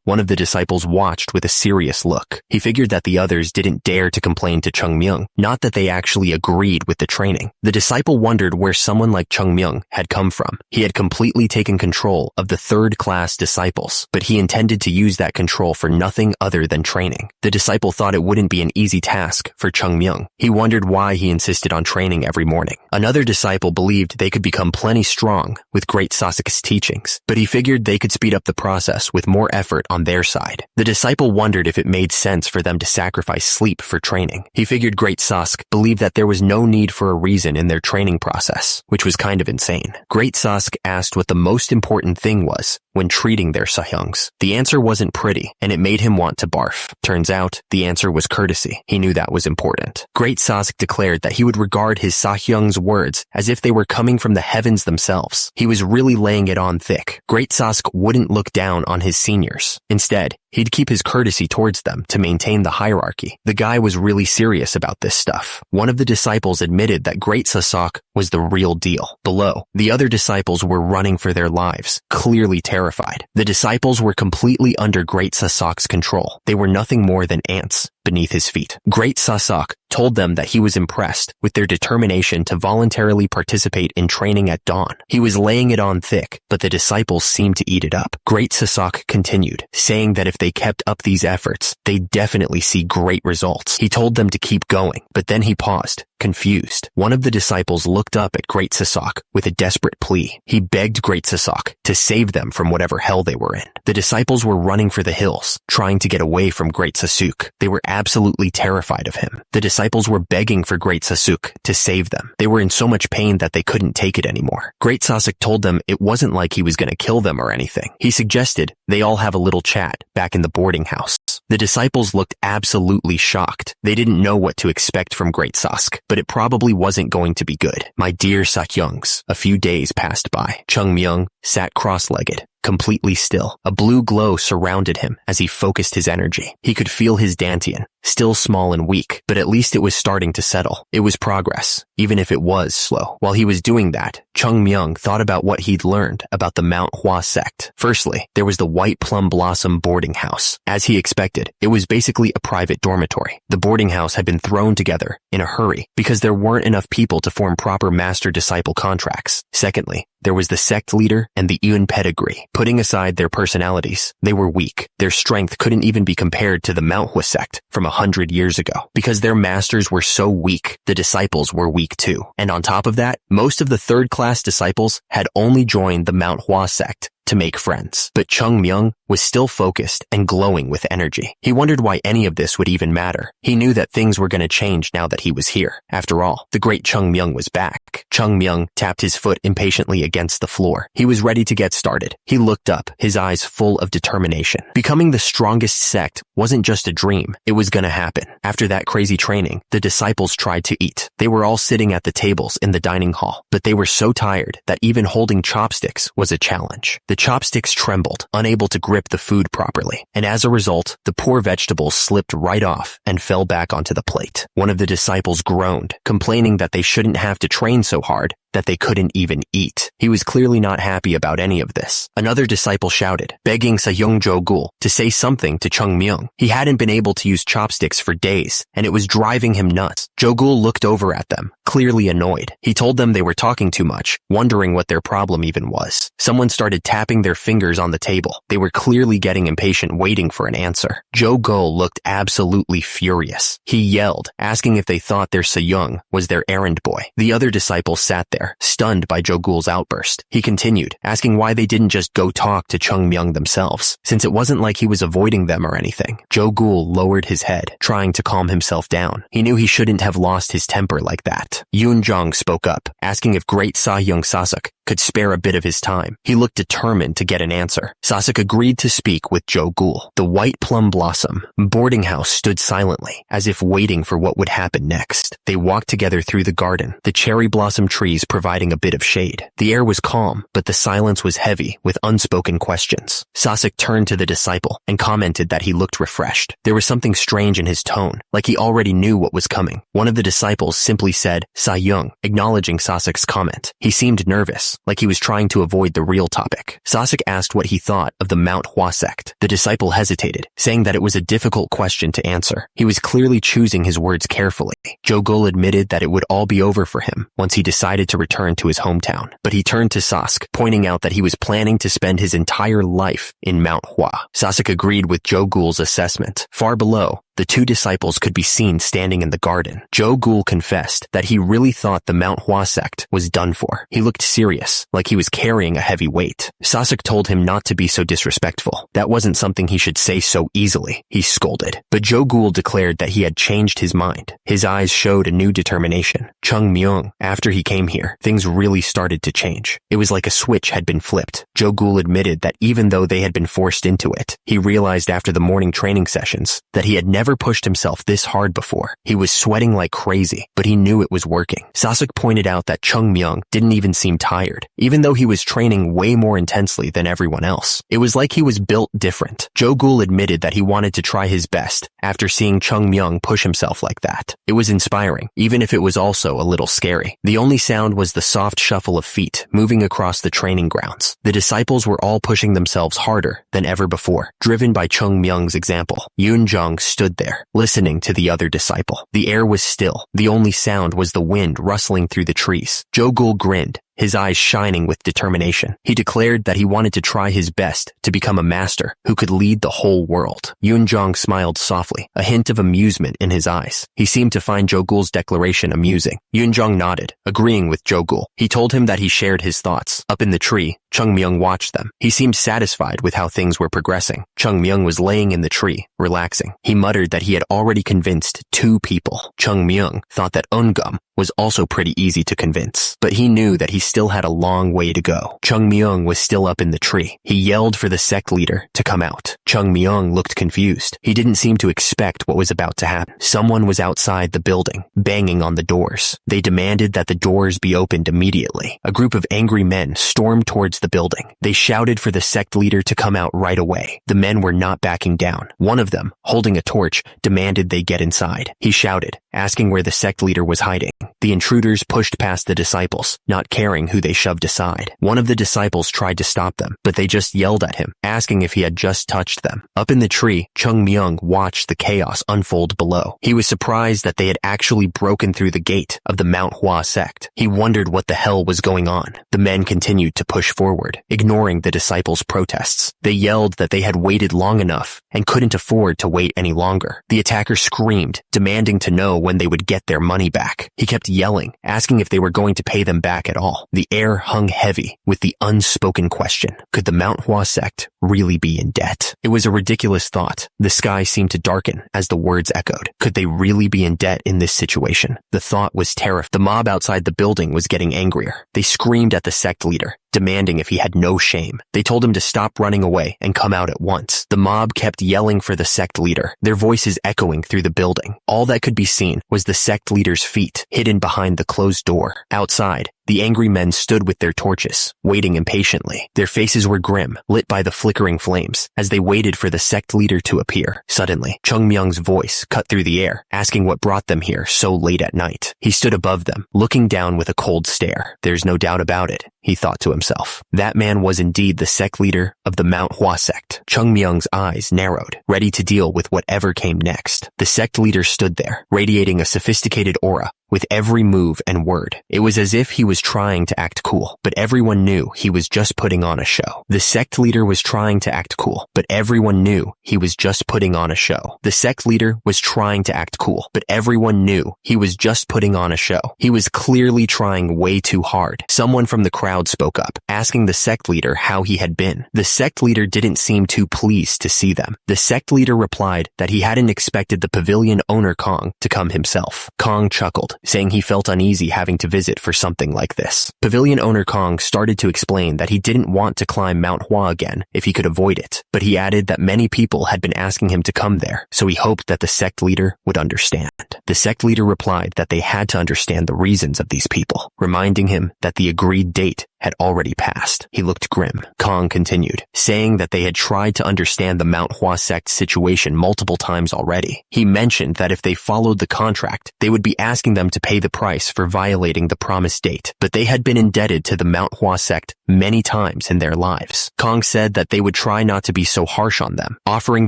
one of the disciples watched with a serious look. He figured that the others didn't dare to complain to Chungmyung, not that they actually agreed with the training. The disciple wondered where someone like Chungmyung had come from. He had completely taken control of the third-class disciples, but he intended to use that control for nothing other than training. The disciple thought it wouldn't be an easy task for Chungmyung. He wondered why he insisted on training every morning. Another disciple believed they could become plenty strong with Great Sasuke's teachings, but he figured they could speed up the process with more effort on their side. The disciple wondered if it made sense for them to sacrifice sleep for training. He figured Great Sasuke believed that there was no need for a reason in their training process, which was kind of insane. Great Sasuke asked what the most important thing was when treating their Sahyungs. The answer wasn't pretty, and it made him want to barf. dwarf? Turns out, the answer was courtesy. He knew that was important. Great Sasuke declared that he would regard his Sahyung's words as if they were coming from the heavens themselves. He was really laying it on thick. Great Sasuke wouldn't look down on his seniors. Instead, he'd keep his courtesy towards them to maintain the hierarchy. The guy was really serious about this stuff. One of the disciples admitted that Great Sasuke was the real deal. Below, the other disciples were running for their lives, clearly terrified. The disciples were completely under Great Sasuke's control. They were nothing more than ants beneath his feet. Great Sasuke told them that he was impressed with their determination to voluntarily participate in training at dawn. He was laying it on thick, but the disciples seemed to eat it up. Great Sasuke continued, saying that if they kept up these efforts, they'd definitely see great results. He told them to keep going, but then he paused, confused. One of the disciples looked up at Great Sasuke with a desperate plea. He begged Great Sasuke to save them from whatever hell they were in. The disciples were running for the hills, trying to get away from Great Sasuke. They were absolutely terrified of him. The disciples were begging for Great Sasuke to save them. They were in so much pain that they couldn't take it anymore. Great Sasuke told them it wasn't like he was going to kill them or anything. He suggested they all have a little chat back in the boarding house. The disciples looked absolutely shocked. They didn't know what to expect from Great Sasuke, but it probably wasn't going to be good. My dear Sakyungs, a few days passed by. Chungmyung sat cross-legged, completely still. A blue glow surrounded him as he focused his energy. He could feel his dantian, still small and weak, but at least it was starting to settle. It was progress, even if it was slow. While he was doing that, Chungmyung thought about what he'd learned about the Manhwa sect. Firstly, there was the White Plum Blossom boarding house. As he expected, it was basically a private dormitory. The boarding house had been thrown together in a hurry because there weren't enough people to form proper master-disciple contracts. Secondly, there was the sect leader and the Yun pedigree. Putting aside their personalities, they were weak. Their strength couldn't even be compared to the Manhwa sect from 100 years ago. Because their masters were so weak, the disciples were weak too. And on top of that, most of the third-class disciples had only joined the Manhwa sect to make friends. But Chungmyung was still focused and glowing with energy. He wondered why any of this would even matter. He knew that things were going to change now that he was here. After all, the great Chungmyung was back. Chungmyung tapped his foot impatiently against the floor. He was ready to get started. He looked up, his eyes full of determination. Becoming the strongest sect wasn't just a dream. It was going to happen. After that crazy training, the disciples tried to eat. They were all sitting at the tables in the dining hall, but they were so tired that even holding chopsticks was a challenge. The chopsticks trembled, unable to grip the food properly, and as a result, the poor vegetables slipped right off and fell back onto the plate. One of the disciples groaned, complaining that they shouldn't have to train so hard, that they couldn't even eat. He was clearly not happy about any of this. Another disciple shouted, begging Sahyung Jogul to say something to Chungmyung. He hadn't been able to use chopsticks for days, and it was driving him nuts. Jogul looked over at them, clearly annoyed. He told them they were talking too much, wondering what their problem even was. Someone started tapping their fingers on the table. They were clearly getting impatient, waiting for an answer. Jogul looked absolutely furious. He yelled, asking if they thought their Sahyung was their errand boy. The other disciples sat there, stunned by Jogul's outburst. He continued, asking why they didn't just go talk to Chungmyung themselves, since it wasn't like he was avoiding them or anything. Jogul lowered his head, trying to calm himself down. He knew he shouldn't have lost his temper like that. Yoonjong spoke up, asking if great Sahyung Sasuke could spare a bit of his time. He looked determined to get an answer. Sasuke agreed to speak with Jogul. The White Plum Blossom boarding house stood silently, as if waiting for what would happen next. They walked together through the garden, the cherry blossom trees providing a bit of shade. The air was calm, but the silence was heavy with unspoken questions. Sasuke turned to the disciple and commented that he looked refreshed. There was something strange in his tone, like he already knew what was coming. One of the disciples simply said, Sahyung, acknowledging Sasuke's comment. He seemed nervous, like he was trying to avoid the real topic. Sasuke asked what he thought of the Manhwa sect. The disciple hesitated, saying that it was a difficult question to answer. He was clearly choosing his words carefully. Jogul admitted that it would all be over for him once he decided to return to his hometown. But he turned to Sasuke, pointing out that he was planning to spend his entire life in Manhwa. Sasuke agreed with Jogul's assessment. Far below, the two disciples could be seen standing in the garden. Jogul confessed that he really thought the Manhwa sect was done for. He looked serious, like he was carrying a heavy weight. Sasek told him not to be so disrespectful. That wasn't something he should say so easily, he scolded. But Jogul declared that he had changed his mind. His eyes showed a new determination. Chung Myung, after he came here, things really started to change. It was like a switch had been flipped. Jogul admitted that even though they had been forced into it, he realized after the morning training sessions that he had never pushed himself this hard before. He was sweating like crazy, but he knew it was working. Sasek pointed out that Chung Myung didn't even seem tired, even though he was training way more intensely than everyone else. It was like he was built different. Jogul admitted that he wanted to try his best after seeing Chung Myung push himself like that. It was inspiring, even if it was also a little scary. The only sound was the soft shuffle of feet moving across the training grounds. The disciples were all pushing themselves harder than ever before, driven by Chung Myung's example. Yoon Jung stood there, listening to the other disciple. The air was still. The only sound was the wind rustling through the trees. Jogul grinned, his eyes shining with determination. He declared that he wanted to try his best to become a master who could lead the whole world. Yoon Jong smiled softly, a hint of amusement in his eyes. He seemed to find Jogul's declaration amusing. Yoon Jong nodded, agreeing with Jogul. He told him that he shared his thoughts. Up in the tree, Chung Myung watched them. He seemed satisfied with how things were progressing. Chung Myung was laying in the tree, relaxing. He muttered that he had already convinced 2 people. Chung Myung thought that Eungum was also pretty easy to convince, but he knew that he still had a long way to go. Chung Myung was still up in the tree. He yelled for the sect leader to come out. Chung Myung looked confused. He didn't seem to expect what was about to happen. Someone was outside the building, banging on the doors. They demanded that the doors be opened immediately. A group of angry men stormed towards the building. They shouted for the sect leader to come out right away. The men were not backing down. One of them, holding a torch, demanded they get inside. He shouted, asking where the sect leader was hiding. The intruders pushed past the disciples, not caring who they shoved aside. One of the disciples tried to stop them, but they just yelled at him, asking if he had just touched them. Up in the tree, Chung Myung watched the chaos unfold below. He was surprised that they had actually broken through the gate of the Manhwa sect. He wondered what the hell was going on. The men continued to push forward, ignoring the disciples' protests. They yelled that they had waited long enough and couldn't afford to wait any longer. The attacker screamed, demanding to know when they would get their money back. He kept yelling, asking if they were going to pay them back at all. The air hung heavy with the unspoken question. Could the Manhwa sect really be in debt? It was a ridiculous thought. The sky seemed to darken as the words echoed. Could they really be in debt in this situation? The thought was terrifying. The mob outside the building was getting angrier. They screamed at the sect leader, demanding if he had no shame. They told him to stop running away and come out at once. The mob kept yelling for the sect leader, their voices echoing through the building. All that could be seen was the sect leader's feet, hidden behind the closed door. Outside, the angry men stood with their torches, waiting impatiently. Their faces were grim, lit by the flickering flames, as they waited for the sect leader to appear. Suddenly, Chung Myung's voice cut through the air, asking what brought them here so late at night. He stood above them, looking down with a cold stare. There's no doubt about it, he thought to himself. That man was indeed the sect leader of the Manhwa sect. Chung Myung's eyes narrowed, ready to deal with whatever came next. The sect leader stood there, radiating a sophisticated aura with every move and word. It was as if he was trying to act cool, but everyone knew he was just putting on a show. The sect leader was trying to act cool, but everyone knew he was just putting on a show. The sect leader was trying to act cool, but everyone knew he was just putting on a show. He was clearly trying way too hard. Someone from the crowd spoke up, asking the sect leader how he had been. The sect leader didn't seem too pleased to see them. The sect leader replied that he hadn't expected the pavilion owner Kong to come himself. Kong chuckled, saying he felt uneasy having to visit for something like this. Pavilion owner Kong started to explain that he didn't want to climb Mount Hua again if he could avoid it, but he added that many people had been asking him to come there, so he hoped that the sect leader would understand. The sect leader replied that they had to understand the reasons of these people, reminding him that the agreed date had already passed. He looked grim. Kong continued, saying that they had tried to understand the Manhwa sect situation multiple times already. He mentioned that if they followed the contract, they would be asking them to pay the price for violating the promised date, but they had been indebted to the Manhwa sect many times in their lives. Kong said that they would try not to be so harsh on them, offering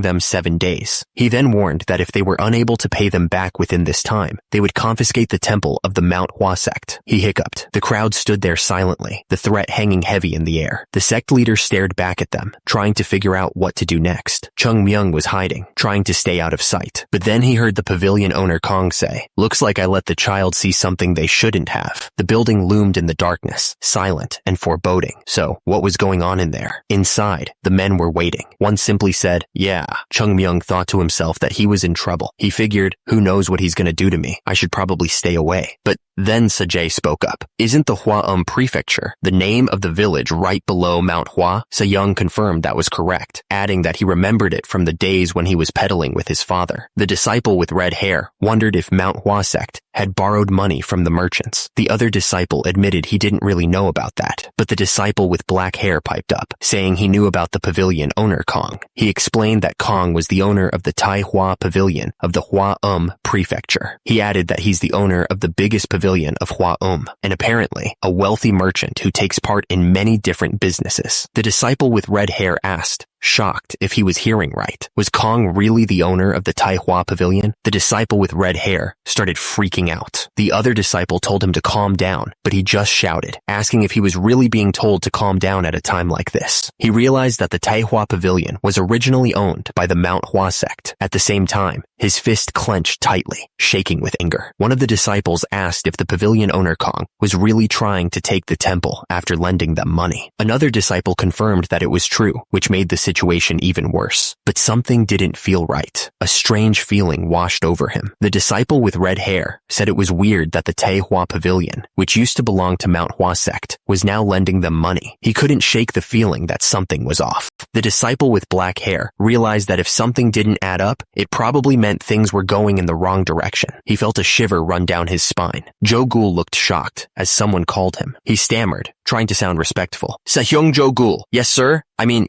them 7 days. He then warned that if they were unable to pay them back within this time, they would confiscate the temple of the Manhwa sect. He hiccuped. The crowd stood there silently. The threat hanging heavy in the air. The sect leader stared back at them, trying to figure out what to do next. Chung Myung was hiding, trying to stay out of sight. But then he heard the pavilion owner Kong say, "Looks like I let the child see something they shouldn't have." The building loomed in the darkness, silent and foreboding. So, what was going on in there? Inside, the men were waiting. One simply said, "Yeah." Chung Myung thought to himself that he was in trouble. He figured, who knows what he's gonna do to me? I should probably stay away. But then Sajay spoke up. "Isn't the Hua Prefecture the name of the village right below Mount Hua?" Young confirmed that was correct, adding that he remembered it from the days when he was peddling with his father. The disciple with red hair wondered if Manhwa Sect had borrowed money from the merchants. The other disciple admitted he didn't really know about that, but the disciple with black hair piped up, saying he knew about the pavilion owner Kong. He explained that Kong was the owner of the Tai Hua Pavilion of the Hua Prefecture. He added that he's the owner of the biggest pavilion of Hua and apparently a wealthy merchant who takes part in many different businesses. The disciple with red hair asked, shocked if he was hearing right. Was Kong really the owner of the Tai Hua Pavilion? The disciple with red hair started freaking out. The other disciple told him to calm down, but he just shouted, asking if he was really being told to calm down at a time like this. He realized that the Tai Hua Pavilion was originally owned by the Manhwa Sect. At the same time, his fist clenched tightly, shaking with anger. One of the disciples asked if the pavilion owner Kong was really trying to take the temple after lending them money. Another disciple confirmed that it was true, which made the situation even worse. But something didn't feel right. A strange feeling washed over him. The disciple with red hair said it was weird that the Tai Hua Pavilion, which used to belong to Manhwa Sect, was now lending them money. He couldn't shake the feeling that something was off. The disciple with black hair realized that if something didn't add up, it probably meant things were going in the wrong direction. He felt a shiver run down his spine. Jo-gul looked shocked as someone called him. He stammered, trying to sound respectful. "Sahyong Jo-gul. Yes, sir?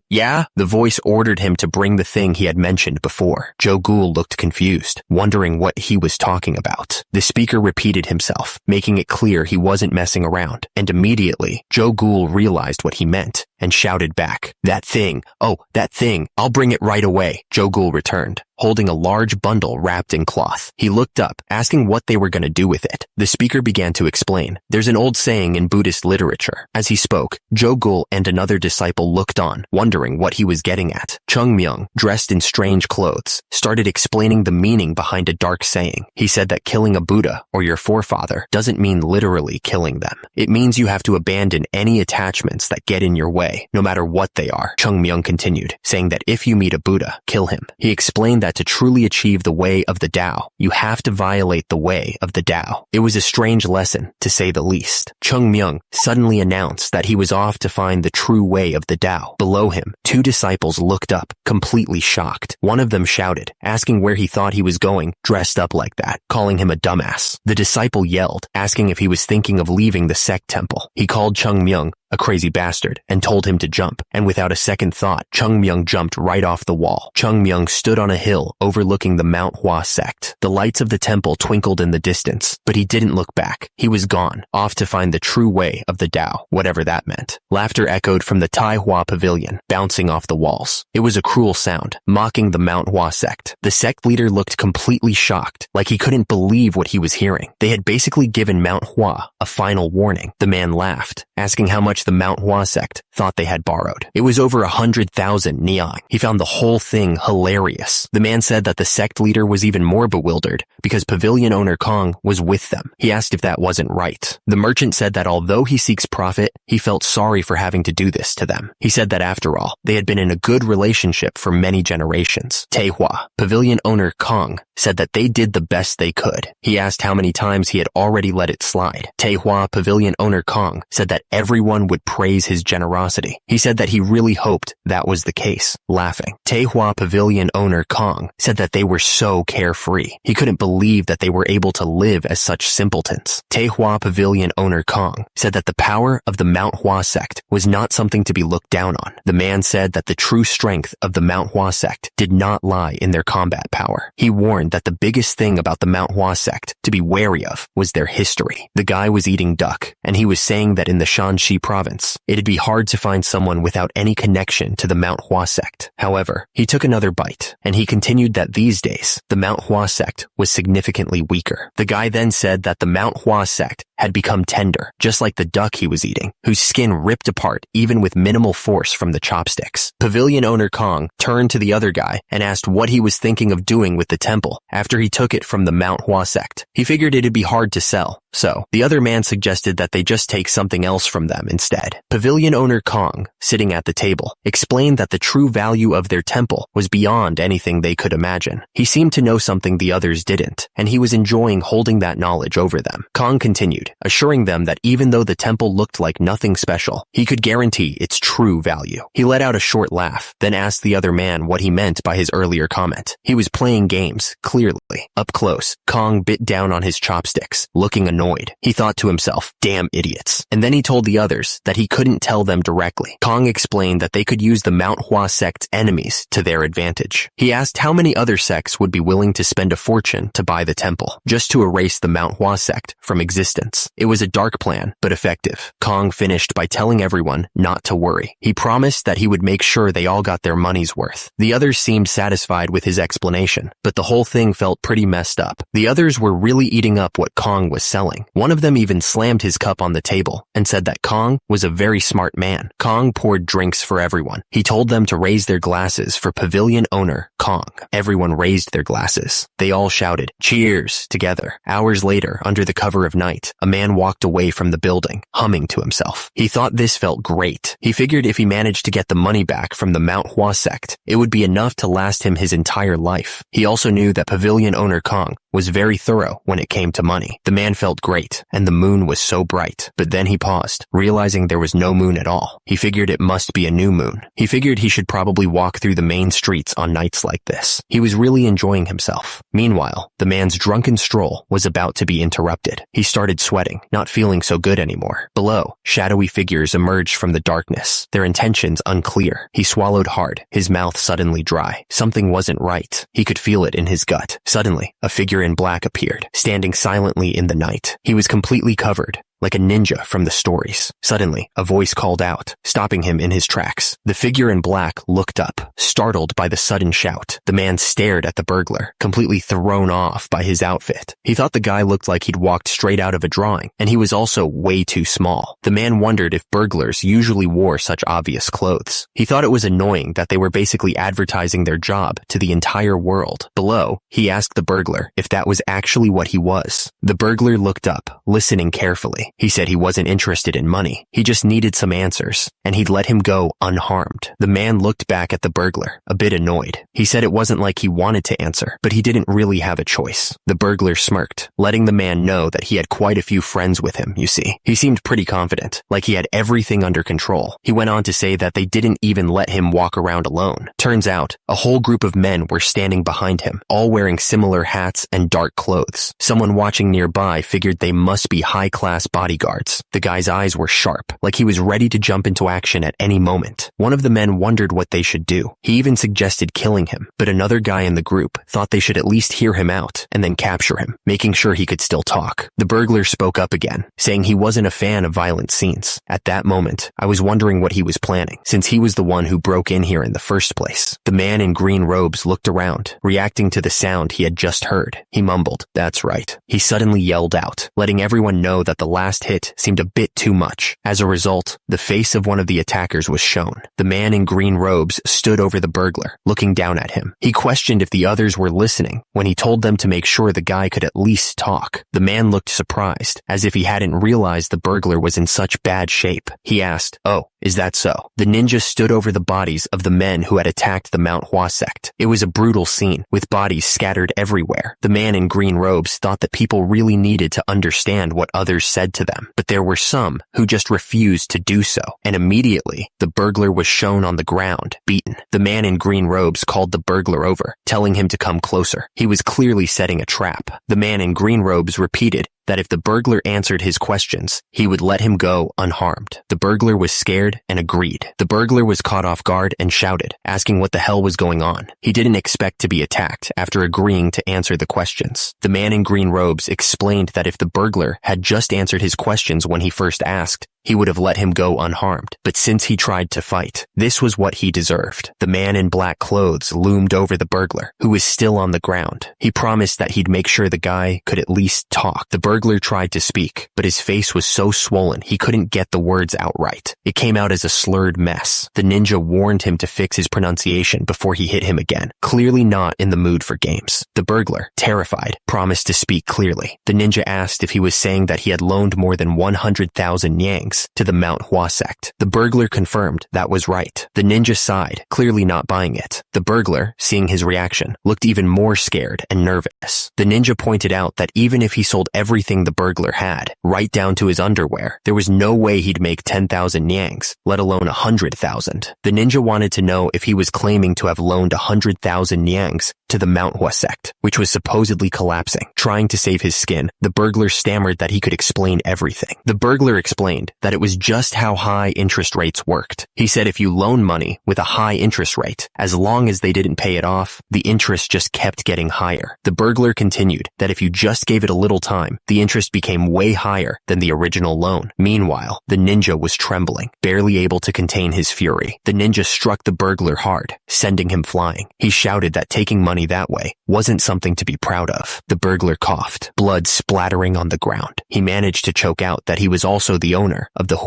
Yeah?" The voice ordered him to bring the thing he had mentioned before. Jo-gul looked confused, wondering what he was talking about. The speaker repeated himself, making it clear he wasn't messing around, and immediately, Jo-gul realized what he meant and shouted back, "That thing. Oh, that thing. I'll bring it right away." Jo-gul returned, holding a large bundle wrapped in cloth. He looked up, asking what they were going to do with it. The speaker began to explain. There's an old saying in Buddhist literature. As he spoke, Jo-gul and another disciple looked on, wondering what he was getting at. Chung Myung, dressed in strange clothes, started explaining the meaning behind a dark saying. He said that killing a Buddha or your forefather doesn't mean literally killing them. It means you have to abandon any attachments that get in your way, no matter what they are. Chung Myung continued, saying that if you meet a Buddha, kill him. He explained that to truly achieve the way of the Tao, you have to violate the way of the Tao. It was a strange lesson, to say the least. Chung Myung suddenly announced that he was off to find the true way of the Tao. Below him, two disciples looked up, completely shocked. One of them shouted, asking where he thought he was going, dressed up like that, calling him a dumbass. The disciple yelled, asking if he was thinking of leaving the Sect temple. He called Chung Myung a crazy bastard, and told him to jump, and without a second thought, Chung Myung jumped right off the wall. Chung Myung stood on a hill overlooking the Mount Hua Sect. The lights of the temple twinkled in the distance, but he didn't look back. He was gone, off to find the true way of the Tao, whatever that meant. Laughter echoed from the Tai Hua Pavilion, bouncing off the walls. It was a cruel sound, mocking the Mount Hua Sect. The sect leader looked completely shocked, like he couldn't believe what he was hearing. They had basically given Mount Hua a final warning. The man laughed, asking how much the Mount Hua Sect thought they had borrowed. It was over 100,000 neon. He found the whole thing hilarious. The man said that the sect leader was even more bewildered because pavilion owner Kong was with them. He asked if that wasn't right. The merchant said that although he seeks profit, he felt sorry for having to do this to them. He said that after all, they had been in a good relationship for many generations. Taehua, pavilion owner Kong, said that they did the best they could. He asked how many times he had already let it slide. Taehua, pavilion owner Kong, said that everyone would praise his generosity. He said that he really hoped that was the case, laughing. Taehua, pavilion owner Kong, said that they were so carefree. He couldn't believe that they were able to live as such simpletons. Taehua, pavilion owner Kong, said that the power of the Mount Hua Sect was not something to be looked down on. The man said that the true strength of the Mount Hua Sect did not lie in their combat power. He warned that the biggest thing about the Mount Hua Sect to be wary of was their history. The guy was eating duck, and he was saying that in the Shanxi province, it'd be hard to find someone without any connection to the Mount Hua Sect. However, he took another bite, and he continued that these days, the Mount Hua Sect was significantly weaker. The guy then said that the Mount Hua Sect had become tender, just like the duck he was eating, whose skin ripped apart even with minimal force from the chopsticks. Pavilion owner Kong turned to the other guy and asked what he was thinking of doing with the temple after he took it from the Manhwa sect. He figured it'd be hard to sell, so the other man suggested that they just take something else from them instead. Pavilion owner Kong, sitting at the table, explained that the true value of their temple was beyond anything they could imagine. He seemed to know something the others didn't, and he was enjoying holding that knowledge over them. Kong continued, assuring them that even though the temple looked like nothing special, he could guarantee its true value. He let out a short laugh, then asked the other man what he meant by his earlier comment. He was playing games, clearly. Up close, Kong bit down on his chopsticks, looking annoyed. He thought to himself, damn idiots. And then he told the others that he couldn't tell them directly. Kong explained that they could use the Manhwa sect's enemies to their advantage. He asked how many other sects would be willing to spend a fortune to buy the temple, just to erase the Manhwa sect from existence. It was a dark plan, but effective. Kong finished by telling everyone not to worry. He promised that he would make sure they all got their money's worth. The others seemed satisfied with his explanation, but the whole thing felt pretty messed up. The others were really eating up what Kong was selling. One of them even slammed his cup on the table and said that Kong was a very smart man. Kong poured drinks for everyone. He told them to raise their glasses for pavilion owner Kong. Everyone raised their glasses. They all shouted, "Cheers!" together. Hours later, under the cover of night, a man walked away from the building, humming to himself. He thought this felt great. He figured if he managed to get the money back from the Manhwa sect, it would be enough to last him his entire life. He also knew that pavilion owner Kong was very thorough when it came to money. The man felt great, and the moon was so bright. But then he paused, realizing there was no moon at all. He figured it must be a new moon. He figured he should probably walk through the main streets on nights like this. He was really enjoying himself. Meanwhile, the man's drunken stroll was about to be interrupted. He started sweating, not feeling so good anymore. Below, shadowy figures emerged from the darkness, their intentions unclear. He swallowed hard, his mouth suddenly dry. Something wasn't right. He could feel it in his gut. Suddenly, a figure in black appeared, standing silently in the night. He was completely covered, like a ninja from the stories. Suddenly, a voice called out, stopping him in his tracks. The figure in black looked up, startled by the sudden shout. The man stared at the burglar, completely thrown off by his outfit. He thought the guy looked like he'd walked straight out of a drawing, and he was also way too small. The man wondered if burglars usually wore such obvious clothes. He thought it was annoying that they were basically advertising their job to the entire world. Below, he asked the burglar if that was actually what he was. The burglar looked up, listening carefully. He said he wasn't interested in money. He just needed some answers, and he'd let him go unharmed. The man looked back at the burglar, a bit annoyed. He said it wasn't like he wanted to answer, but he didn't really have a choice. The burglar smirked, letting the man know that he had quite a few friends with him, you see. He seemed pretty confident, like he had everything under control. He went on to say that they didn't even let him walk around alone. Turns out, a whole group of men were standing behind him, all wearing similar hats and dark clothes. Someone watching nearby figured they must be high-class bodyguards. The guy's eyes were sharp, like he was ready to jump into action at any moment. One of the men wondered what they should do. He even suggested killing him, but another guy in the group thought they should at least hear him out and then capture him, making sure he could still talk. The burglar spoke up again, saying he wasn't a fan of violent scenes. At that moment, I was wondering what he was planning, since he was the one who broke in here in the first place. The man in green robes looked around, reacting to the sound he had just heard. He mumbled, "That's right." He suddenly yelled out, letting everyone know that the last hit seemed a bit too much. As a result, the face of one of the attackers was shown. The man in green robes stood over the burglar, looking down at him. He questioned if the others were listening when he told them to make sure the guy could at least talk. The man looked surprised, as if he hadn't realized the burglar was in such bad shape. He asked, "Oh, is that so?" The ninja stood over the bodies of the men who had attacked the Manhwa sect. It was a brutal scene, with bodies scattered everywhere. The man in green robes thought that people really needed to understand what others said to them, but there were some who just refused to do so, and immediately, the burglar was shown on the ground, beaten. The man in green robes called the burglar over, telling him to come closer. He was clearly setting a trap. The man in green robes repeated that if the burglar answered his questions, he would let him go unharmed. The burglar was scared and agreed. The burglar was caught off guard and shouted, asking what the hell was going on. He didn't expect to be attacked after agreeing to answer the questions. The man in green robes explained that if the burglar had just answered his questions when he first asked, he would have let him go unharmed. But since he tried to fight, this was what he deserved. The man in black clothes loomed over the burglar, who was still on the ground. He promised that he'd make sure the guy could at least talk. The burglar burglar tried to speak, but his face was so swollen he couldn't get the words out right. It came out as a slurred mess. The ninja warned him to fix his pronunciation before he hit him again, clearly not in the mood for games. The burglar, terrified, promised to speak clearly. The ninja asked if he was saying that he had loaned more than 100,000 yangs to the Manhwa sect. The burglar confirmed that was right. The ninja sighed, clearly not buying it. The burglar, seeing his reaction, looked even more scared and nervous. The ninja pointed out that even if he sold everything the burglar had, right down to his underwear, there was no way he'd make 10,000 yangs, let alone 100,000. The ninja wanted to know if he was claiming to have loaned 100,000 yangs to the Manhwa sect, which was supposedly collapsing. Trying to save his skin, the burglar stammered that he could explain everything. The burglar explained that it was just how high interest rates worked. He said if you loan money with a high interest rate, as long as they didn't pay it off, the interest just kept getting higher. The burglar continued that if you just gave it a little time, the interest became way higher than the original loan. Meanwhile, the ninja was trembling, barely able to contain his fury. The ninja struck the burglar hard, sending him flying. He shouted that taking money that way wasn't something to be proud of. The burglar coughed, blood splattering on the ground. He managed to choke out that he was also the owner of the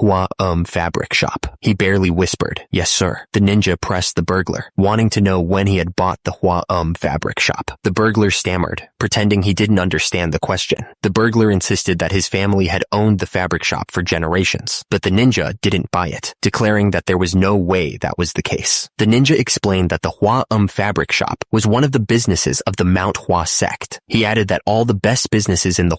fabric shop. He barely whispered, "Yes, sir." The ninja pressed the burglar, wanting to know when he had bought the fabric shop. The burglar stammered, pretending he didn't understand the question. The burglar insisted that his family had owned the fabric shop for generations, but the ninja didn't buy it, declaring that there was no way that was the case. The ninja explained that the fabric shop was one of the businesses of the Manhwa sect. He added that all the best businesses in the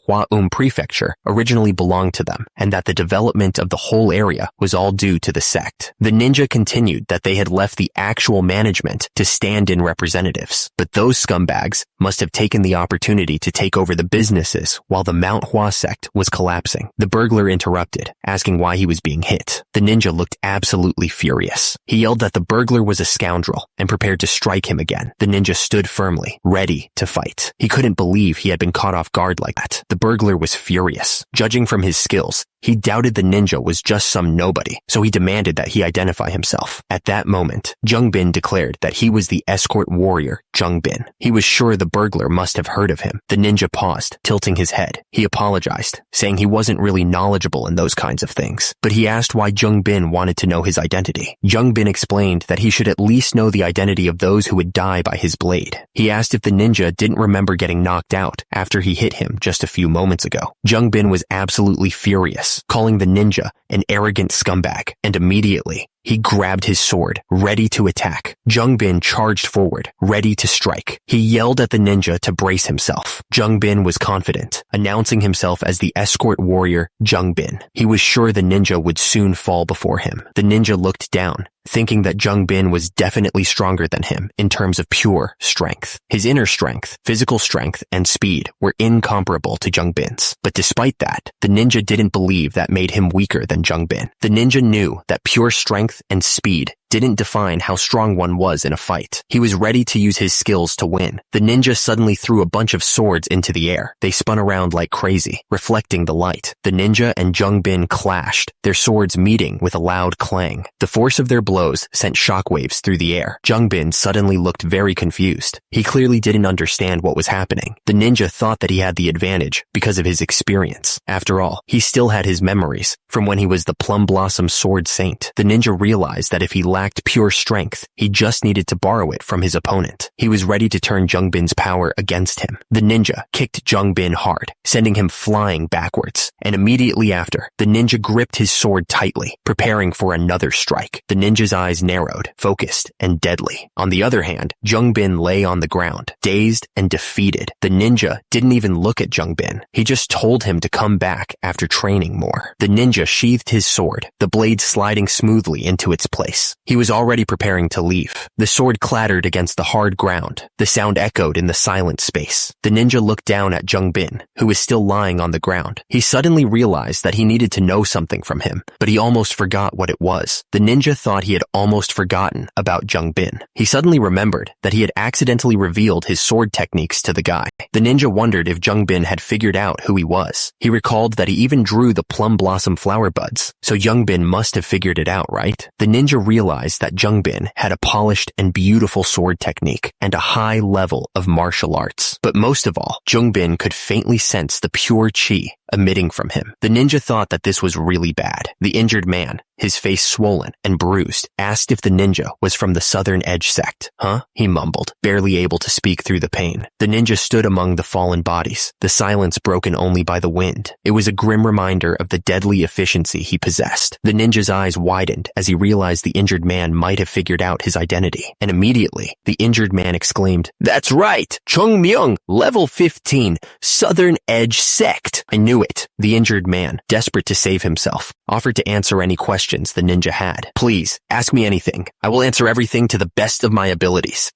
prefecture originally belonged to them, and that the development of the whole area was all due to the sect. The ninja continued that they had left the actual management to stand-in representatives, but those scumbags must have taken the opportunity to take over the businesses while the Manhwa sect was collapsing. The burglar interrupted, asking why he was being hit. The ninja looked absolutely furious. He yelled that the burglar was a scoundrel and prepared to strike him again. The ninja stood firmly, ready to fight. He couldn't believe he had been caught off guard like that. The burglar was furious. Judging from his skills, he doubted the ninja was just some nobody, so he demanded that he identify himself. At that moment, Jung Bin declared that he was the escort warrior, Jung Bin. He was sure the burglar must have heard of him. The ninja paused, tilting his head. He apologized, saying he wasn't really knowledgeable in those kinds of things, but he asked why Jung Bin wanted to know his identity. Jung Bin explained that he should at least know the identity of those who would die by his blade. He asked if the ninja didn't remember getting knocked out after he hit him just a few moments ago. Jung Bin was absolutely furious, calling the ninja an arrogant scumbag, and immediately he grabbed his sword, ready to attack. Jung Bin charged forward, ready to strike. He yelled at the ninja to brace himself. Jung Bin was confident, announcing himself as the escort warrior, Jung Bin. He was sure the ninja would soon fall before him. The ninja looked down, thinking that Jung Bin was definitely stronger than him in terms of pure strength. His inner strength, physical strength, and speed were incomparable to Jung Bin's. But despite that, the ninja didn't believe that made him weaker than Jung Bin. The ninja knew that pure strength and speed didn't define how strong one was in a fight. He was ready to use his skills to win. The ninja suddenly threw a bunch of swords into the air. They spun around like crazy, reflecting the light. The ninja and Jung Bin clashed, their swords meeting with a loud clang. The force of their blows sent shockwaves through the air. Jung Bin suddenly looked very confused. He clearly didn't understand what was happening. The ninja thought that he had the advantage because of his experience. After all, he still had his memories from when he was the Plum Blossom Sword Saint. The ninja realized that if he lacked pure strength, he just needed to borrow it from his opponent. He was ready to turn Jung Bin's power against him. The ninja kicked Jung Bin hard, sending him flying backwards, and immediately after, the ninja gripped his sword tightly, preparing for another strike. The ninja's eyes narrowed, focused, and deadly. On the other hand, Jung Bin lay on the ground, dazed and defeated. The ninja didn't even look at Jung Bin. He just told him to come back after training more. The ninja sheathed his sword, the blade sliding smoothly into its place. He was already preparing to leave. The sword clattered against the hard ground. The sound echoed in the silent space. The ninja looked down at Jung Bin, who was still lying on the ground. He suddenly realized that he needed to know something from him, but he almost forgot what it was. The ninja thought he had almost forgotten about Jung Bin. He suddenly remembered that he had accidentally revealed his sword techniques to the guy. The ninja wondered if Jung Bin had figured out who he was. He recalled that he even drew the plum blossom flower buds, so Jung Bin must have figured it out, right? The ninja realized realized that Jungbin had a polished and beautiful sword technique and a high level of martial arts. But most of all, Jungbin could faintly sense the pure chi emitting from him. The ninja thought that this was really bad. The injured man, his face swollen and bruised, asked if the ninja was from the Southern Edge sect. Huh? He mumbled, barely able to speak through the pain. The ninja stood among the fallen bodies, the silence broken only by the wind. It was a grim reminder of the deadly efficiency he possessed. The ninja's eyes widened as he realized the injured man might have figured out his identity. And immediately, the injured man exclaimed, "That's right! Chung Myung, level 15, Southern Edge sect! I knew it." The injured man, desperate to save himself, offered to answer any questions the ninja had. "Please, ask me anything. I will answer everything to the best of my abilities."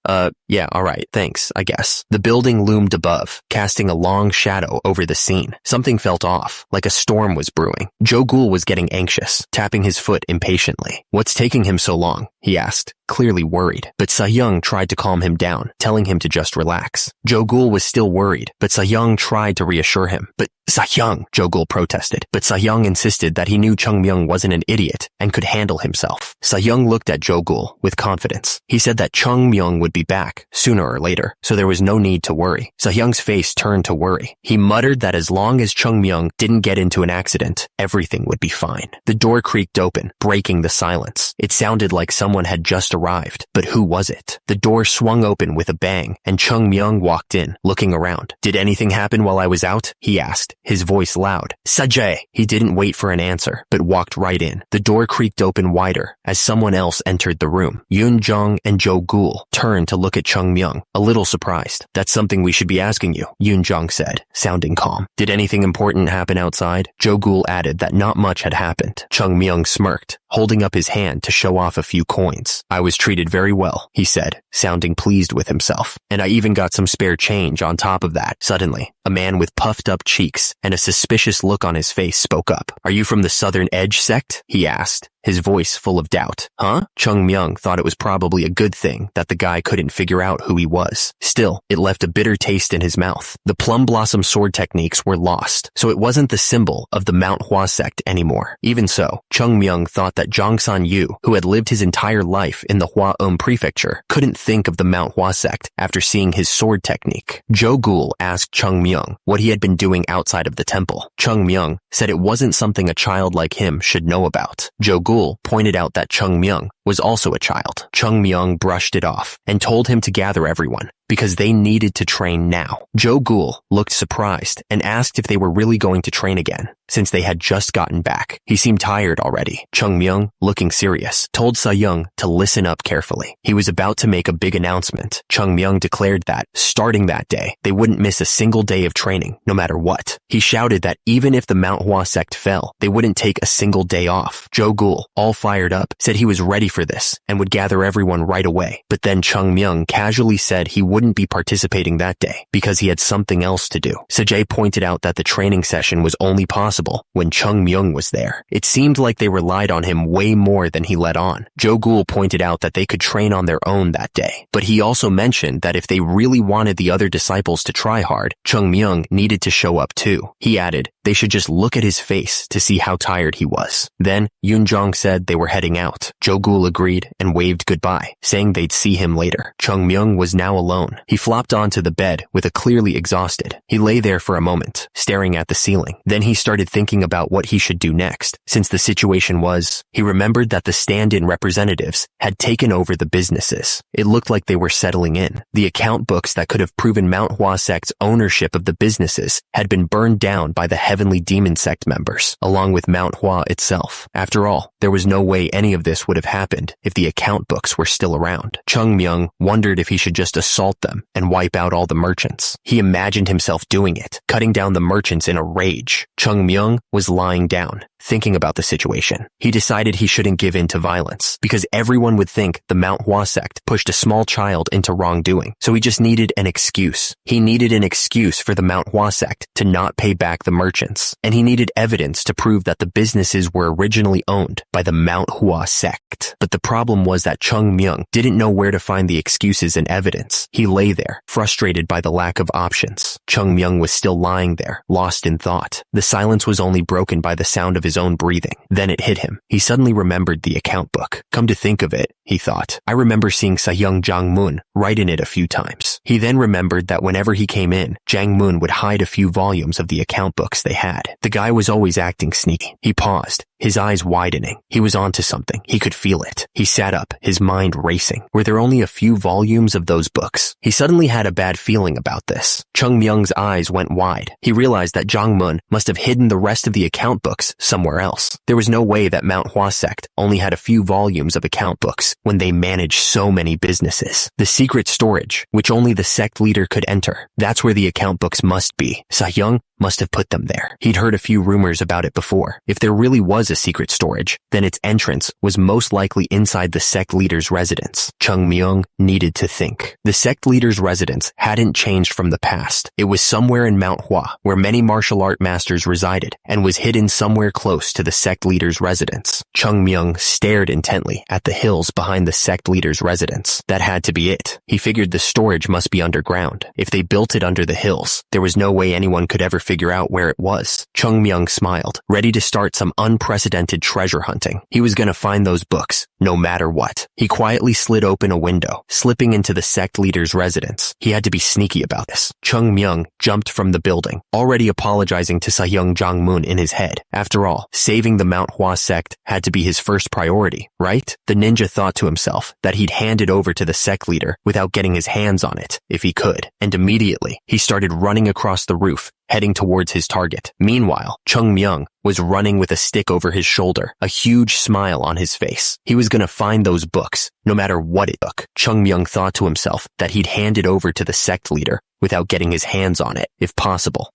Yeah, alright, thanks, I guess. The building loomed above, casting a long shadow over the scene. Something felt off, like a storm was brewing. Joe Ghoul was getting anxious, tapping his foot impatiently. "What's taking him so long?" he asked, clearly worried. But Sa-young tried to calm him down, telling him to just relax. Joe Ghoul was still worried, but Sa-young tried to reassure him. "But Sa-young," Joe Ghoul protested. But Sa-young insisted that he knew Chung Myung wasn't an idiot and could handle himself. Sa-young looked at Joe Ghoul with confidence. He said that Chung Myung would be back, sooner or later, so there was no need to worry. Sa-young's face turned to worry. He muttered that as long as Chung Myung didn't get into an accident, everything would be fine. The door creaked open, breaking the silence. It sounded like someone had just arrived, but who was it? The door swung open with a bang, and Chung Myung walked in, looking around. "Did anything happen while I was out?" he asked, his voice loud. "Sajay!" He didn't wait for an answer, but walked right in. The door creaked open wider as someone else entered the room. Yoon Jong and Joe Ghoul turned to look at Chung Myung, a little surprised. "That's something we should be asking you," Yoon Jong said, sounding calm. "Did anything important happen outside?" Joe Ghoul added that not much had happened. Chung Myung smirked, holding up his hand to show off a few coins. "I was treated very well," he said, sounding pleased with himself. "And I even got some spare change on top of that." Suddenly, a man with puffed up cheeks and a suspicious look on his face spoke up. "Are you from the Southern Edge sect?" he asked, his voice full of doubt. "Huh?" Chung Myung thought it was probably a good thing that the guy couldn't figure out who he was. Still, it left a bitter taste in his mouth. The plum blossom sword techniques were lost, so it wasn't the symbol of the Manhwa sect anymore. Even so, Chung Myung thought that Jongsan Yu, who had lived his entire life in the Hwa-Um prefecture, couldn't think of the Manhwa sect after seeing his sword technique. Joe Ghoul asked Chung Myung what he had been doing outside of the temple. Chung Myung said it wasn't something a child like him should know about. Joe Ghoul pointed out that Chung Myung was also a child. Chung Myung brushed it off and told him to gather everyone, because they needed to train now. Joe Ghoul looked surprised and asked if they were really going to train again, since they had just gotten back. He seemed tired already. Chung Myung, looking serious, told Sa-young to listen up carefully. He was about to make a big announcement. Chung Myung declared that, starting that day, they wouldn't miss a single day of training, no matter what. He shouted that even if the Manhwa sect fell, they wouldn't take a single day off. Joe Ghoul, all fired up, said he was ready for this and would gather everyone right away. But then Chung Myung casually said he wouldn't be participating that day because he had something else to do. Sajay pointed out that the training session was only possible when Chung Myung was there. It seemed like they relied on him way more than he let on. Joe Ghoul pointed out that they could train on their own that day, but he also mentioned that if they really wanted the other disciples to try hard, Chung Myung needed to show up too. He added they should just look at his face to see how tired he was. Then Yoon Jong said they were heading out. Joe Ghoul agreed and waved goodbye, saying they'd see him later. Chung Myung was now alone. He flopped onto the bed with a clearly exhausted. He lay there for a moment, staring at the ceiling. Then he started thinking about what he should do next, since the situation was, he remembered that the stand-in representatives had taken over the businesses. It looked like they were settling in. The account books that could have proven Manhwa sect's ownership of the businesses had been burned down by the Heavenly Demon Sect members, along with Manhwa itself. After all, there was no way any of this would have happened if the account books were still around. Chung Myung wondered if he should just assault them and wipe out all the merchants. He imagined himself doing it, cutting down the merchants in a rage. Chung Myung was lying down, thinking about the situation. He decided he shouldn't give in to violence, because everyone would think the Manhwa sect pushed a small child into wrongdoing, so he just needed an excuse. He needed an excuse for the Manhwa sect to not pay back the merchants options, and he needed evidence to prove that the businesses were originally owned by the Manhwa sect. But the problem was that Chung Myung didn't know where to find the excuses and evidence. He lay there, frustrated by the lack of options. Chung Myung was still lying there, lost in thought. The silence was only broken by the sound of his own breathing. Then it hit him. He suddenly remembered the account book. Come to think of it, he thought, I remember seeing Sahyung Jang-moon write in it a few times. He then remembered that whenever he came in, Jang-moon would hide a few volumes of the account books they had. The guy was always acting sneaky. He paused, his eyes widening. He was onto something. He could feel it. He sat up, his mind racing. Were there only a few volumes of those books? He suddenly had a bad feeling about this. Chung Myung's eyes went wide. He realized that Jang-moon must have hidden the rest of the account books somewhere else. There was no way that Manhwa sect only had a few volumes of account books when they managed so many businesses. The secret storage, which only the sect leader could enter, that's where the account books must be. Sahyung must have put them there. He'd heard a few rumors about it before. If there really was a secret storage, then its entrance was most likely inside the sect leader's residence. Chung Myung needed to think. The sect leader's residence hadn't changed from the past. It was somewhere in Manhwa, where many martial art masters resided, and was hidden somewhere close to the sect leader's residence. Chung Myung stared intently at the hills behind the sect leader's residence. That had to be it. He figured the storage must be underground. If they built it under the hills, there was no way anyone could ever figure out where it was. Chung Myung smiled, ready to start some unprecedented treasure hunting. He was gonna find those books, no matter what. He quietly slid open a window, slipping into the sect leader's residence. He had to be sneaky about this. Chung Myung jumped from the building, already apologizing to Sahyung Jang-moon in his head. After all, saving the Manhwa sect had to be his first priority, right? The ninja thought to himself that he'd hand it over to the sect leader without getting his hands on it, if he could. And immediately, he started running across the roof, heading towards his target. Meanwhile, Chung Myung was running with a stick over his shoulder, a huge smile on his face. He was gonna find those books, no matter what it took. Chung Myung thought to himself that he'd hand it over to the sect leader without getting his hands on it, if possible,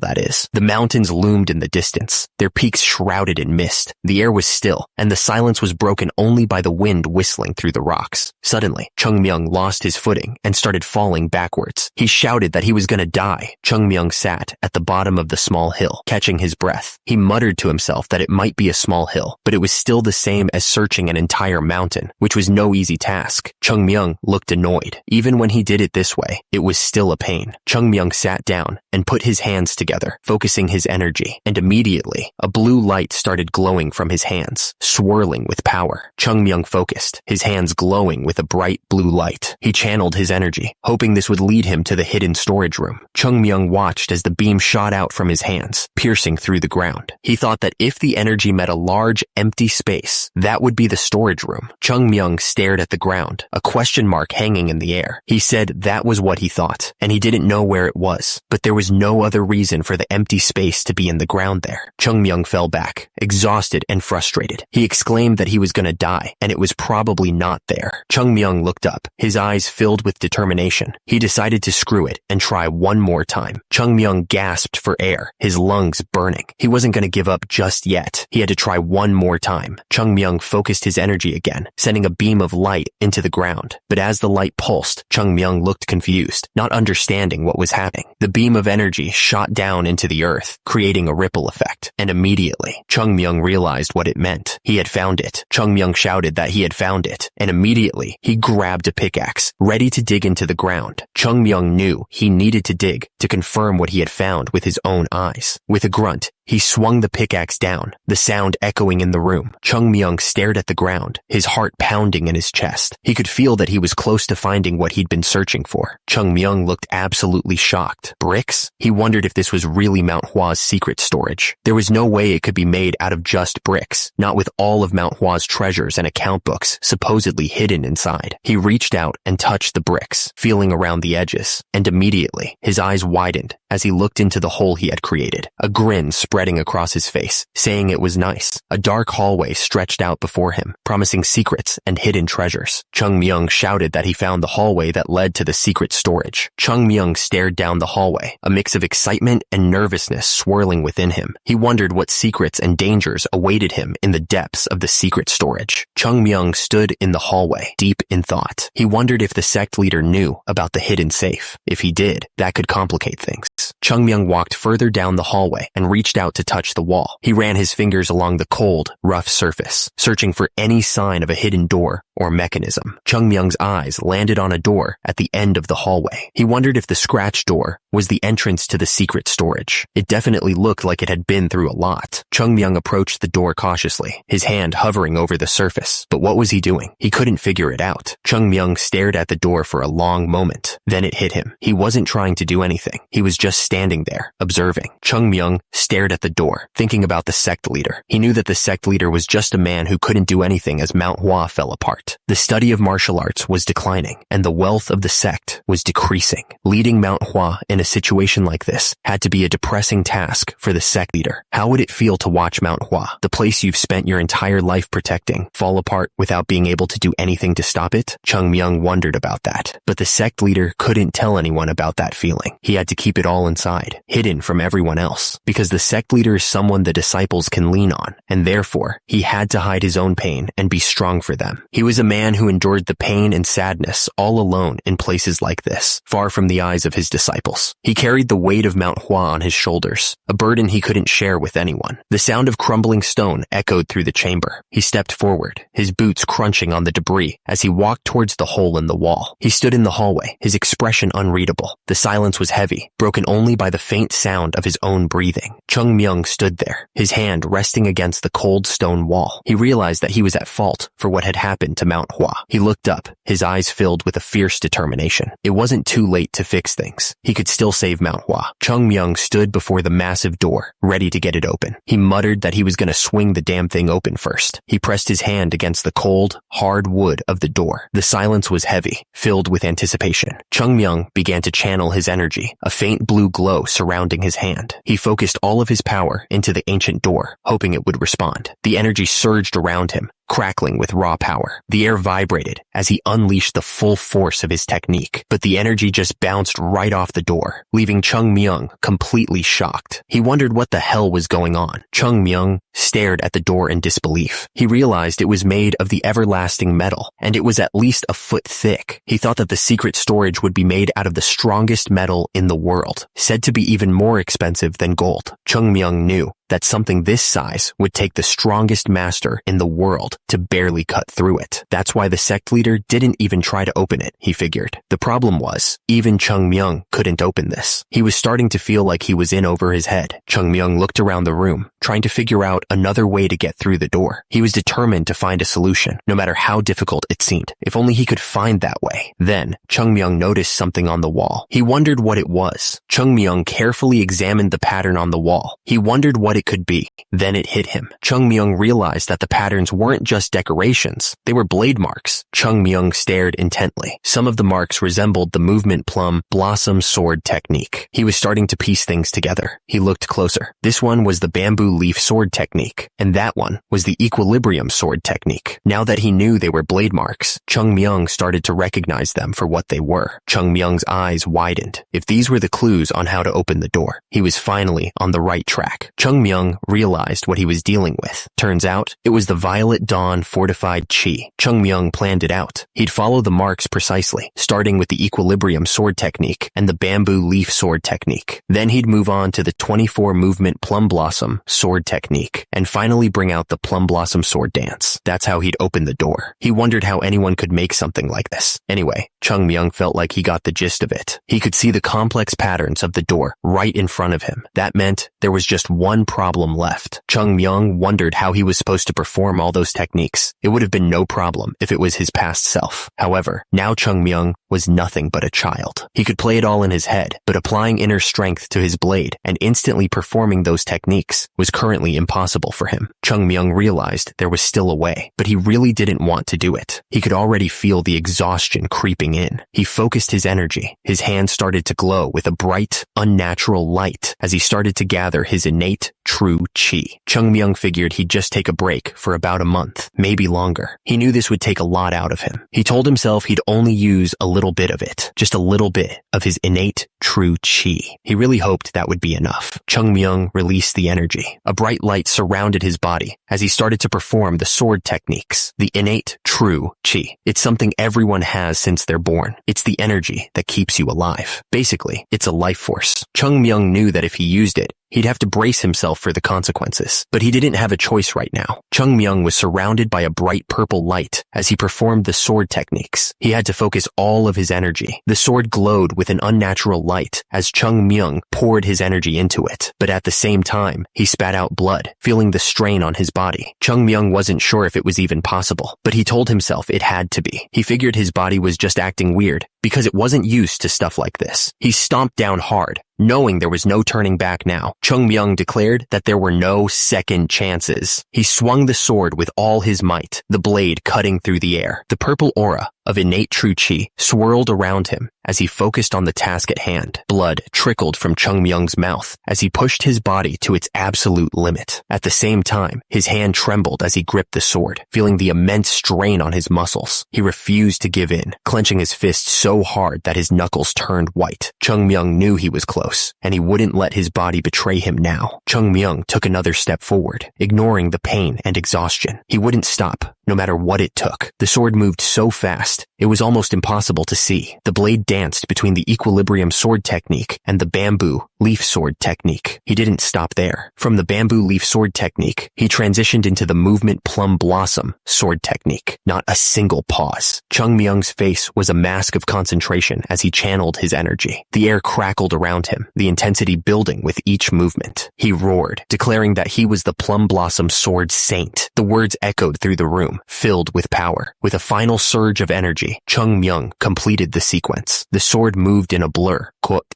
that is. The mountains loomed in the distance, their peaks shrouded in mist. The air was still, and the silence was broken only by the wind whistling through the rocks. Suddenly, Chung Myung lost his footing and started falling backwards. He shouted that he was gonna die. Chung Myung sat at the bottom of the small hill, catching his breath. He muttered to himself that it might be a small hill, but it was still the same as searching an entire mountain, which was no easy task. Chung Myung looked annoyed. Even when he did it this way, it was still a pain. Chung Myung sat down and put his hands together, focusing his energy, and immediately, a blue light started glowing from his hands, swirling with power. Chung Myung focused, his hands glowing with a bright blue light. He channeled his energy, hoping this would lead him to the hidden storage room. Chung Myung watched as the beam shot out from his hands, piercing through the ground. He thought that if the energy met a large, empty space, that would be the storage room. Chung Myung stared at the ground, a question mark hanging in the air. He said that was what he thought, and he didn't know where it was, but there was no other reason for the empty space to be in the ground there. Chung Myung fell back, exhausted and frustrated. He exclaimed that he was gonna die, and it was probably not there. Chung Myung looked up, his eyes filled with determination. He decided to screw it and try one more time. Chung Myung gasped for air, his lungs burning. He wasn't gonna give up just yet. He had to try one more time. Chung Myung focused his energy again, sending a beam of light into the ground. But as the light pulsed, Chung Myung looked confused, not understanding what was happening. The beam of energy shot down into the earth, creating a ripple effect. And immediately, Chung Myung realized what it meant. He had found it. Chung Myung shouted that he had found it. And immediately, he grabbed a pickaxe, ready to dig into the ground. Chung Myung knew he needed to dig to confirm what he had found with his own eyes. With a grunt, he swung the pickaxe down, the sound echoing in the room. Chung Myung stared at the ground, his heart pounding in his chest. He could feel that he was close to finding what he'd been searching for. Chung Myung looked absolutely shocked. Bricks? He wondered if this was really Manhwa's secret storage. There was no way it could be made out of just bricks, not with all of Manhwa's treasures and account books supposedly hidden inside. He reached out and touched the bricks, feeling around the edges, and immediately, his eyes widened as he looked into the hole he had created. A grin spread spreading across his face, saying it was nice. A dark hallway stretched out before him, promising secrets and hidden treasures. Chung Myung shouted that he found the hallway that led to the secret storage. Chung Myung stared down the hallway, a mix of excitement and nervousness swirling within him. He wondered what secrets and dangers awaited him in the depths of the secret storage. Chung Myung stood in the hallway, deep in thought. He wondered if the sect leader knew about the hidden safe. If he did, that could complicate things. Chung Myung walked further down the hallway and reached out to touch the wall. He ran his fingers along the cold, rough surface, searching for any sign of a hidden door or mechanism. Chung Myung's eyes landed on a door at the end of the hallway. He wondered if the scratch door was the entrance to the secret storage. It definitely looked like it had been through a lot. Chung Myung approached the door cautiously, his hand hovering over the surface. But what was he doing? He couldn't figure it out. Chung Myung stared at the door for a long moment. Then it hit him. He wasn't trying to do anything. He was just standing there, observing. Chung Myung stared at the door, thinking about the sect leader. He knew that the sect leader was just a man who couldn't do anything as Manhwa fell apart. The study of martial arts was declining, and the wealth of the sect was decreasing. Leading Manhwa in a situation like this had to be a depressing task for the sect leader. How would it feel to watch Manhwa, the place you've spent your entire life protecting, fall apart without being able to do anything to stop it? Chung Myung wondered about that, but the sect leader couldn't tell anyone about that feeling. He had to keep it all inside, hidden from everyone else, because the sect leader is someone the disciples can lean on, and therefore, he had to hide his own pain and be strong for them. He was a man who endured the pain and sadness all alone in places like this, far from the eyes of his disciples. He carried the weight of Manhwa on his shoulders, a burden he couldn't share with anyone. The sound of crumbling stone echoed through the chamber. He stepped forward, his boots crunching on the debris as he walked towards the hole in the wall. He stood in the hallway, his expression unreadable. The silence was heavy, broken only by the faint sound of his own breathing. Chung Myung stood there, his hand resting against the cold stone wall. He realized that he was at fault for what had happened to Manhwa. He looked up, his eyes filled with a fierce determination. It wasn't too late to fix things. He could still save Manhwa. Chung Myung stood before the massive door, ready to get it open. He muttered that he was going to swing the damn thing open first. He pressed his hand against the cold, hard wood of the door. The silence was heavy, filled with anticipation. Chung Myung began to channel his energy, a faint blue glow surrounding his hand. He focused all of his power into the ancient door, hoping it would respond. The energy surged around him, crackling with raw power. The air vibrated as he unleashed the full force of his technique, but the energy just bounced right off the door, leaving Chung Myung completely shocked. He wondered what the hell was going on. Chung Myung stared at the door in disbelief. He realized it was made of the everlasting metal, and it was at least a foot thick. He thought that the secret storage would be made out of the strongest metal in the world, said to be even more expensive than gold. Chung Myung knew that something this size would take the strongest master in the world to barely cut through it. That's why the sect leader didn't even try to open it, he figured. The problem was, even Chung Myung couldn't open this. He was starting to feel like he was in over his head. Chung Myung looked around the room, trying to figure out another way to get through the door. He was determined to find a solution, no matter how difficult it seemed. If only he could find that way. Then, Chung Myung noticed something on the wall. He wondered what it was. Chung Myung carefully examined the pattern on the wall. He wondered what it could be. Then it hit him. Chung Myung realized that the patterns weren't just decorations. They were blade marks. Chung Myung stared intently. Some of the marks resembled the movement plum blossom sword technique. He was starting to piece things together. He looked closer. This one was the bamboo leaf sword technique, and that one was the equilibrium sword technique. Now that he knew they were blade marks, Chung Myung started to recognize them for what they were. Chung Myung's eyes widened. If these were the clues on how to open the door, he was finally on the right track. Chung Myung realized what he was dealing with. Turns out, it was the Violet Dawn fortified chi. Chung Myung planned it out. He'd follow the marks precisely, starting with the equilibrium sword technique and the bamboo leaf sword technique. Then he'd move on to the 24 movement plum blossom sword technique, and finally bring out the plum blossom sword dance. That's how he'd open the door. He wondered how anyone could make something like this. Anyway, Chung Myung felt like he got the gist of it. He could see the complex patterns of the door right in front of him. That meant there was just one problem left. Chung Myung wondered how he was supposed to perform all those techniques. It would have been no problem if it was his past self. However, now Chung Myung was nothing but a child. He could play it all in his head, but applying inner strength to his blade and instantly performing those techniques was currently impossible for him. Chung Myung realized there was still a way, but he really didn't want to do it. He could already feel the exhaustion creeping in. He focused his energy. His hands started to glow with a bright, unnatural light as he started to gather his innate, true chi. Chung Myung figured he'd just take a break for about a month, maybe longer. He knew this would take a lot out of him. He told himself he'd only use a little bit of it, just a little bit of his innate true chi. He really hoped that would be enough. Chung Myung released the energy. A bright light surrounded his body as he started to perform the sword techniques. The innate true chi. It's something everyone has since they're born. It's the energy that keeps you alive. Basically, it's a life force. Chung Myung knew that if he used it, he'd have to brace himself for the consequences, but he didn't have a choice right now. Chung Myung was surrounded by a bright purple light as he performed the sword techniques. He had to focus all of his energy. The sword glowed with an unnatural light as Chung Myung poured his energy into it, but at the same time, he spat out blood, feeling the strain on his body. Chung Myung wasn't sure if it was even possible, but he told himself it had to be. He figured his body was just acting weird because it wasn't used to stuff like this. He stomped down hard, knowing there was no turning back now. Chung Myung declared that there were no second chances. He swung the sword with all his might, the blade cutting through the air. The purple aura of innate true chi swirled around him as he focused on the task at hand. Blood trickled from Chung Myung's mouth as he pushed his body to its absolute limit. At the same time, his hand trembled as he gripped the sword, feeling the immense strain on his muscles. He refused to give in, clenching his fist so hard that his knuckles turned white. Chung Myung knew he was close, and he wouldn't let his body betray him now. Chung Myung took another step forward, ignoring the pain and exhaustion. He wouldn't stop, no matter what it took. The sword moved so fast, it was almost impossible to see. The blade danced between the equilibrium sword technique and the bamboo leaf sword technique. He didn't stop there. From the bamboo leaf sword technique, he transitioned into the movement plum blossom sword technique. Not a single pause. Chung Myung's face was a mask of concentration as he channeled his energy. The air crackled around him, the intensity building with each movement. He roared, declaring that he was the plum blossom sword saint. The words echoed through the room, filled with power. With a final surge of energy, Chung Myung completed the sequence. The sword moved in a blur,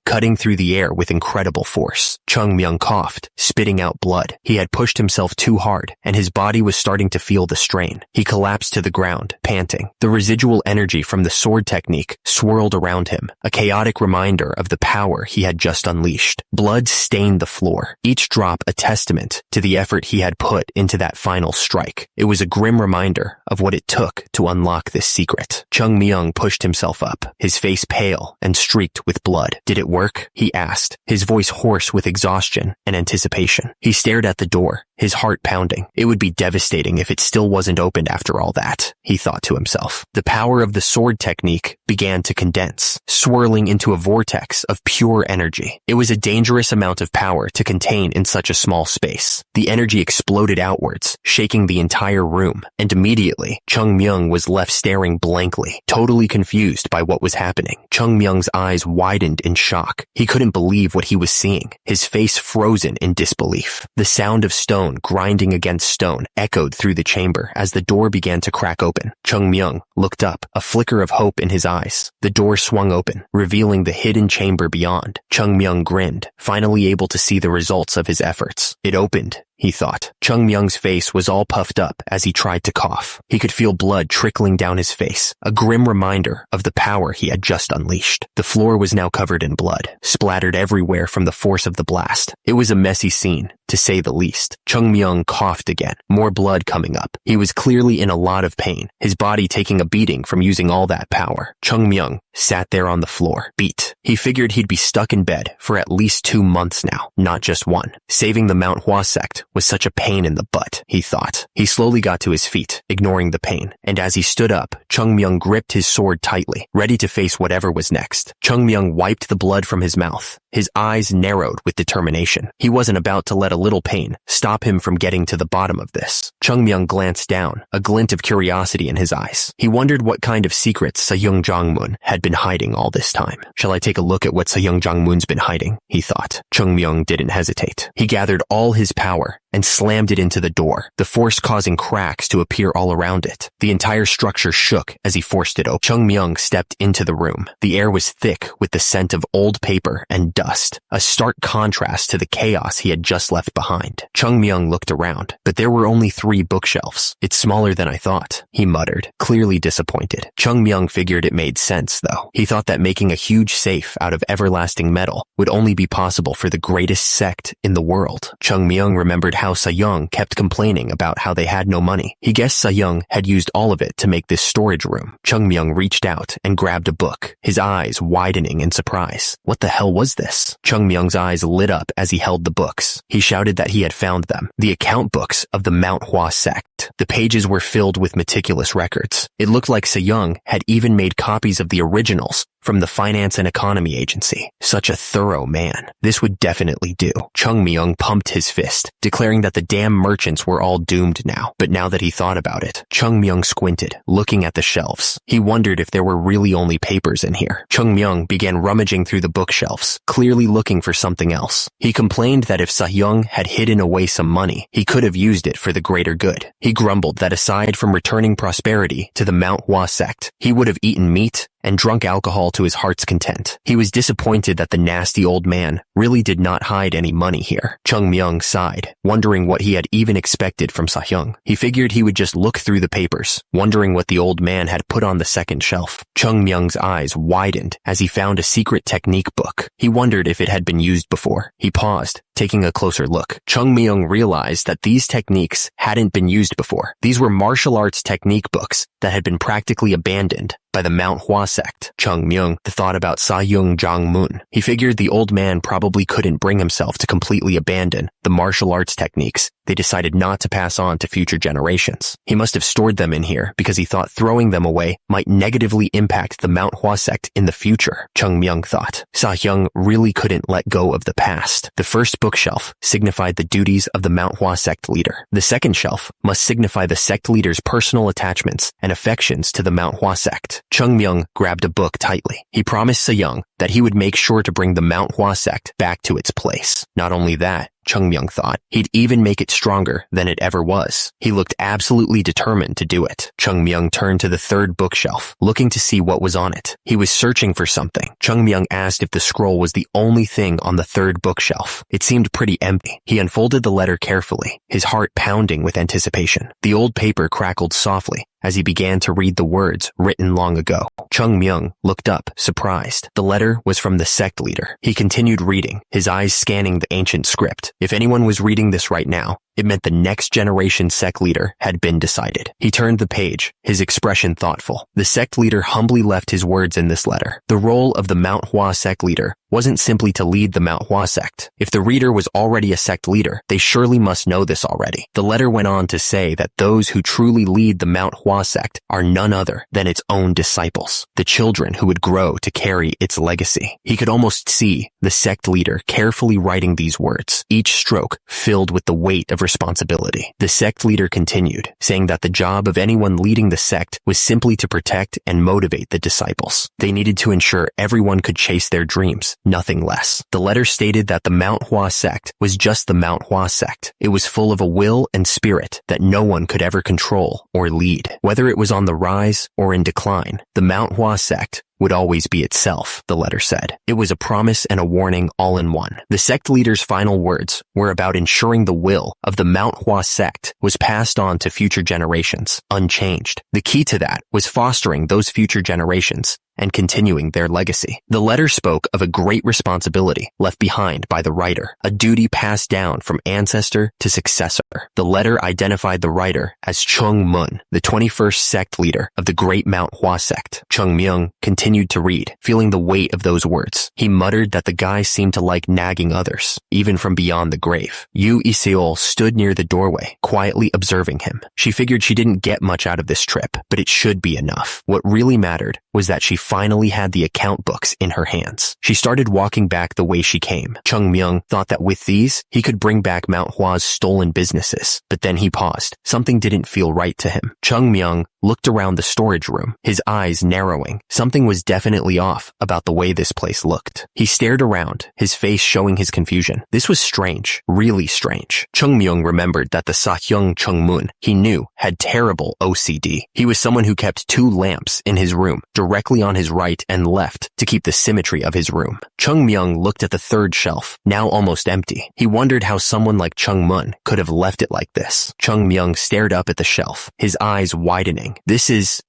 cutting through the air with incredible force. Chung Myung coughed, spitting out blood. He had pushed himself too hard, and his body was starting to feel the strain. He collapsed to the ground, panting. The residual energy from the sword technique swirled around him, a chaotic reminder of the power he had just unleashed. Blood stained the floor, each drop a testament to the effort he had put into that final strike. It was a grim reminder of what it took to unlock this secret. Chung Myung pushed himself up, his face pale and streaked with blood. Did it work? He asked, his voice hoarse with exhaustion and anticipation. He stared at the door, his heart pounding. It would be devastating if it still wasn't opened after all that, he thought to himself. The power of the sword technique began to condense, swirling into a vortex of pure energy. It was a dangerous amount of power to contain in such a small space. The energy exploded outwards, shaking the entire room, and immediately, Chung Myung was left staring blankly, totally confused by what was happening. Chung Myung's eyes widened in shock. He couldn't believe what he was seeing, his face frozen in disbelief. The sound of stone grinding against stone echoed through the chamber as the door began to crack open. Chung Myung looked up, a flicker of hope in his eyes. The door swung open, revealing the hidden chamber beyond. Chung Myung grinned, finally able to see the results of his efforts. It opened, he thought. Chung Myung's face was all puffed up as he tried to cough. He could feel blood trickling down his face, a grim reminder of the power he had just unleashed. The floor was now covered in blood, splattered everywhere from the force of the blast. It was a messy scene, to say the least. Chung Myung coughed again, more blood coming up. He was clearly in a lot of pain, his body taking a beating from using all that power. Chung Myung sat there on the floor, beat. He figured he'd be stuck in bed for at least 2 months now, not just one. Saving the Manhwa Sect was such a pain in the butt, he thought. He slowly got to his feet, ignoring the pain, and as he stood up, Chung Myung gripped his sword tightly, ready to face whatever was next. Chung Myung wiped the blood from his mouth. His eyes narrowed with determination. He wasn't about to let a little pain stop him from getting to the bottom of this. Chung Myung glanced down, a glint of curiosity in his eyes. He wondered what kind of secrets Seung Jongmun had been hiding all this time. Shall I take a look at what Seung Jongmun's been hiding? He thought. Chung Myung didn't hesitate. He gathered all his power and slammed it into the door, the force causing cracks to appear all around it. The entire structure shook as he forced it open. Chung Myung stepped into the room. The air was thick with the scent of old paper and dust, a stark contrast to the chaos he had just left behind. Chung Myung looked around, but there were only 3 bookshelves. It's smaller than I thought, he muttered, clearly disappointed. Chung Myung figured it made sense, though. He thought that making a huge safe out of everlasting metal would only be possible for the greatest sect in the world. Chung Myung remembered how Sa-young kept complaining about how they had no money. He guessed Sa-young had used all of it to make this storage room. Chung Myung reached out and grabbed a book, his eyes widening in surprise. What the hell was this? Chung Myung's eyes lit up as he held the books. He shouted that he had found them, the account books of the Manhwa sect. The pages were filled with meticulous records. It looked like Sa-young had even made copies of the originals from the Finance and Economy Agency. Such a thorough man. This would definitely do. Chung Myung pumped his fist, declaring that the damn merchants were all doomed now. But now that he thought about it, Chung Myung squinted, looking at the shelves. He wondered if there were really only papers in here. Chung Myung began rummaging through the bookshelves, clearly looking for something else. He complained that if Sa-young had hidden away some money, he could have used it for the greater good. He grumbled that aside from returning prosperity to the Manhwa sect, he would have eaten meat and drunk alcohol to his heart's content. He was disappointed that the nasty old man really did not hide any money here. Chung Myung sighed, wondering what he had even expected from Sa-young. He figured he would just look through the papers, wondering what the old man had put on the second shelf. Chung Myung's eyes widened as he found a secret technique book. He wondered if it had been used before. He paused, taking a closer look. Chung Myung realized that these techniques hadn't been used before. These were martial arts technique books that had been practically abandoned by the Manhwa sect. Chung Myung thought about Sa-young Jang-moon. He figured the old man probably couldn't bring himself to completely abandon the martial arts techniques they decided not to pass on to future generations. He must have stored them in here because he thought throwing them away might negatively impact the Manhwa sect in the future. Chung Myung thought. Sa-young really couldn't let go of the past. The first bookshelf signified the duties of the Manhwa sect leader. The second shelf must signify the sect leader's personal attachments and affections to the Manhwa sect. Chung Myung grabbed a book tightly. He promised Sa-young that he would make sure to bring the Manhwa sect back to its place. Not only that, Chung Myung thought, he'd even make it stronger than it ever was. He looked absolutely determined to do it. Chung Myung turned to the third bookshelf, looking to see what was on it. He was searching for something. Chung Myung asked if the scroll was the only thing on the third bookshelf. It seemed pretty empty. He unfolded the letter carefully, his heart pounding with anticipation. The old paper crackled softly as he began to read the words written long ago. Chung Myung looked up, surprised. The letter was from the sect leader. He continued reading, his eyes scanning the ancient script. If anyone was reading this right now, it meant the next generation sect leader had been decided. He turned the page, his expression thoughtful. The sect leader humbly left his words in this letter. The role of the Manhwa sect leader wasn't simply to lead the Manhwa sect. If the reader was already a sect leader, they surely must know this already. The letter went on to say that those who truly lead the Manhwa sect are none other than its own disciples, the children who would grow to carry its legacy. He could almost see the sect leader carefully writing these words, each stroke filled with the weight of responsibility. The sect leader continued, saying that the job of anyone leading the sect was simply to protect and motivate the disciples. They needed to ensure everyone could chase their dreams, nothing less. The letter stated that the Manhwa sect was just the Manhwa sect. It was full of a will and spirit that no one could ever control or lead. Whether it was on the rise or in decline, the Manhwa sect would always be itself, the letter said. It was a promise and a warning all in one. The sect leader's final words were about ensuring the will of the Manhwa sect was passed on to future generations, unchanged. The key to that was fostering those future generations and continuing their legacy. The letter spoke of a great responsibility left behind by the writer, a duty passed down from ancestor to successor. The letter identified the writer as Chung Mun, the 21st sect leader of the great Manhwa sect. Chung Myung continued to read, feeling the weight of those words. He muttered that the guy seemed to like nagging others, even from beyond the grave. Yu Iseol stood near the doorway, quietly observing him. She figured she didn't get much out of this trip, but it should be enough. What really mattered was that she finally had the account books in her hands. She started walking back the way she came. Chung Myung thought that with these, he could bring back Manhwa's stolen businesses. But then he paused. Something didn't feel right to him. Chung Myung looked around the storage room, his eyes narrowing. Something was definitely off about the way this place looked. He stared around, his face showing his confusion. This was strange, really strange. Chung Myung remembered that the Sahyung Chung Moon he knew had terrible OCD. He was someone who kept 2 lamps in his room, directly on his right and left, to keep the symmetry of his room. Chung Myung looked at the 3rd shelf, now almost empty. He wondered how someone like Chung Moon could have left it like this. Chung Myung stared up at the shelf, his eyes widening.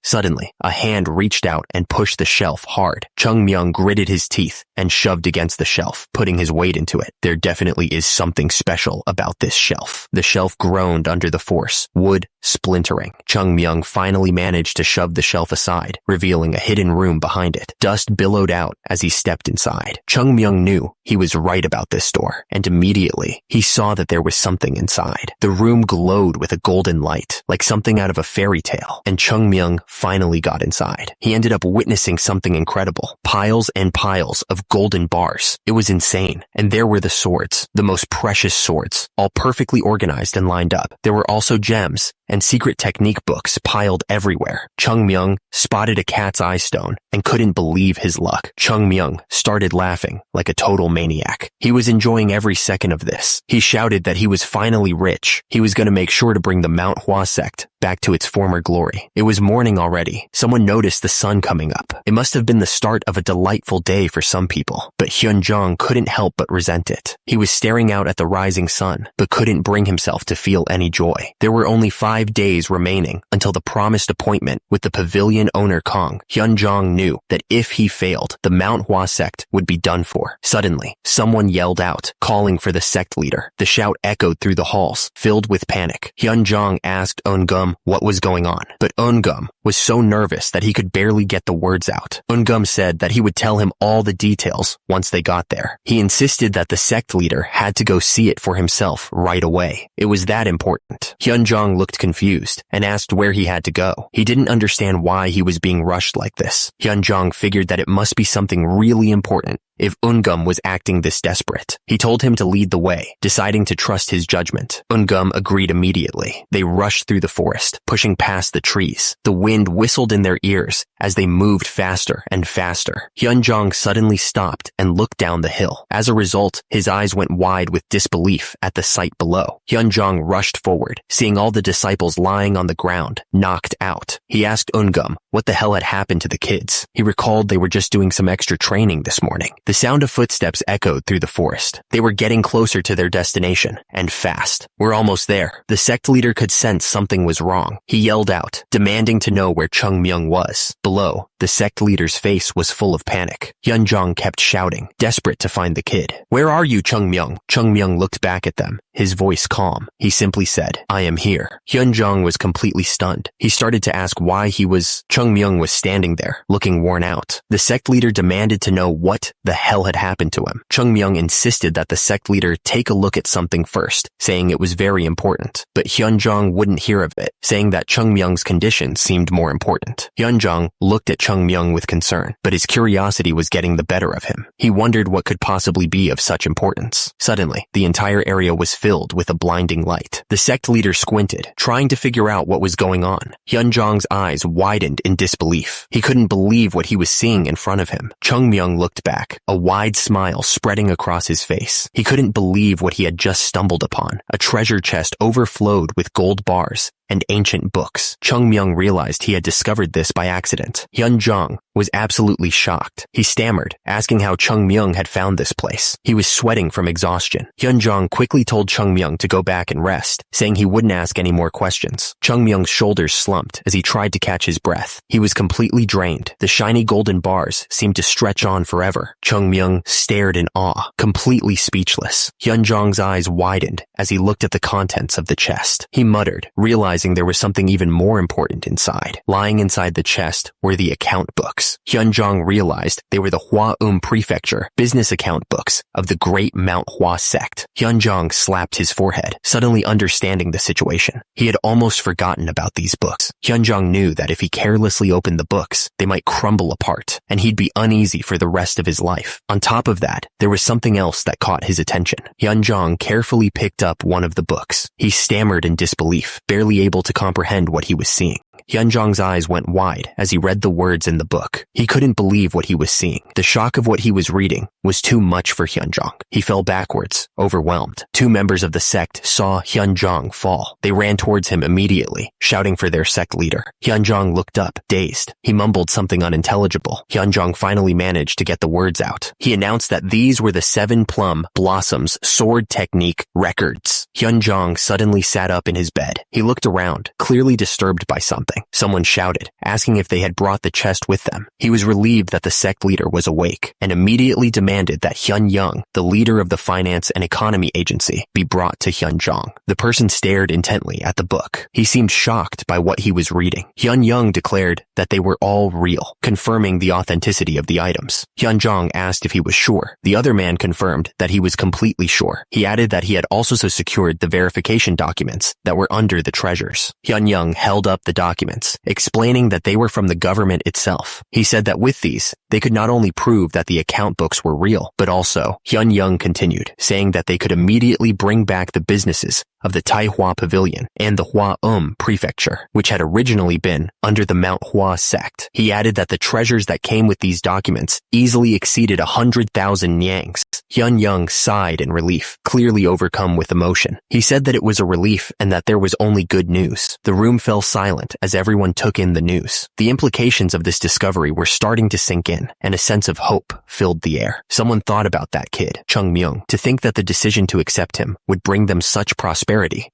Suddenly, a hand reached out and pushed the shelf hard. Chung Myung gritted his teeth and shoved against the shelf, putting his weight into it. There definitely is something special about this shelf. The shelf groaned under the force, wood splintering. Chung Myung finally managed to shove the shelf aside, revealing a hidden room behind it. Dust billowed out as he stepped inside. Chung Myung knew he was right about this door, and immediately, he saw that there was something inside. The room glowed with a golden light, like something out of a fairy tale, and Chung Myung finally got inside. He ended up witnessing something incredible. Piles and piles of golden bars. It was insane. And there were the swords, the most precious swords, all perfectly organized and lined up. There were also gems and secret technique books piled everywhere. Chung Myung spotted a cat's eye stone and couldn't believe his luck. Chung Myung started laughing like a total maniac. He was enjoying every second of this. He shouted that he was finally rich. He was going to make sure to bring the Manhwa sect back to its former glory. It was morning already. Someone noticed the sun coming up. It must have been the start of a delightful day for some people, but Hyunjong couldn't help but resent it. He was staring out at the rising sun, but couldn't bring himself to feel any joy. There were only 5 days remaining until the promised appointment with the pavilion owner Kong. Hyunjong knew that if he failed, the Manhwa sect would be done for. Suddenly, someone yelled out, calling for the sect leader. The shout echoed through the halls, filled with panic. Hyunjong asked Eungum what was going on, but Eungum was so nervous that he could barely get the words out. Eungum said that he would tell him all the details once they got there. He insisted that the sect leader had to go see it for himself right away. It was that important. Hyunjong looked confused and asked where he had to go. He didn't understand why he was being rushed like this. Hyunjong figured that it must be something really important if Eungum was acting this desperate. He told him to lead the way, deciding to trust his judgment. Eungum agreed immediately. They rushed through the forest, pushing past the trees. The wind whistled in their ears as they moved faster and faster. Hyunjong suddenly stopped and looked down the hill. As a result, his eyes went wide with disbelief at the sight below. Hyunjong rushed forward, seeing all the disciples lying on the ground, knocked out. He asked Eungum what the hell had happened to the kids. He recalled they were just doing some extra training this morning. The sound of footsteps echoed through the forest. They were getting closer to their destination, and fast. We're almost there. The sect leader could sense something was wrong. He yelled out, demanding to know where Chung Myung was. Below, the sect leader's face was full of panic. Hyunjong kept shouting, desperate to find the kid. Where are you, Chung Myung? Chung Myung looked back at them, his voice calm. He simply said, I am here. Hyunjong was completely stunned. He started to ask why Chung Myung was standing there, looking worn out. The sect leader demanded to know what the hell had happened to him. Chung Myung insisted that the sect leader take a look at something first, saying it was very important. But Hyunjong wouldn't hear of it, saying that Chung Myung's condition seemed more important. Hyunjong looked at Chung Myung with concern, but his curiosity was getting the better of him. He wondered what could possibly be of such importance. Suddenly, the entire area was filled with a blinding light. The sect leader squinted, trying to figure out what was going on. Hyunjong's eyes widened in disbelief. He couldn't believe what he was seeing in front of him. Chung Myung looked back, a wide smile spreading across his face. He couldn't believe what he had just stumbled upon. A treasure chest overflowed with gold bars and ancient books. Chung Myung realized he had discovered this by accident. Hyunjong was absolutely shocked. He stammered, asking how Chung Myung had found this place. He was sweating from exhaustion. Hyunjong quickly told Chung Myung to go back and rest, saying he wouldn't ask any more questions. Chung Myung's shoulders slumped as he tried to catch his breath. He was completely drained. The shiny golden bars seemed to stretch on forever. Chung Myung stared in awe, completely speechless. Hyunjong's eyes widened as he looked at the contents of the chest. He muttered, realizing realizing there was something even more important inside. Lying inside the chest were the account books. Hyunjong realized they were the Hua Prefecture business account books of the great Manhwa sect. Hyunjong slapped his forehead, suddenly understanding the situation. He had almost forgotten about these books. Hyunjong knew that if he carelessly opened the books, they might crumble apart, and he'd be uneasy for the rest of his life. On top of that, there was something else that caught his attention. Hyunjong carefully picked up one of the books. He stammered in disbelief, barely able to comprehend what he was seeing. Hyunjong's eyes went wide as he read the words in the book. He couldn't believe what he was seeing. The shock of what he was reading was too much for Hyunjong. He fell backwards, overwhelmed. 2 members of the sect saw Hyunjong fall. They ran towards him immediately, shouting for their sect leader. Hyunjong looked up, dazed. He mumbled something unintelligible. Hyunjong finally managed to get the words out. He announced that these were the 7 Plum Blossoms Sword Technique records. Hyunjong suddenly sat up in his bed. He looked around, clearly disturbed by something. Someone shouted, asking if they had brought the chest with them. He was relieved that the sect leader was awake, and immediately demanded that Hyunyoung, the leader of the Finance and Economy Agency, be brought to Hyunjong. The person stared intently at the book. He seemed shocked by what he was reading. Hyunyoung declared that they were all real, confirming the authenticity of the items. Hyunjong asked if he was sure. The other man confirmed that he was completely sure. He added that he had also secured the verification documents that were under the treasures. Hyunyoung held up the documents, explaining that they were from the government itself. He said that with these, they could not only prove that the account books were real, but also, Hyunyoung continued, saying that they could immediately bring back the businesses of the Taihua Pavilion and the Hua Prefecture, which had originally been under the Manhwa sect. He added that the treasures that came with these documents easily exceeded 100,000 nyangs. Hyunyoung sighed in relief, clearly overcome with emotion. He said that it was a relief and that there was only good news. The room fell silent as everyone took in the news. The implications of this discovery were starting to sink in, and a sense of hope filled the air. Someone thought about that kid, Chung Myung, to think that the decision to accept him would bring them such prosperity.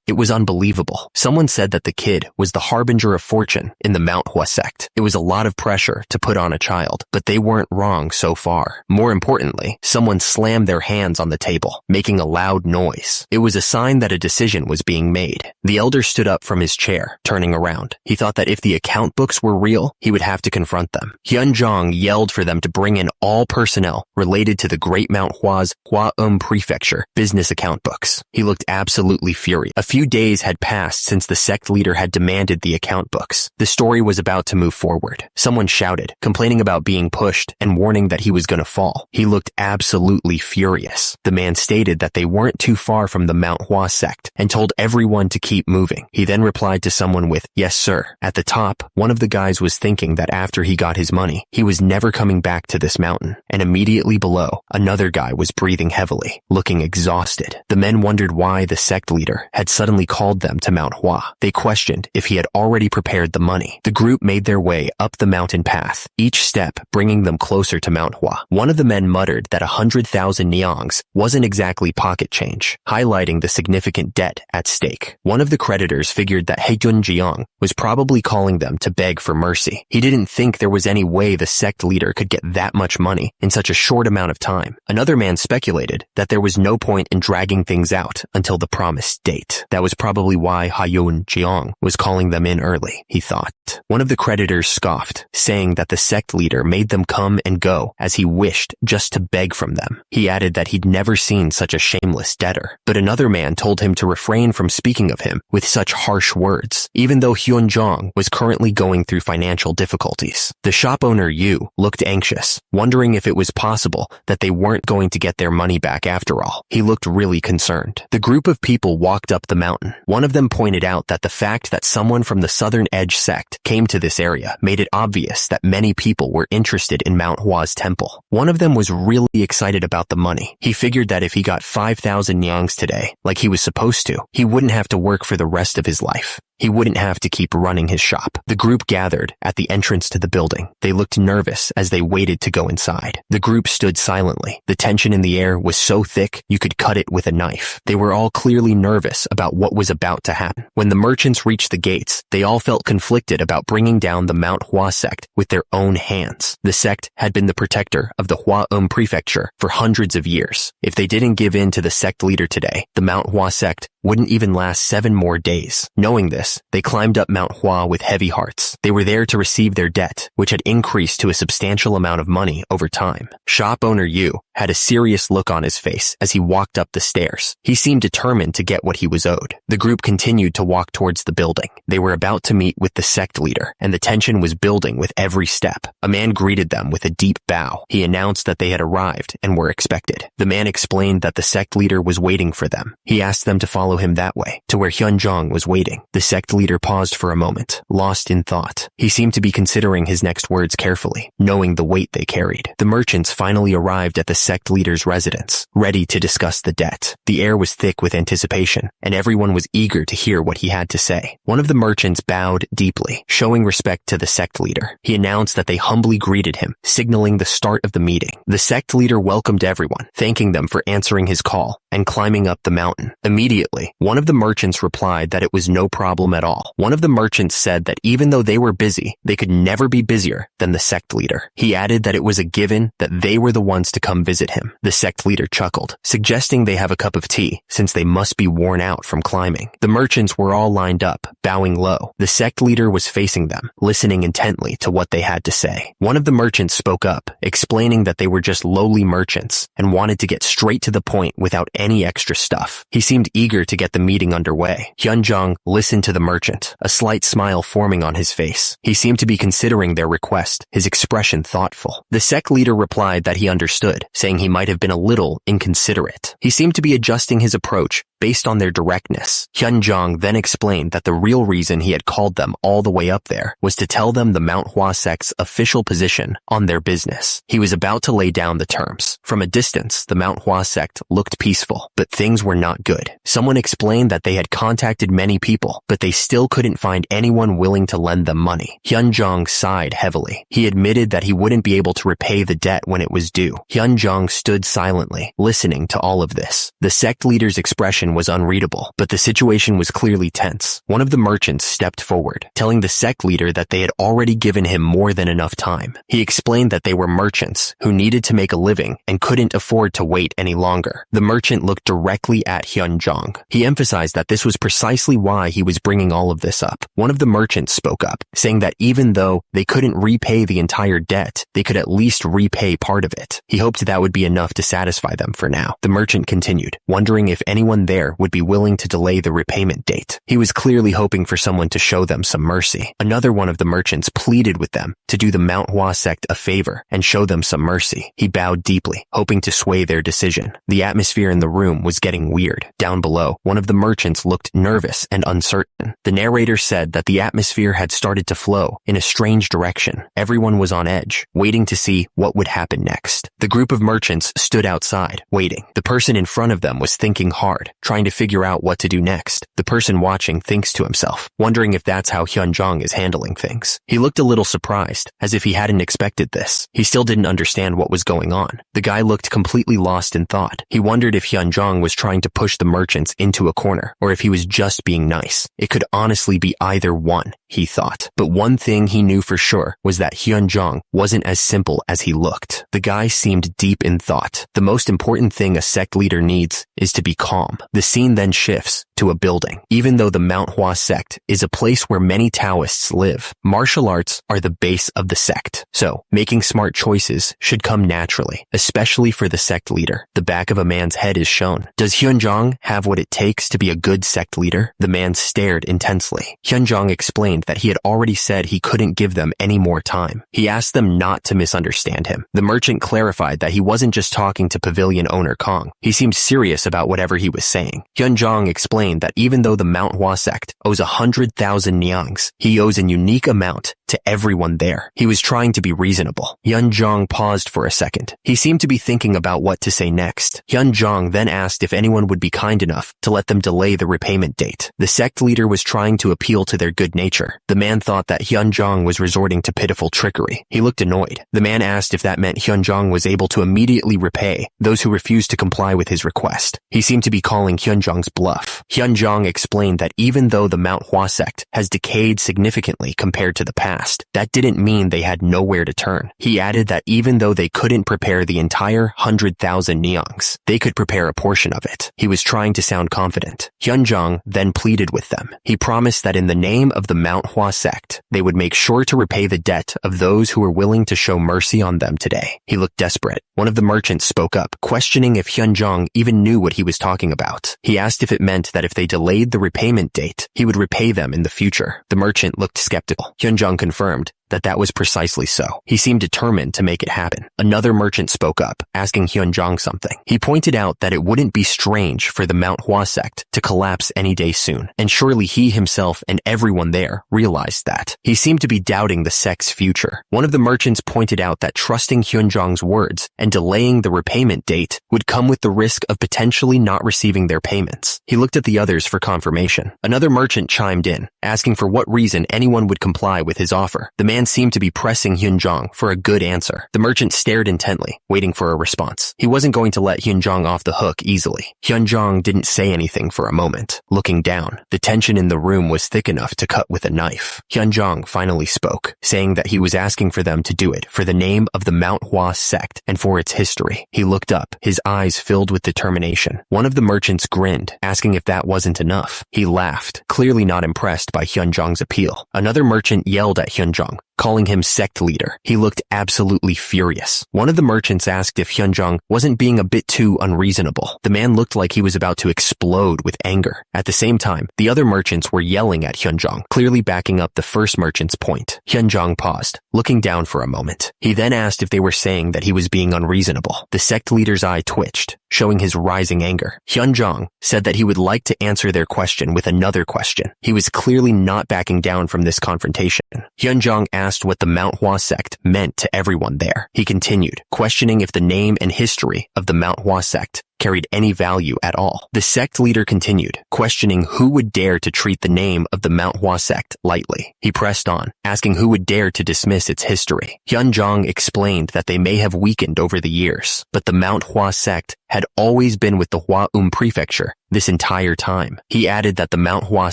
It was unbelievable. Someone said that the kid was the harbinger of fortune in the Manhwa sect. It was a lot of pressure to put on a child, but they weren't wrong so far. More importantly, someone slammed their hands on the table, making a loud noise. It was a sign that a decision was being made. The elder stood up from his chair, turning around. He thought that if the account books were real, he would have to confront them. Hyunjong yelled for them to bring in all personnel related to the Great Manhwa's Hua Prefecture business account books. He looked absolutely furious. A few days had passed since the sect leader had demanded the account books. The story was about to move forward. Someone shouted, complaining about being pushed and warning that he was going to fall. He looked absolutely furious. The man stated that they weren't too far from the Manhwa sect and told everyone to keep moving. He then replied to someone with, "Yes, sir." At the top, one of the guys was thinking that after he got his money, he was never coming back to this mountain. And immediately below, another guy was breathing heavily, looking exhausted. The men wondered why the sect leader had suddenly called them to Manhwa. They questioned if he had already prepared the money. The group made their way up the mountain path, each step bringing them closer to Manhwa. One of the men muttered that 100,000 nyangs wasn't exactly pocket change, highlighting the significant debt at stake. One of the creditors figured that Haegun Jeong was probably calling them to beg for mercy. He didn't think there was any way the sect leader could get that much money in such a short amount of time. Another man speculated that there was no point in dragging things out until the promised date. That was probably why Haegun Jeong was calling them in early, he thought. One of the creditors scoffed, saying that the sect leader made them come and go as he wished just to beg from them. He added that he'd never seen such a shameless debtor. But another man told him to refrain from speaking of him with such harsh words, even though Hyunjong was currently going through financial difficulties. The shop owner Yu looked anxious, wondering if it was possible that they weren't going to get their money back after all. He looked really concerned. The group of people walked up the mountain. One of them pointed out that the fact that someone from the Southern Edge sect came to this area made it obvious that many people were interested in Manhwa's temple. One of them was really excited about the money. He figured that if he got 5,000 nyangs today, like he was supposed to, he wouldn't have to work for the rest of his life. He wouldn't have to keep running his shop. The group gathered at the entrance to the building. They looked nervous as they waited to go inside. The group stood silently. The tension in the air was so thick you could cut it with a knife. They were all clearly nervous about what was about to happen. When the merchants reached the gates, they all felt conflicted about bringing down the Manhwa sect with their own hands. The sect had been the protector of the Hua Prefecture for hundreds of years. If they didn't give in to the sect leader today, the Manhwa sect wouldn't even last 7 more days. Knowing this, they climbed up Mount Hua with heavy hearts. They were there to receive their debt, which had increased to a substantial amount of money over time. Shop owner Yu had a serious look on his face as he walked up the stairs. He seemed determined to get what he was owed. The group continued to walk towards the building. They were about to meet with the sect leader, and the tension was building with every step. A man greeted them with a deep bow. He announced that they had arrived and were expected. The man explained that the sect leader was waiting for them. He asked them to follow him that way, to where Hyunjong was waiting. The sect leader paused for a moment, lost in thought. He seemed to be considering his next words carefully, knowing the weight they carried. The merchants finally arrived at the sect leader's residence, ready to discuss the debt. The air was thick with anticipation, and everyone was eager to hear what he had to say. One of the merchants bowed deeply, showing respect to the sect leader. He announced that they humbly greeted him, signaling the start of the meeting. The sect leader welcomed everyone, thanking them for answering his call and climbing up the mountain. Immediately, one of the merchants replied that it was no problem at all. One of the merchants said that even though they were busy, they could never be busier than the sect leader. He added that it was a given that they were the ones to come visit him. The sect leader chuckled, suggesting they have a cup of tea since they must be worn out from climbing. The merchants were all lined up, bowing low. The sect leader was facing them, listening intently to what they had to say. One of the merchants spoke up, explaining that they were just lowly merchants and wanted to get straight to the point without any extra stuff. He seemed eager to get the meeting underway. Hyunjong listened to the merchant, a slight smile forming on his face. He seemed to be considering their request, his expression thoughtful. The sect leader replied that he understood, saying he might have been a little inconsiderate. He seemed to be adjusting his approach based on their directness. Hyunjong then explained that the real reason he had called them all the way up there was to tell them the Manhwa sect's official position on their business. He was about to lay down the terms. From a distance, the Manhwa sect looked peaceful, but things were not good. Someone explained that they had contacted many people, but they still couldn't find anyone willing to lend them money. Hyunjong sighed heavily. He admitted that he wouldn't be able to repay the debt when it was due. Hyunjong stood silently, listening to all of this. The sect leader's expression was unreadable, but the situation was clearly tense. One of the merchants stepped forward, telling the sect leader that they had already given him more than enough time. He explained that they were merchants who needed to make a living and couldn't afford to wait any longer. The merchant looked directly at Hyunjong. He emphasized that this was precisely why he was bringing all of this up. One of the merchants spoke up, saying that even though they couldn't repay the entire debt, they could at least repay part of it. He hoped that would be enough to satisfy them for now. The merchant continued, wondering if anyone there would be willing to delay the repayment date. He was clearly hoping for someone to show them some mercy. Another one of the merchants pleaded with them to do the Manhwa sect a favor and show them some mercy. He bowed deeply, hoping to sway their decision. The atmosphere in the room was getting weird. Down below, one of the merchants looked nervous and uncertain. The narrator said that the atmosphere had started to flow in a strange direction. Everyone was on edge, waiting to see what would happen next. The group of merchants stood outside, waiting. The person in front of them was thinking hard, trying to figure out what to do next. The person watching thinks to himself, wondering if that's how Hyunjong is handling things. He looked a little surprised, as if he hadn't expected this. He still didn't understand what was going on. The guy looked completely lost in thought. He wondered if Hyunjong was trying to push the merchants into a corner, or if he was just being nice. It could honestly be either one, he thought. But one thing he knew for sure was that Hyunjong wasn't as simple as he looked. The guy seemed deep in thought. The most important thing a sect leader needs is to be calm. The scene then shifts to a building. Even though the Manhwa sect is a place where many Taoists live, martial arts are the base of the sect. So, making smart choices should come naturally, especially for the sect leader. The back of a man's head is shown. Does Hyunjong have what it takes to be a good sect leader? The man stared intensely. Hyunjong explained that he had already said he couldn't give them any more time. He asked them not to misunderstand him. The merchant clarified that he wasn't just talking to pavilion owner Kong. He seemed serious about whatever he was saying. Hyunjong explained that even though the Manhwa sect owes 100,000 nyangs, he owes a unique amount to everyone there. He was trying to be reasonable. Hyunjong paused for a second. He seemed to be thinking about what to say next. Hyunjong then asked if anyone would be kind enough to let them delay the repayment date. The sect leader was trying to appeal to their good nature. The man thought that Hyunjong was resorting to pitiful trickery. He looked annoyed. The man asked if that meant Hyunjong was able to immediately repay those who refused to comply with his request. He seemed to be calling calling Hyunjong's bluff. Hyunjong explained that even though the Manhwa sect has decayed significantly compared to the past, that didn't mean they had nowhere to turn. He added that even though they couldn't prepare the entire 100,000 neongs, they could prepare a portion of it. He was trying to sound confident. Hyunjong then pleaded with them. He promised that in the name of the Manhwa sect, they would make sure to repay the debt of those who were willing to show mercy on them today. He looked desperate. One of the merchants spoke up, questioning if Hyunjong even knew what he was talking about. He asked if it meant that if they delayed the repayment date, he would repay them in the future. The merchant looked skeptical. Hyunjong confirmed that was precisely so. He seemed determined to make it happen. Another merchant spoke up, asking Hyunjong something. He pointed out that it wouldn't be strange for the Manhwa sect to collapse any day soon, and surely he himself and everyone there realized that. He seemed to be doubting the sect's future. One of the merchants pointed out that trusting Hyunjong's words and delaying the repayment date would come with the risk of potentially not receiving their payments. He looked at the others for confirmation. Another merchant chimed in, asking for what reason anyone would comply with his offer. The man seemed to be pressing Hyunjong for a good answer. The merchant stared intently, waiting for a response. He wasn't going to let Hyunjong off the hook easily. Hyunjong didn't say anything for a moment. Looking down, the tension in the room was thick enough to cut with a knife. Hyunjong finally spoke, saying that he was asking for them to do it for the name of the Manhwa sect and for its history. He looked up, his eyes filled with determination. One of the merchants grinned, asking if that wasn't enough. He laughed, clearly not impressed by Hyunjong's appeal. Another merchant yelled at Hyunjong, calling him sect leader. He looked absolutely furious. One of the merchants asked if Hyunjong wasn't being a bit too unreasonable. The man looked like he was about to explode with anger. At the same time, the other merchants were yelling at Hyunjong, clearly backing up the first merchant's point. Hyunjong paused, looking down for a moment. He then asked if they were saying that he was being unreasonable. The sect leader's eye twitched, showing his rising anger. Hyunjong said that he would like to answer their question with another question. He was clearly not backing down from this confrontation. Hyunjong asked what the Manhwa sect meant to everyone there. He continued, questioning if the name and history of the Manhwa sect carried any value at all. The sect leader continued, questioning who would dare to treat the name of the Manhwa sect lightly. He pressed on, asking who would dare to dismiss its history. Hyunjong explained that they may have weakened over the years, but the Manhwa sect had always been with the Hwa prefecture this entire time. He added that the Manhwa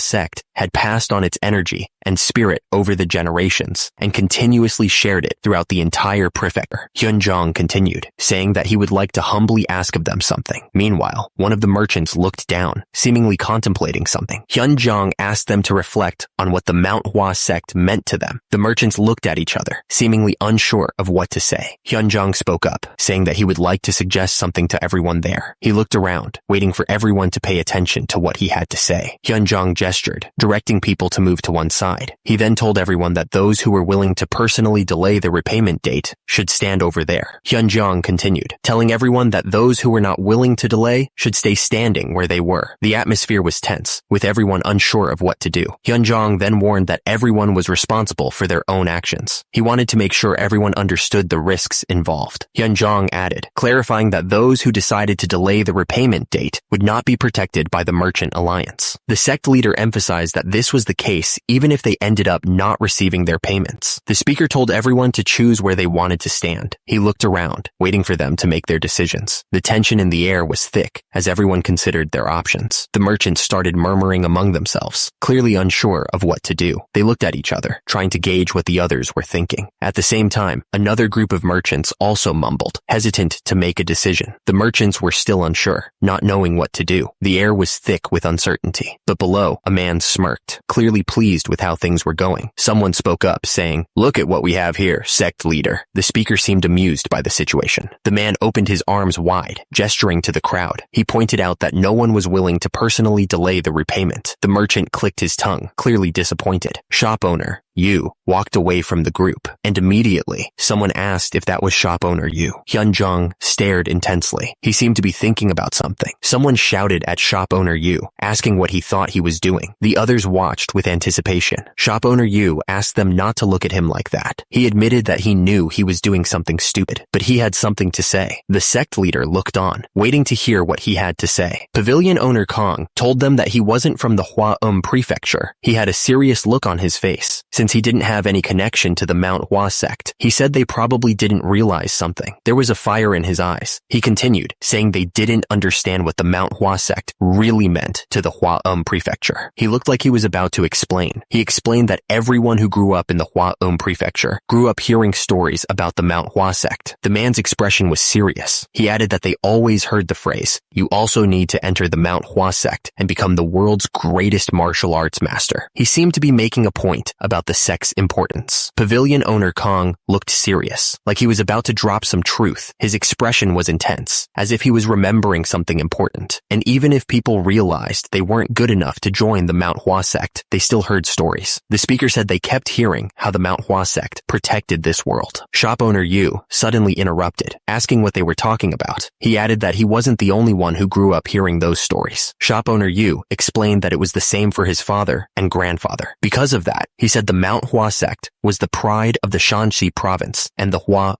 sect had passed on its energy and spirit over the generations and continuously shared it throughout the entire prefecture. Hyunjong continued, saying that he would like to humbly ask of them something. Meanwhile, one of the merchants looked down, seemingly contemplating something. Hyunjong asked them to reflect on what the Manhwa sect meant to them. The merchants looked at each other, seemingly unsure of what to say. Hyunjong spoke up, saying that he would like to suggest something to everyone there. He looked around, waiting for everyone to pay attention to what he had to say. Hyunjong gestured, directing people to move to one side. He then told everyone that those who were willing to personally delay the repayment date should stand over there. Hyunjong continued, telling everyone that those who were not willing to delay should stay standing where they were. The atmosphere was tense, with everyone unsure of what to do. Hyunjong then warned that everyone was responsible for their own actions. He wanted to make sure everyone understood the risks involved. Hyunjong added, clarifying that those who decided to delay the repayment date would not be protected by the Merchant Alliance. The sect leader emphasized that this was the case even if they ended up not receiving their payments. The speaker told everyone to choose where they wanted to stand. He looked around, waiting for them to make their decisions. The tension in the air was thick as everyone considered their options. The merchants started murmuring among themselves, clearly unsure of what to do. They looked at each other, trying to gauge what the others were thinking. At the same time, another group of merchants also mumbled, hesitant to make a decision. The merchants were still unsure, not knowing what to do. The air was thick with uncertainty. But below, a man smirked, clearly pleased with how things were going. Someone spoke up, saying, "Look at what we have here, sect leader." The speaker seemed amused by the situation. The man opened his arms wide, gesturing to the crowd. He pointed out that no one was willing to personally delay the repayment. The merchant clicked his tongue, clearly disappointed. Shop owner Yu walked away from the group, and immediately, someone asked if that was shop owner Yu. Hyunjong stared intensely. He seemed to be thinking about something. Someone shouted at shop owner Yu, asking what he thought he was doing. The others watched with anticipation. Shop owner Yu asked them not to look at him like that. He admitted that he knew he was doing something stupid, but he had something to say. The sect leader looked on, waiting to hear what he had to say. Pavilion owner Kong told them that he wasn't from the Hwa prefecture. He had a serious look on his face. Since since he didn't have any connection to the Manhwa sect. He said they probably didn't realize something. There was a fire in his eyes. He continued, saying they didn't understand what the Manhwa sect really meant to the Hua prefecture. He looked like he was about to explain. He explained that everyone who grew up in the Hua prefecture grew up hearing stories about the Manhwa sect. The man's expression was serious. He added that they always heard the phrase, "You also need to enter the Manhwa sect and become the world's greatest martial arts master." He seemed to be making a point about the sect's importance. Pavilion owner Kong looked serious, like he was about to drop some truth. His expression was intense, as if he was remembering something important. And even if people realized they weren't good enough to join the Manhwa sect, they still heard stories. The speaker said they kept hearing how the Manhwa sect protected this world. Shop owner Yu suddenly interrupted, asking what they were talking about. He added that he wasn't the only one who grew up hearing those stories. Shop owner Yu explained that it was the same for his father and grandfather. Because of that, he said the Manhwa sect was the pride of the Shanxi province and the Hua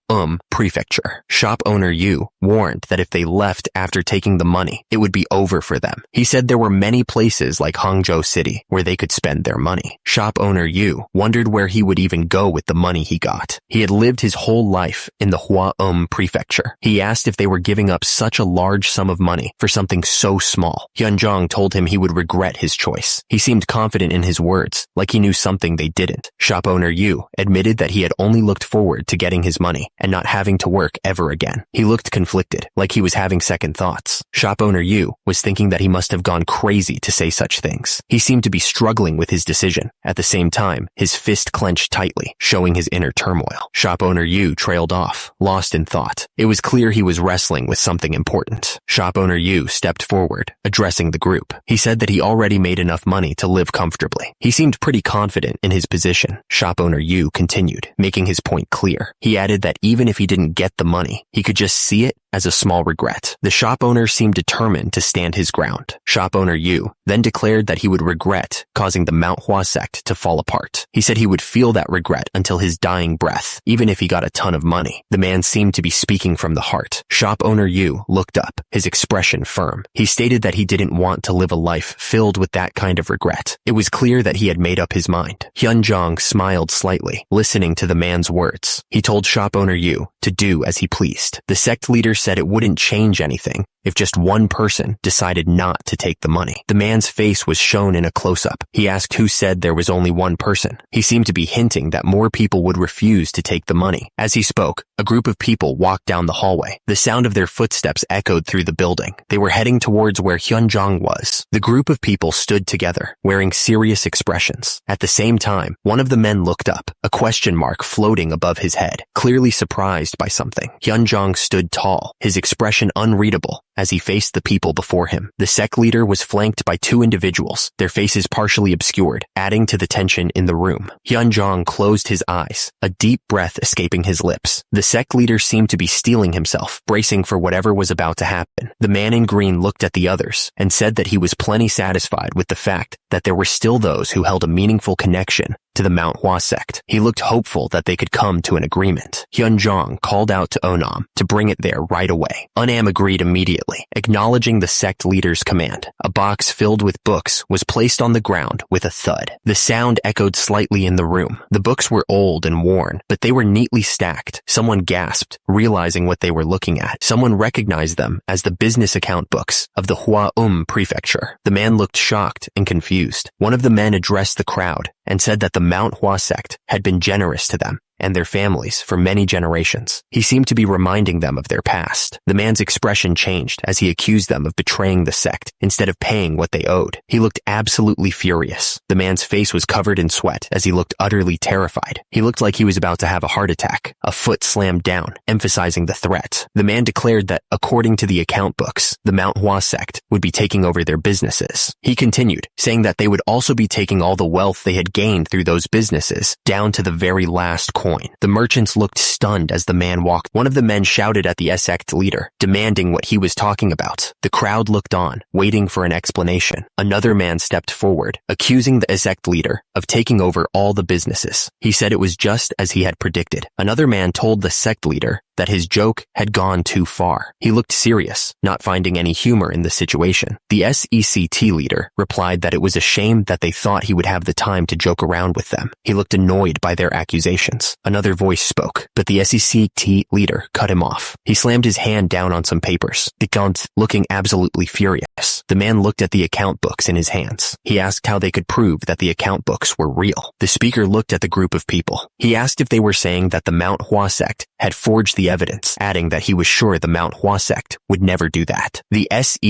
prefecture. Shop owner Yu warned that if they left after taking the money, it would be over for them. He said there were many places like Hangzhou City where they could spend their money. Shop owner Yu wondered where he would even go with the money he got. He had lived his whole life in the Hua prefecture. He asked if they were giving up such a large sum of money for something so small. Hyunjong told him he would regret his choice. He seemed confident in his words, like he knew something they didn't. Shop owner Yu admitted that he had only looked forward to getting his money and not having to work ever again. He looked conflicted, like he was having second thoughts. Shop owner Yu was thinking that he must have gone crazy to say such things. He seemed to be struggling with his decision. At the same time, his fist clenched tightly, showing his inner turmoil. Shop owner Yu trailed off, lost in thought. It was clear he was wrestling with something important. Shop owner Yu stepped forward, addressing the group. He said that he already made enough money to live comfortably. He seemed pretty confident in his position. Shop owner Yu continued, making his point clear. He added that even if he didn't get the money, he could just see it as a small regret. The shop owner seemed determined to stand his ground. Shop owner Yu then declared that he would regret causing the Manhwa sect to fall apart. He said he would feel that regret until his dying breath, even if he got a ton of money. The man seemed to be speaking from the heart. Shop owner Yu looked up, his expression firm. He stated that he didn't want to live a life filled with that kind of regret. It was clear that he had made up his mind. Hyunjong smiled slightly, listening to the man's words. He told shop owner Yu to do as he pleased. The sect leader said it wouldn't change anything if just one person decided not to take the money. The man's face was shown in a close-up. He asked who said there was only one person. He seemed to be hinting that more people would refuse to take the money. As he spoke, a group of people walked down the hallway. The sound of their footsteps echoed through the building. They were heading towards where Hyunjong was. The group of people stood together, wearing serious expressions. At the same time, one of the men looked up, a question mark floating above his head, clearly surprised by something. Hyunjong stood tall, his expression unreadable, as he faced the people before him. The sect leader was flanked by two individuals, their faces partially obscured, adding to the tension in the room. Hyunjong closed his eyes, a deep breath escaping his lips. The sect leader seemed to be steeling himself, bracing for whatever was about to happen. The man in green looked at the others and said that he was plenty satisfied with the fact that there were still those who held a meaningful connection to the Manhwa sect. He looked hopeful that they could come to an agreement. Hyunjong called out to Onam to bring it there right away. Onam agreed immediately, acknowledging the sect leader's command. A box filled with books was placed on the ground with a thud. The sound echoed slightly in the room. The books were old and worn, but they were neatly stacked. Someone gasped, realizing what they were looking at. Someone recognized them as the business account books of the Hua prefecture. The man looked shocked and confused. One of the men addressed the crowd and said that the Manhwa sect had been generous to them and their families for many generations. He seemed to be reminding them of their past. The man's expression changed as he accused them of betraying the sect instead of paying what they owed. He looked absolutely furious. The man's face was covered in sweat as he looked utterly terrified. He looked like he was about to have a heart attack. A foot slammed down, emphasizing the threat. The man declared that, according to the account books, the Manhwa sect would be taking over their businesses. He continued, saying that they would also be taking all the wealth they had gained through those businesses, down to the very last coin. The merchants looked stunned as the man walked. One of the men shouted at the sect leader, demanding what he was talking about. The crowd looked on, waiting for an explanation. Another man stepped forward, accusing the sect leader of taking over all the businesses. He said it was just as he had predicted. Another man told the sect leader that his joke had gone too far. He looked serious, not finding any humor in the situation. The Sect leader replied that it was a shame that they thought he would have the time to joke around with them. He looked annoyed by their accusations. Another voice spoke, but the Sect leader cut him off. He slammed his hand down on some papers, looking absolutely furious. The man looked at the account books in his hands. He asked how they could prove that the account books were real. The speaker looked at the group of people. He asked if they were saying that the Manhwa sect had forged the evidence, adding that he was sure the Manhwa sect would never do that. The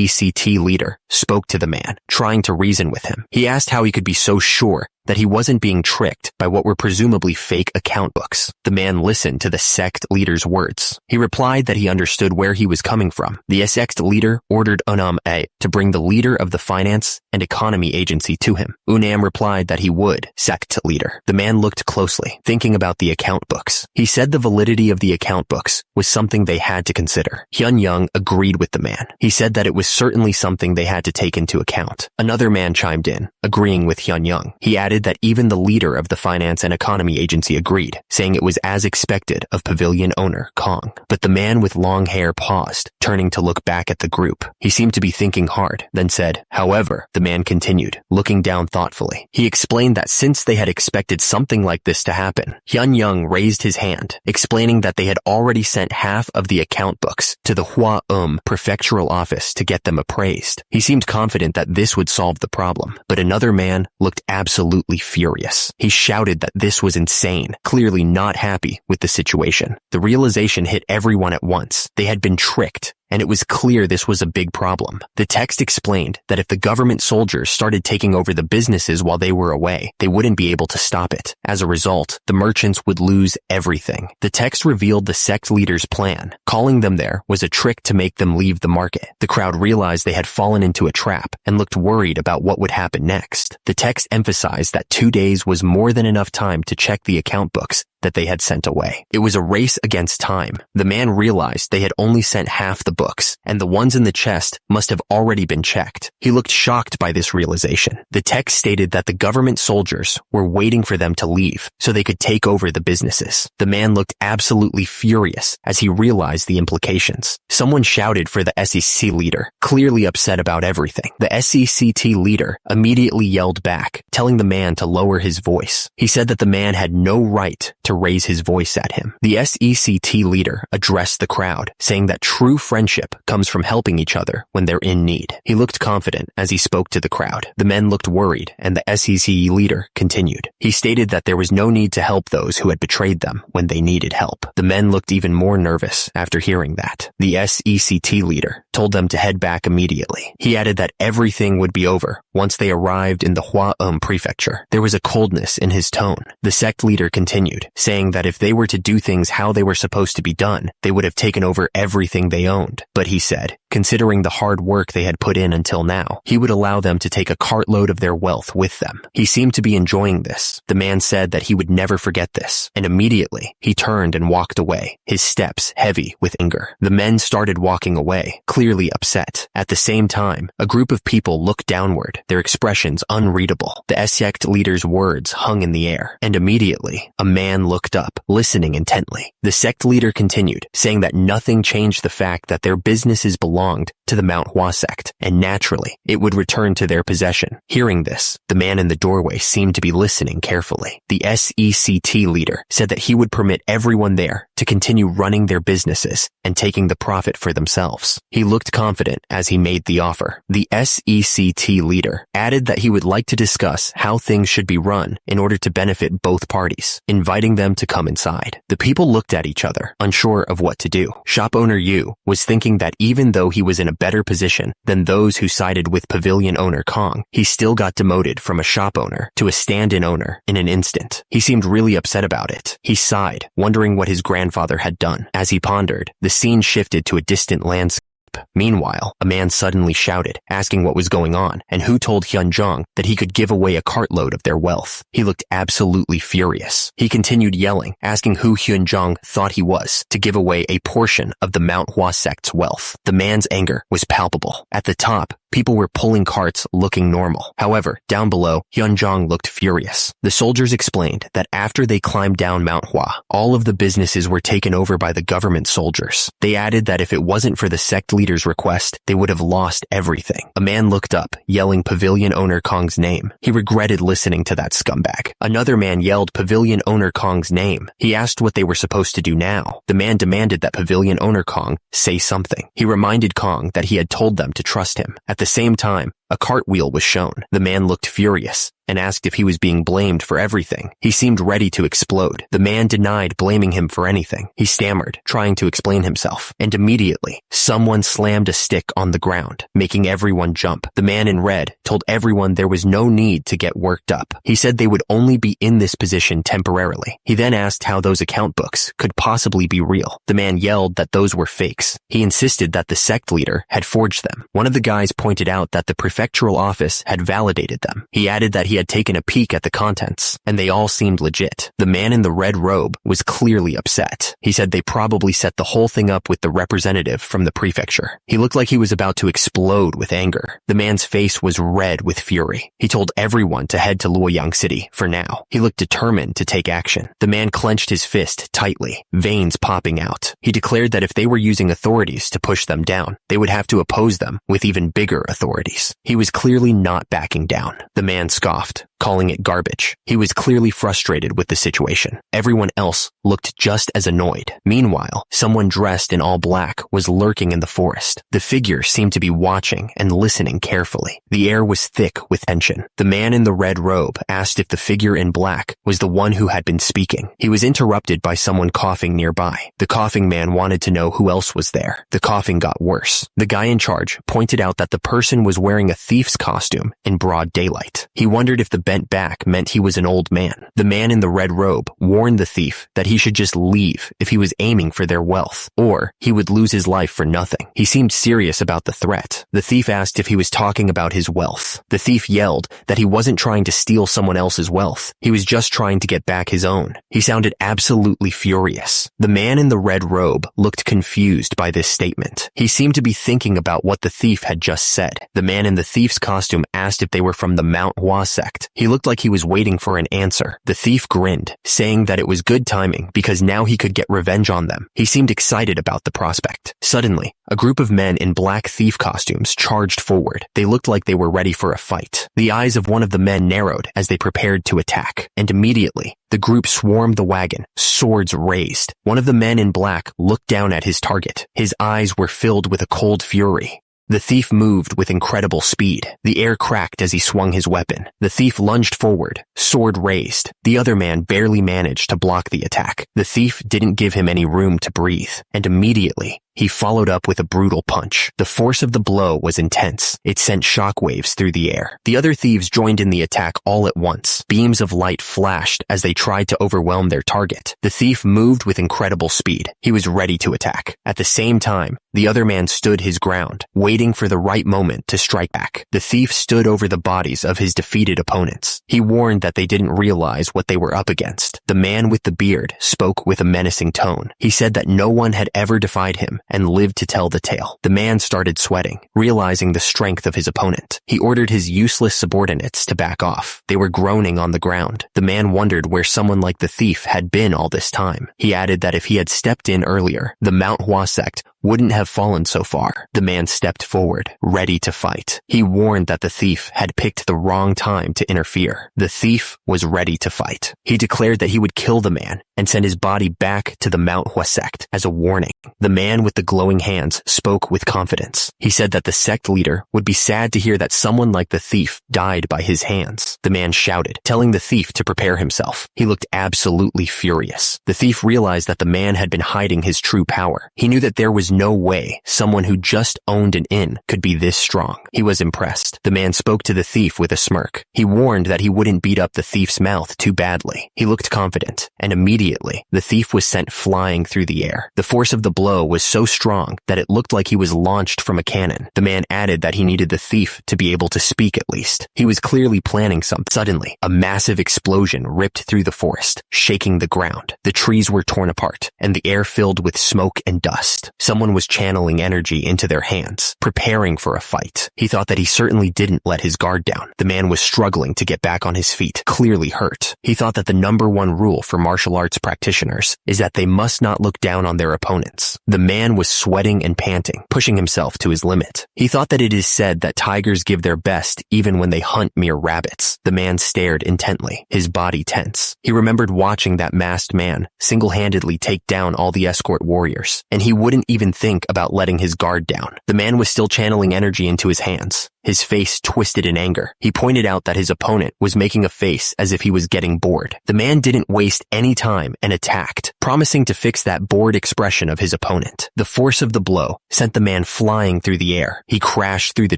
Sect leader spoke to the man, trying to reason with him. He asked how he could be so sure that he wasn't being tricked by what were presumably fake account books. The man listened to the sect leader's words. He replied that he understood where he was coming from. The sect leader ordered Unam A to bring the leader of the finance and economy agency to him. Unam replied that he would. Sect leader. The man looked closely, thinking about the account books. He said the validity of the account books was something they had to consider. Hyun Young agreed with the man. He said that it was certainly something they had to take into account. Another man chimed in, agreeing with Hyun Young. He added that even the leader of the finance and economy agency agreed, saying it was as expected of pavilion owner Kong. But the man with long hair paused, turning to look back at the group. He seemed to be thinking hard, then said, "However," the man continued, looking down thoughtfully. He explained that since they had expected something like this to happen, Hyun Young raised his hand, explaining that they had already sent half of the account books to the Hua prefectural office to get them appraised. He seemed confident that this would solve the problem, but another man looked absolutely furious. He shouted that this was insane, clearly not happy with the situation. The realization hit everyone at once. They had been tricked, and it was clear this was a big problem. The text explained that if the government soldiers started taking over the businesses while they were away, they wouldn't be able to stop it. As a result, the merchants would lose everything. The text revealed the sect leader's plan. Calling them there was a trick to make them leave the market. The crowd realized they had fallen into a trap and looked worried about what would happen next. The text emphasized that 2 days was more than enough time to check the account books that they had sent away. It was a race against time. The man realized they had only sent half the books, and the ones in the chest must have already been checked. He looked shocked by this realization. The text stated that the government soldiers were waiting for them to leave so they could take over the businesses. The man looked absolutely furious as he realized the implications. Someone shouted for the SEC leader, clearly upset about everything. The SECT leader immediately yelled back, telling the man to lower his voice. He said that the man had no right to raise his voice at him. The SECT leader addressed the crowd, saying that true friendship comes from helping each other when they're in need. He looked confident as he spoke to the crowd. The men looked worried, and the SEC leader continued. He stated that there was no need to help those who had betrayed them when they needed help. The men looked even more nervous after hearing that. The SECT leader told them to head back immediately. He added that everything would be over once they arrived in the Hua prefecture. There was a coldness in his tone. The sect leader continued, saying that if they were to do things how they were supposed to be done, they would have taken over everything they owned. But he said, considering the hard work they had put in until now, he would allow them to take a cartload of their wealth with them. He seemed to be enjoying this. The man said that he would never forget this, and immediately he turned and walked away, his steps heavy with anger. The men started walking away, clearly upset. At the same time, a group of people looked downward, their expressions unreadable. The sect leader's words hung in the air, and immediately a man looked up, listening intently. The sect leader continued, saying that nothing changed the fact that their businesses belonged to the Manhwa sect, and naturally, it would return to their possession. Hearing this, the man in the doorway seemed to be listening carefully. The SECT leader said that he would permit everyone there to continue running their businesses and taking the profit for themselves. He looked confident as he made the offer. The SECT leader added that he would like to discuss how things should be run in order to benefit both parties, inviting them to come inside. The people looked at each other, unsure of what to do. Shop owner Yu was thinking that even though he was in a better position than those who sided with pavilion owner Kong, he still got demoted from a shop owner to a stand-in owner in an instant. He seemed really upset about it. He sighed, wondering what his grandfather had done. As he pondered, the scene shifted to a distant landscape. up. Meanwhile, a man suddenly shouted, asking what was going on and who told Hyunjong that he could give away a cartload of their wealth. He looked absolutely furious. He continued yelling, asking who Hyunjong thought he was to give away a portion of the Manhwa sect's wealth. The man's anger was palpable. At the top, people were pulling carts looking normal. However, down below, Hyunjong looked furious. The soldiers explained that after they climbed down Manhwa, all of the businesses were taken over by the government soldiers. They added that if it wasn't for the sect leader's request, they would have lost everything. A man looked up, yelling Pavilion Owner Kong's name. He regretted listening to that scumbag. Another man yelled Pavilion Owner Kong's name. He asked what they were supposed to do now. The man demanded that Pavilion Owner Kong say something. He reminded Kong that he had told them to trust him. At the same time, a cartwheel was shown. The man looked furious and asked if he was being blamed for everything. He seemed ready to explode. The man denied blaming him for anything. He stammered, trying to explain himself, and immediately, someone slammed a stick on the ground, making everyone jump. The man in red told everyone there was no need to get worked up. He said they would only be in this position temporarily. He then asked how those account books could possibly be real. The man yelled that those were fakes. He insisted that the sect leader had forged them. One of the guys pointed out that the prefectural office had validated them. He added that he had taken a peek at the contents, and they all seemed legit. The man in the red robe was clearly upset. He said they probably set the whole thing up with the representative from the prefecture. He looked like he was about to explode with anger. The man's face was red with fury. He told everyone to head to Luoyang City for now. He looked determined to take action. The man clenched his fist tightly, veins popping out. He declared that if they were using authorities to push them down, they would have to oppose them with even bigger authorities. He was clearly not backing down. The man scoffed, calling it garbage. He was clearly frustrated with the situation. Everyone else looked just as annoyed. Meanwhile, someone dressed in all black was lurking in the forest. The figure seemed to be watching and listening carefully. The air was thick with tension. The man in the red robe asked if the figure in black was the one who had been speaking. He was interrupted by someone coughing nearby. The coughing man wanted to know who else was there. The coughing got worse. The guy in charge pointed out that the person was wearing a thief's costume in broad daylight. He wondered if the bent back meant he was an old man. The man in the red robe warned the thief that he should just leave if he was aiming for their wealth, or he would lose his life for nothing. He seemed serious about the threat. The thief asked if he was talking about his wealth. The thief yelled that he wasn't trying to steal someone else's wealth. He was just trying to get back his own. He sounded absolutely furious. The man in the red robe looked confused by this statement. He seemed to be thinking about what the thief had just said. The man in the thief's costume asked if they were from the Manhwa sect. He looked like he was waiting for an answer. The thief grinned, saying that it was good timing because now he could get revenge on them. He seemed excited about the prospect. Suddenly, a group of men in black thief costumes charged forward. They looked like they were ready for a fight. The eyes of one of the men narrowed as they prepared to attack, and immediately, the group swarmed the wagon, swords raised. One of the men in black looked down at his target. His eyes were filled with a cold fury. The thief moved with incredible speed. The air cracked as he swung his weapon. The thief lunged forward, sword raised. The other man barely managed to block the attack. The thief didn't give him any room to breathe, and immediately, he followed up with a brutal punch. The force of the blow was intense. It sent shockwaves through the air. The other thieves joined in the attack all at once. Beams of light flashed as they tried to overwhelm their target. The thief moved with incredible speed. He was ready to attack. At the same time, the other man stood his ground, waiting for the right moment to strike back. The thief stood over the bodies of his defeated opponents. He warned that they didn't realize what they were up against. The man with the beard spoke with a menacing tone. He said that no one had ever defied him and lived to tell the tale. The man started sweating, realizing the strength of his opponent. He ordered his useless subordinates to back off. They were groaning on the ground. The man wondered where someone like the thief had been all this time. He added that if he had stepped in earlier, the Manhwa sect wouldn't have fallen so far. The man stepped forward, ready to fight. He warned that the thief had picked the wrong time to interfere. The thief was ready to fight. He declared that he would kill the man and send his body back to the Manhwa sect as a warning. The man with the glowing hands spoke with confidence. He said that the sect leader would be sad to hear that someone like the thief died by his hands. The man shouted, telling the thief to prepare himself. He looked absolutely furious. The thief realized that the man had been hiding his true power. He knew that there was no way someone who just owned an inn could be this strong. He was impressed. The man spoke to the thief with a smirk. He warned that he wouldn't beat up the thief's mouth too badly. He looked confident, and immediately, the thief was sent flying through the air. The force of the blow was so strong that it looked like he was launched from a cannon. The man added that he needed the thief to be able to speak at least. He was clearly planning something. Suddenly, a massive explosion ripped through the forest, shaking the ground. The trees were torn apart, and the air filled with smoke and dust. Someone was channeling energy into their hands, preparing for a fight. He thought that he certainly didn't let his guard down. The man was struggling to get back on his feet, clearly hurt. He thought that the #1 rule for martial arts practitioners is that they must not look down on their opponents. The man was sweating and panting, pushing himself to his limit. He thought that it is said that tigers give their best even when they hunt mere rabbits. The man stared intently, his body tense. He remembered watching that masked man single-handedly take down all the escort warriors, and he wouldn't even think about letting his guard down. The man was still channeling energy into his hands. His face twisted in anger. He pointed out that his opponent was making a face as if he was getting bored. The man didn't waste any time and attacked, promising to fix that bored expression of his opponent. The force of the blow sent the man flying through the air. He crashed through the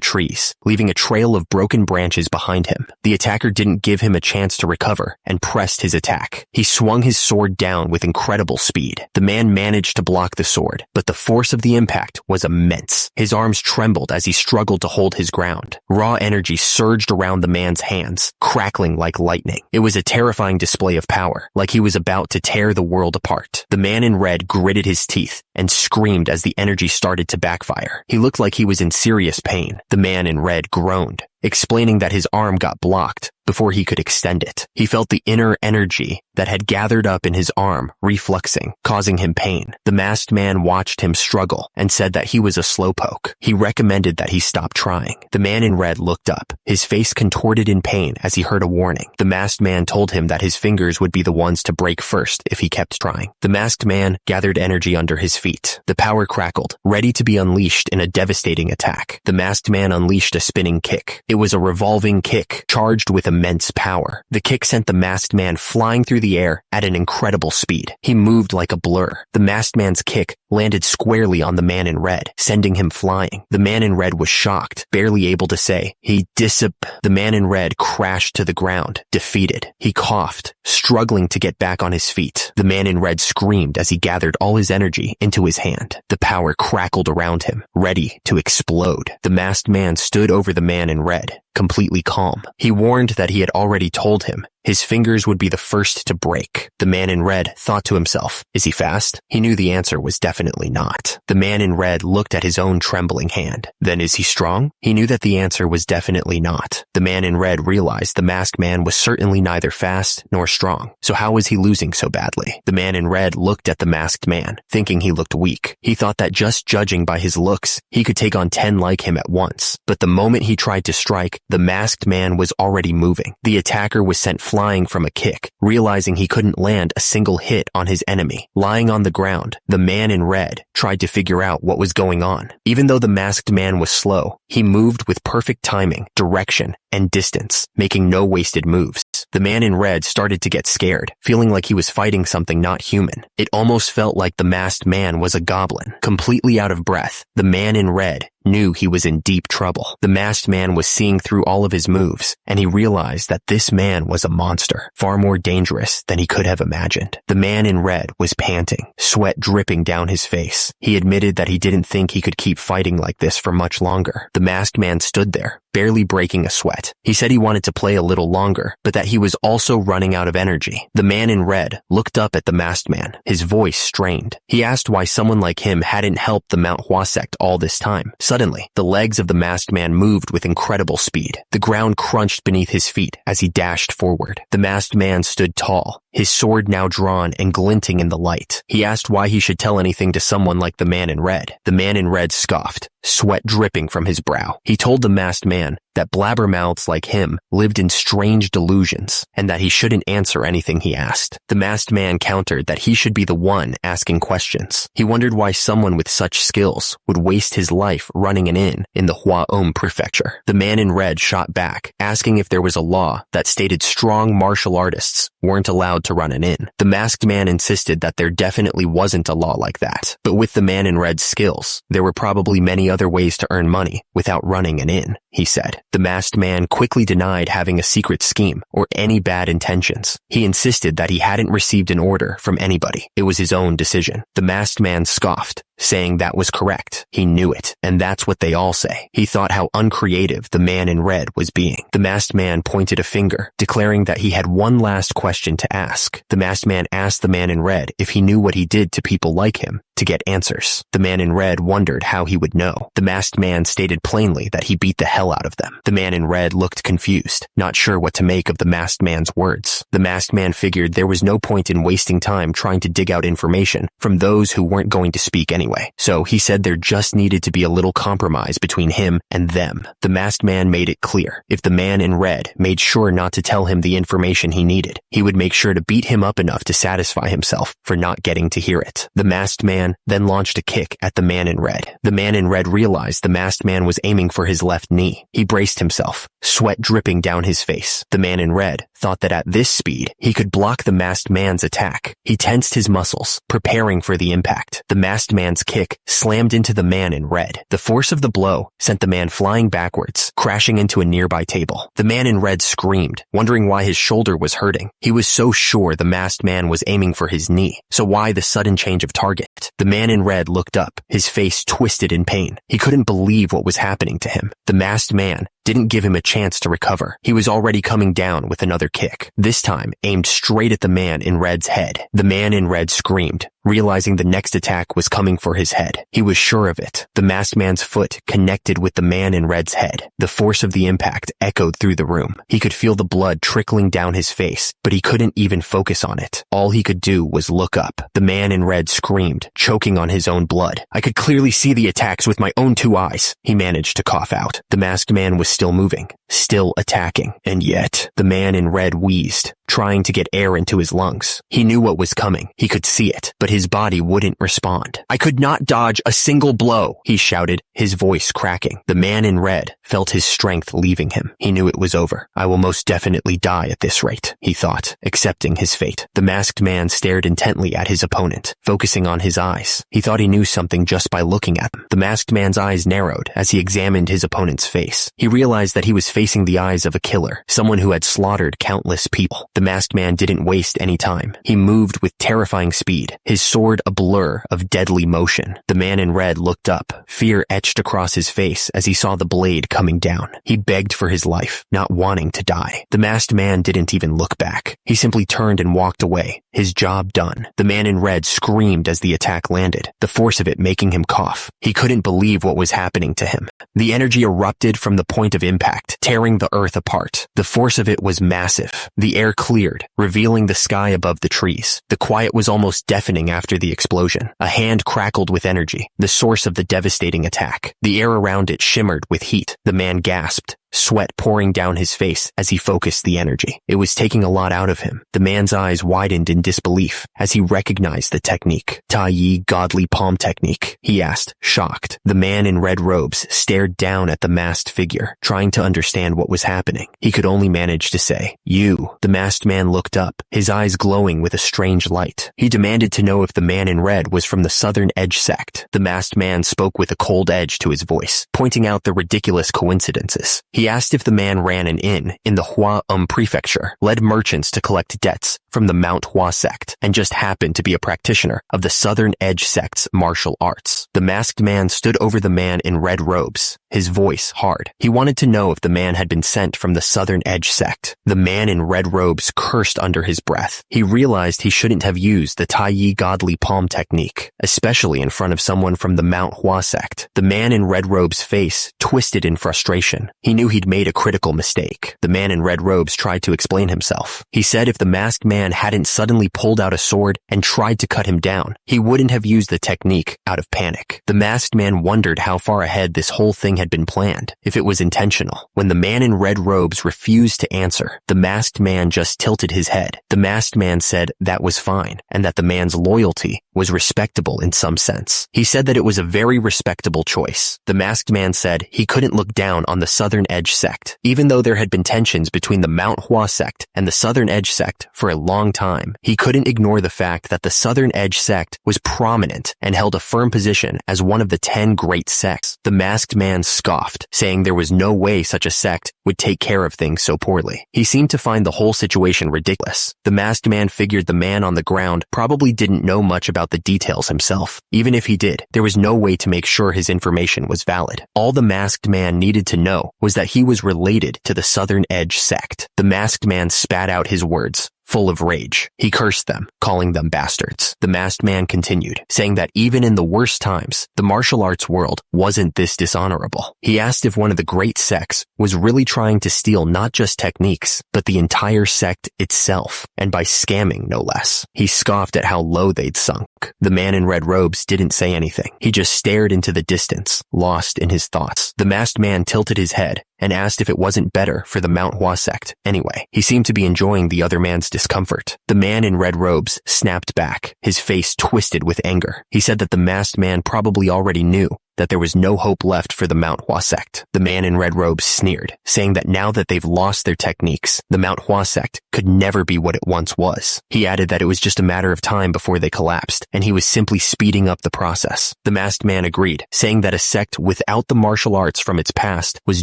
trees, leaving a trail of broken branches behind him. The attacker didn't give him a chance to recover and pressed his attack. He swung his sword down with incredible speed. The man managed to block the sword, but the force of the impact was immense. His arms trembled as he struggled to hold his ground. Raw energy surged around the man's hands, crackling like lightning. It was a terrifying display of power, like he was about to tear the world apart. The man in red gritted his teeth and screamed as the energy started to backfire. He looked like he was in serious pain. The man in red groaned, explaining that his arm got blocked before he could extend it. He felt the inner energy that had gathered up in his arm refluxing, causing him pain. The masked man watched him struggle and said that he was a slowpoke. He recommended that he stop trying. The man in red looked up, his face contorted in pain as he heard a warning. The masked man told him that his fingers would be the ones to break first if he kept trying. The masked man gathered energy under his feet. The power crackled, ready to be unleashed in a devastating attack. The masked man unleashed a spinning kick. It was a revolving kick, charged with immense power. The kick sent the masked man flying through the air at an incredible speed. He moved like a blur. The masked man's kick landed squarely on the man in red, sending him flying. The man in red was shocked, barely able to say, The man in red crashed to the ground, defeated. He coughed, struggling to get back on his feet. The man in red screamed as he gathered all his energy into his hand. The power crackled around him, ready to explode. The masked man stood over the man in red, completely calm. He warned that he had already told him his fingers would be the first to break. The man in red thought to himself, is he fast? He knew the answer was definitely not. The man in red looked at his own trembling hand. Then is he strong? He knew that the answer was definitely not. The man in red realized the masked man was certainly neither fast nor strong. So how was he losing so badly? The man in red looked at the masked man, thinking he looked weak. He thought that just judging by his looks, he could take on 10 like him at once. But the moment he tried to strike, the masked man was already moving. The attacker was sent flying from a kick, realizing he couldn't land a single hit on his enemy. Lying on the ground, the man in red tried to figure out what was going on. Even though the masked man was slow, he moved with perfect timing, direction, and distance, making no wasted moves. The man in red started to get scared, feeling like he was fighting something not human. It almost felt like the masked man was a goblin. Completely out of breath, the man in red knew he was in deep trouble. The masked man was seeing through all of his moves, and he realized that this man was a monster, far more dangerous than he could have imagined. The man in red was panting, sweat dripping down his face. He admitted that he didn't think he could keep fighting like this for much longer. The masked man stood there, barely breaking a sweat. He said he wanted to play a little longer, but that he was also running out of energy. The man in red looked up at the masked man, his voice strained. He asked why someone like him hadn't helped the Manhwa sect all this time. Suddenly, the legs of the masked man moved with incredible speed. The ground crunched beneath his feet as he dashed forward. The masked man stood tall, his sword now drawn and glinting in the light. He asked why he should tell anything to someone like the man in red. The man in red scoffed, sweat dripping from his brow. He told the masked man that blabbermouths like him lived in strange delusions and that he shouldn't answer anything he asked. The masked man countered that he should be the one asking questions. He wondered why someone with such skills would waste his life running an inn in the Hwaom prefecture. The man in red shot back, asking if there was a law that stated strong martial artists weren't allowed allowed to run an inn. The masked man insisted that there definitely wasn't a law like that. But with the man in red's skills, there were probably many other ways to earn money without running an inn, he said. The masked man quickly denied having a secret scheme or any bad intentions. He insisted that he hadn't received an order from anybody. It was his own decision. The masked man scoffed, saying that was correct. He knew it, and that's what they all say. He thought how uncreative the man in red was being. The masked man pointed a finger, declaring that he had one last question to ask. The masked man asked the man in red if he knew what he did to people like him to get answers. The man in red wondered how he would know. The masked man stated plainly that he beat the hell out of them. The man in red looked confused, not sure what to make of the masked man's words. The masked man figured there was no point in wasting time trying to dig out information from those who weren't going to speak anyway. So he said there just needed to be a little compromise between him and them. The masked man made it clear. If the man in red made sure not to tell him the information he needed, he would make sure to beat him up enough to satisfy himself for not getting to hear it. The masked man then launched a kick at the man in red. The man in red realized the masked man was aiming for his left knee. He braced himself, sweat dripping down his face. The man in red thought that at this speed, he could block the masked man's attack. He tensed his muscles, preparing for the impact. The masked man's kick slammed into the man in red. The force of the blow sent the man flying backwards, crashing into a nearby table. The man in red screamed, wondering why his shoulder was hurting. He was so sure the masked man was aiming for his knee, so why the sudden change of target? The man in red looked up, his face twisted in pain. He couldn't believe what was happening to him. The masked man didn't give him a chance to recover. He was already coming down with another kick, this time aimed straight at the man in red's head. The man in red screamed, realizing the next attack was coming for his head. He was sure of it. The masked man's foot connected with the man in red's head. The force of the impact echoed through the room. He could feel the blood trickling down his face, but he couldn't even focus on it. All he could do was look up. The man in red screamed, choking on his own blood. I could clearly see the attacks with my own 2 eyes. He managed to cough out. The masked man was still moving, still attacking, and yet the man in red wheezed, trying to get air into his lungs. He knew what was coming. He could see it, but his body wouldn't respond. I could not dodge a single blow, he shouted, his voice cracking. The man in red felt his strength leaving him. He knew it was over. I will most definitely die at this rate, he thought, accepting his fate. The masked man stared intently at his opponent, focusing on his eyes. He thought he knew something just by looking at them. The masked man's eyes narrowed as he examined his opponent's face. He realized that he was facing the eyes of a killer, someone who had slaughtered countless people. The masked man didn't waste any time. He moved with terrifying speed, his sword a blur of deadly motion. The man in red looked up, fear etched across his face as he saw the blade coming down. He begged for his life, not wanting to die. The masked man didn't even look back. He simply turned and walked away, his job done. The man in red screamed as the attack landed, the force of it making him cough. He couldn't believe what was happening to him. The energy erupted from the point of impact, tearing the earth apart. The force of it was massive. The air cleared, revealing the sky above the trees. The quiet was almost deafening after the explosion. A hand crackled with energy, the source of the devastating attack. The air around it shimmered with heat. The man gasped, sweat pouring down his face as he focused the energy. It was taking a lot out of him. The man's eyes widened in disbelief as he recognized the technique. Tai Yi godly palm technique, he asked, shocked. The man in red robes stared down at the masked figure, trying to understand what was happening. He could only manage to say, "You." The masked man looked up, his eyes glowing with a strange light. He demanded to know if the man in red was from the Southern Edge Sect. The masked man spoke with a cold edge to his voice, pointing out the ridiculous coincidences. He asked if the man ran an inn in the Hua Prefecture, led merchants to collect debts from the Manhwa sect, and just happened to be a practitioner of the Southern Edge sect's martial arts. The masked man stood over the man in red robes, his voice hard. He wanted to know if the man had been sent from the Southern Edge sect. The man in red robes cursed under his breath. He realized he shouldn't have used the Tai Yi godly palm technique, especially in front of someone from the Manhwa sect. The man in red robes' face twisted in frustration. He knew he'd made a critical mistake. The man in red robes tried to explain himself. He said if the masked man hadn't suddenly pulled out a sword and tried to cut him down, he wouldn't have used the technique out of panic. The masked man wondered how far ahead this whole thing had been planned, if it was intentional. When the man in red robes refused to answer, the masked man just tilted his head. The masked man said that was fine, and that the man's loyalty was respectable in some sense. He said that it was a very respectable choice. The masked man said he couldn't look down on the Southern Edge sect, even though there had been tensions between the Manhwa sect and the Southern Edge sect for a long time, he couldn't ignore the fact that the Southern Edge sect was prominent and held a firm position as one of the 10 great sects. The masked man scoffed, saying there was no way such a sect would take care of things so poorly. He seemed to find the whole situation ridiculous. The masked man figured the man on the ground probably didn't know much about the details himself. Even if he did, there was no way to make sure his information was valid. All the masked man needed to know was that he was related to the Southern Edge sect. The masked man spat out his words, full of rage. He cursed them, calling them bastards. The masked man continued, saying that even in the worst times, the martial arts world wasn't this dishonorable. He asked if one of the great sects was really trying to steal not just techniques, but the entire sect itself, and by scamming no less. He scoffed at how low they'd sunk. The man in red robes didn't say anything. He just stared into the distance, lost in his thoughts. The masked man tilted his head and asked if it wasn't better for the Manhwa sect. Anyway, he seemed to be enjoying the other man's discomfort. The man in red robes snapped back, his face twisted with anger. He said that the masked man probably already knew that there was no hope left for the Manhwa sect. The man in red robes sneered, saying that now that they've lost their techniques, the Manhwa sect could never be what it once was. He added that it was just a matter of time before they collapsed, and he was simply speeding up the process. The masked man agreed, saying that a sect without the martial arts from its past was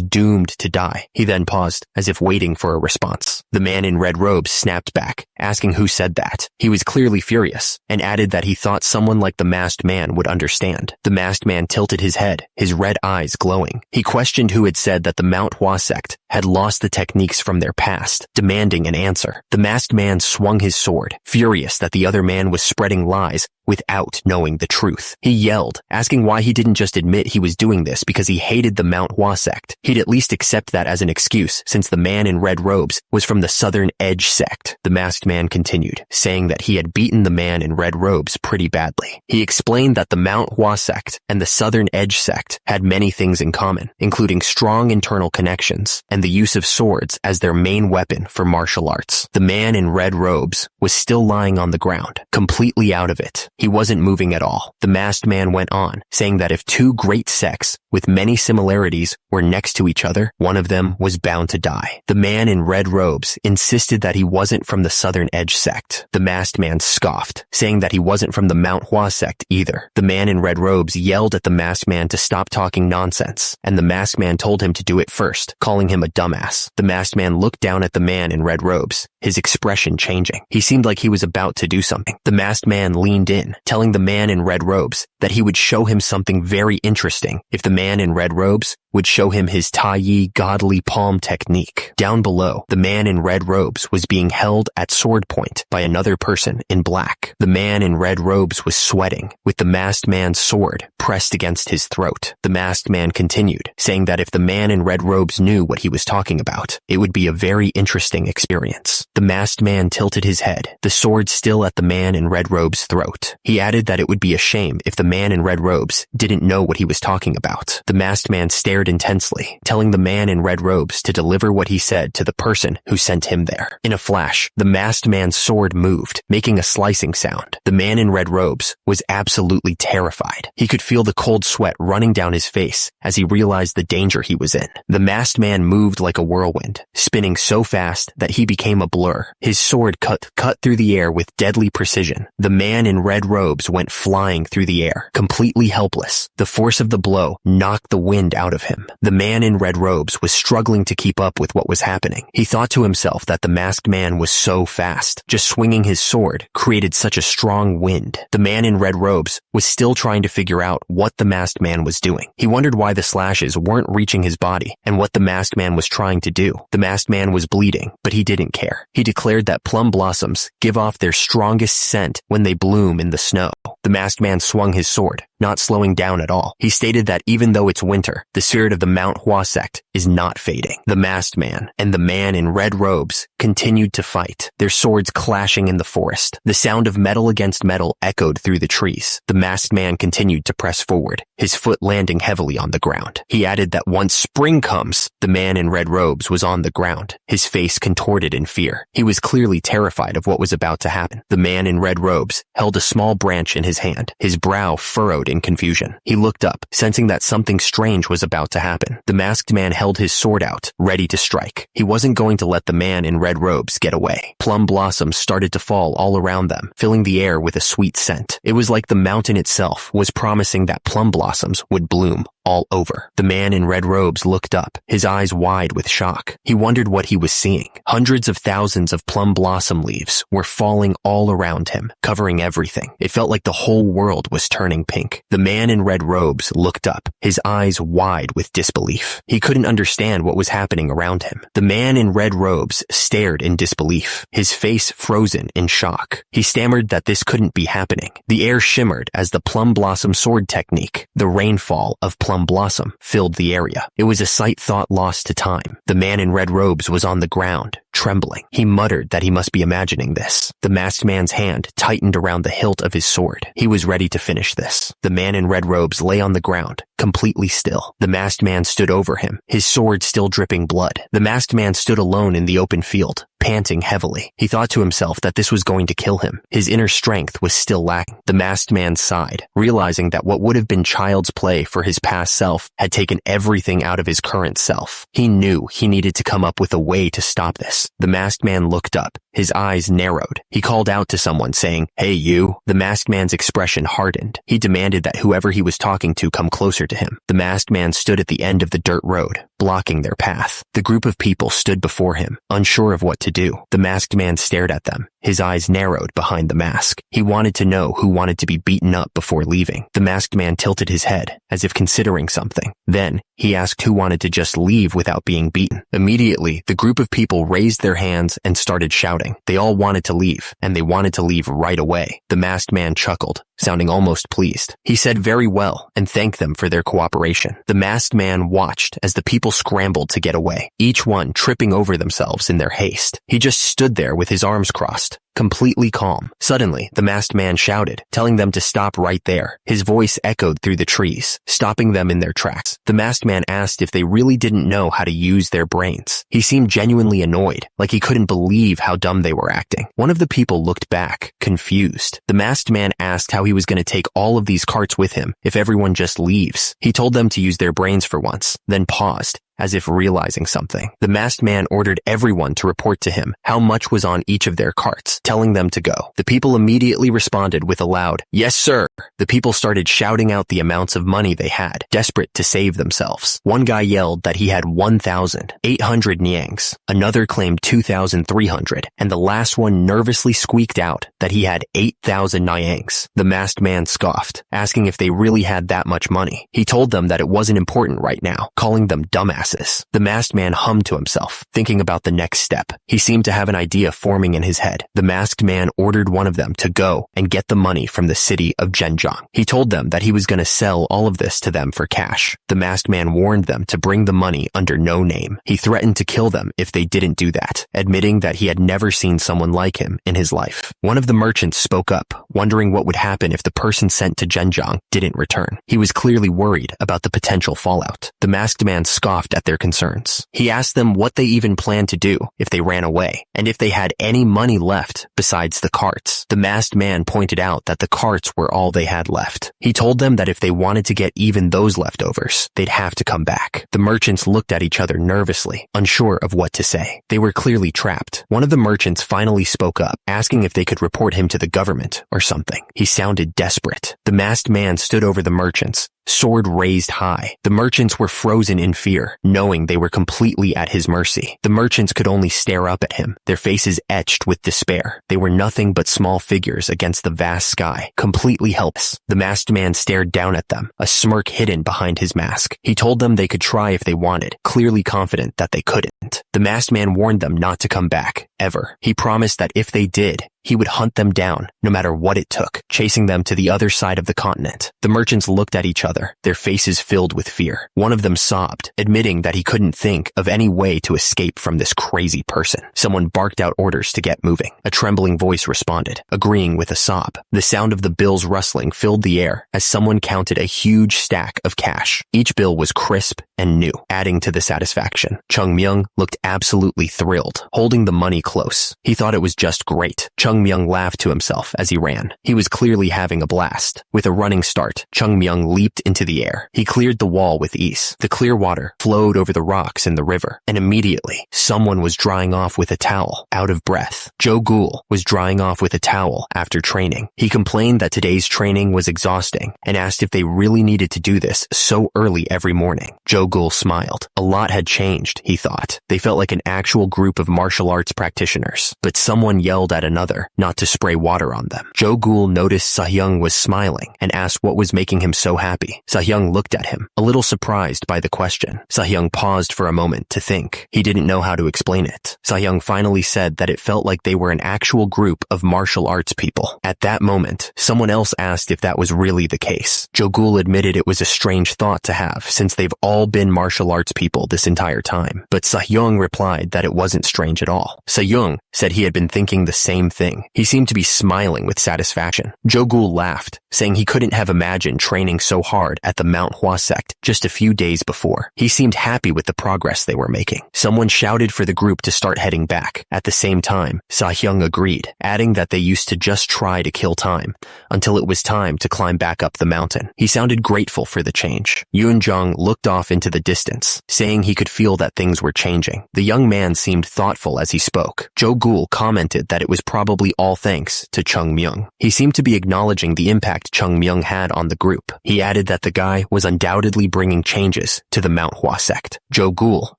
doomed to die. He then paused, as if waiting for a response. The man in red robes snapped back, asking who said that. He was clearly furious, and added that he thought someone like the masked man would understand. The masked man tilted his head, his red eyes glowing. He questioned who had said that the Manhwa sect had lost the techniques from their past, demanding an answer. The masked man swung his sword, furious that the other man was spreading lies without knowing the truth. He yelled, asking why he didn't just admit he was doing this because he hated the Manhwa sect. He'd at least accept that as an excuse, since the man in red robes was from the Southern Edge sect. The masked man continued, saying that he had beaten the man in red robes pretty badly. He explained that the Manhwa sect and the Southern Edge sect had many things in common, including strong internal connections and the use of swords as their main weapon for martial arts. The man in red robes was still lying on the ground, completely out of it. He wasn't moving at all. The masked man went on, saying that if two great sects with many similarities were next to each other, one of them was bound to die. The man in red robes insisted that he wasn't from the Southern Edge sect. The masked man scoffed, saying that he wasn't from the Manhwa sect either. The man in red robes yelled at the masked man to stop talking nonsense, and the masked man told him to do it first, calling him a dumbass. The masked man looked down at the man in red robes, his expression changing. He seemed like he was about to do something. The masked man leaned in, telling the man in red robes that he would show him something very interesting if the man in red robes would show him his Tai godly palm technique. Down below, the man in red robes was being held at sword point by another person in black. The man in red robes was sweating, with the masked man's sword pressed against his throat. The masked man continued, saying that if the man in red robes knew what he was talking about, it would be a very interesting experience. The masked man tilted his head, the sword still at the man in red robes' throat. He added that it would be a shame if the man in red robes didn't know what he was talking about. The masked man stared intensely, telling the man in red robes to deliver what he said to the person who sent him there. In a flash, the masked man's sword moved, making a slicing sound. The man in red robes was absolutely terrified. He could feel the cold sweat running down his face as he realized the danger he was in. The masked man moved like a whirlwind, spinning so fast that he became a blur. His sword cut through the air with deadly precision. The man in red robes went flying through the air, completely helpless. The force of the blow knocked the wind out of him. The man in red robes was struggling to keep up with what was happening. He thought to himself that the masked man was so fast. Just swinging his sword created such a strong wind. The man in red robes was still trying to figure out what the masked man was doing. He wondered why the slashes weren't reaching his body and what the masked man was trying to do. The masked man was bleeding, but he didn't care. He declared that plum blossoms give off their strongest scent when they bloom in the snow. The masked man swung his sword, not slowing down at all. He stated that even though it's winter, the spirit of the Manhwa sect is not fading. The masked man and the man in red robes continued to fight, their swords clashing in the forest. The sound of metal against metal echoed through the trees. The masked man continued to press forward, his foot landing heavily on the ground. He added that once spring comes, the man in red robes was on the ground, his face contorted in fear. He was clearly terrified of what was about to happen. The man in red robes held a small branch in his hand, his brow furrowed narrowed in confusion. He looked up, sensing that something strange was about to happen. The masked man held his sword out, ready to strike. He wasn't going to let the man in red robes get away. Plum blossoms started to fall all around them, filling the air with a sweet scent. It was like the mountain itself was promising that plum blossoms would bloom all over. The man in red robes looked up, his eyes wide with shock. He wondered what he was seeing. Hundreds of thousands of plum blossom leaves were falling all around him, covering everything. It felt like the whole world was turning pink. The man in red robes looked up, his eyes wide with disbelief. He couldn't understand what was happening around him. The man in red robes stared in disbelief, his face frozen in shock. He stammered that this couldn't be happening. The air shimmered as the plum blossom sword technique, the rainfall of plum blossom, filled the area. It was a sight thought lost to time. The man in red robes was on the ground, trembling. He muttered that he must be imagining this. The masked man's hand tightened around the hilt of his sword. He was ready to finish this. The man in red robes lay on the ground, completely still. The masked man stood over him, his sword still dripping blood. The masked man stood alone in the open field, panting heavily. He thought to himself that this was going to kill him. His inner strength was still lacking. The masked man sighed, realizing that what would have been child's play for his past self had taken everything out of his current self. He knew he needed to come up with a way to stop this. The masked man looked up, his eyes narrowed. He called out to someone, saying, "Hey, you." The masked man's expression hardened. He demanded that whoever he was talking to come closer to him. The masked man stood at the end of the dirt road, blocking their path. The group of people stood before him, unsure of what to do. The masked man stared at them, his eyes narrowed behind the mask. He wanted to know who wanted to be beaten up before leaving. The masked man tilted his head, as if considering something. Then, he asked who wanted to just leave without being beaten. Immediately, the group of people raised their hands and started shouting. They all wanted to leave, and they wanted to leave right away. The masked man chuckled, sounding almost pleased. He said very well and thanked them for their cooperation. The masked man watched as the people scrambled to get away, each one tripping over themselves in their haste. He just stood there with his arms crossed, completely calm. Suddenly, the masked man shouted, telling them to stop right there. His voice echoed through the trees, stopping them in their tracks. The masked man asked if they really didn't know how to use their brains. He seemed genuinely annoyed, like he couldn't believe how dumb they were acting. One of the people looked back, confused. The masked man asked how he was going to take all of these carts with him if everyone just leaves. He told them to use their brains for once, then paused, as if realizing something. The masked man ordered everyone to report to him how much was on each of their carts, telling them to go. The people immediately responded with a loud, "Yes, sir." The people started shouting out the amounts of money they had, desperate to save themselves. One guy yelled that he had 1,800 nyangs. Another claimed 2,300, and the last one nervously squeaked out that he had 8,000 nyangs. The masked man scoffed, asking if they really had that much money. He told them that it wasn't important right now, calling them dumbasses. The masked man hummed to himself, thinking about the next step. He seemed to have an idea forming in his head. The masked man ordered one of them to go and get the money from the city of Zhenjiang. He told them that he was going to sell all of this to them for cash. The masked man warned them to bring the money under no name. He threatened to kill them if they didn't do that, admitting that he had never seen someone like him in his life. One of the merchants spoke up, wondering what would happen if the person sent to Zhenjiang didn't return. He was clearly worried about the potential fallout. The masked man scoffed at their concerns. He asked them what they even planned to do if they ran away, and if they had any money left besides the carts. The masked man pointed out that the carts were all they had left. He told them that if they wanted to get even those leftovers, they'd have to come back. The merchants looked at each other nervously, unsure of what to say. They were clearly trapped. One of the merchants finally spoke up, asking if they could report him to the government or something. He sounded desperate. The masked man stood over the merchants, sword raised high. The merchants were frozen in fear, knowing they were completely at his mercy. The merchants could only stare up at him, their faces etched with despair. They were nothing but small figures against the vast sky, completely helpless. The masked man stared down at them, a smirk hidden behind his mask. He told them they could try if they wanted, clearly confident that they couldn't. The masked man warned them not to come back, ever. He promised that if they did, he would hunt them down, no matter what it took, chasing them to the other side of the continent. The merchants looked at each other, their faces filled with fear. One of them sobbed, admitting that he couldn't think of any way to escape from this crazy person. Someone barked out orders to get moving. A trembling voice responded, agreeing with a sob. The sound of the bills rustling filled the air as someone counted a huge stack of cash. Each bill was crisp, and new, adding to the satisfaction. Chung Myung looked absolutely thrilled, holding the money close. He thought it was just great. Chung Myung laughed to himself as he ran. He was clearly having a blast. With a running start, Chung Myung leaped into the air. He cleared the wall with ease. The clear water flowed over the rocks in the river, and immediately, someone was drying off with a towel, out of breath. Joe Ghoul was drying off with a towel after training. He complained that today's training was exhausting and asked if they really needed to do this so early every morning. Joe Ghoul smiled. A lot had changed, he thought. They felt like an actual group of martial arts practitioners, but someone yelled at another not to spray water on them. Joe Ghoul noticed Sahyung was smiling and asked what was making him so happy. Sahyung looked at him, a little surprised by the question. Sahyung paused for a moment to think. He didn't know how to explain it. Sahyung finally said that it felt like they were an actual group of martial arts people. At that moment, someone else asked if that was really the case. Joe Ghoul admitted it was a strange thought to have since they've all been martial arts people this entire time. But Sahyung replied that it wasn't strange at all. Sahyung said he had been thinking the same thing. He seemed to be smiling with satisfaction. Joe Ghoul laughed, saying he couldn't have imagined training so hard at the Manhwa Sect just a few days before. He seemed happy with the progress they were making. Someone shouted for the group to start heading back. At the same time, Sahyung agreed, adding that they used to just try to kill time until it was time to climb back up the mountain. He sounded grateful for the change. Yoon Jong looked off into the distance, saying he could feel that things were changing. The young man seemed thoughtful as he spoke. Joe Ghoul commented that it was probably all thanks to Chung Myung. He seemed to be acknowledging the impact Chung Myung had on the group. He added that the guy was undoubtedly bringing changes to the Manhwa Sect. Joe Ghoul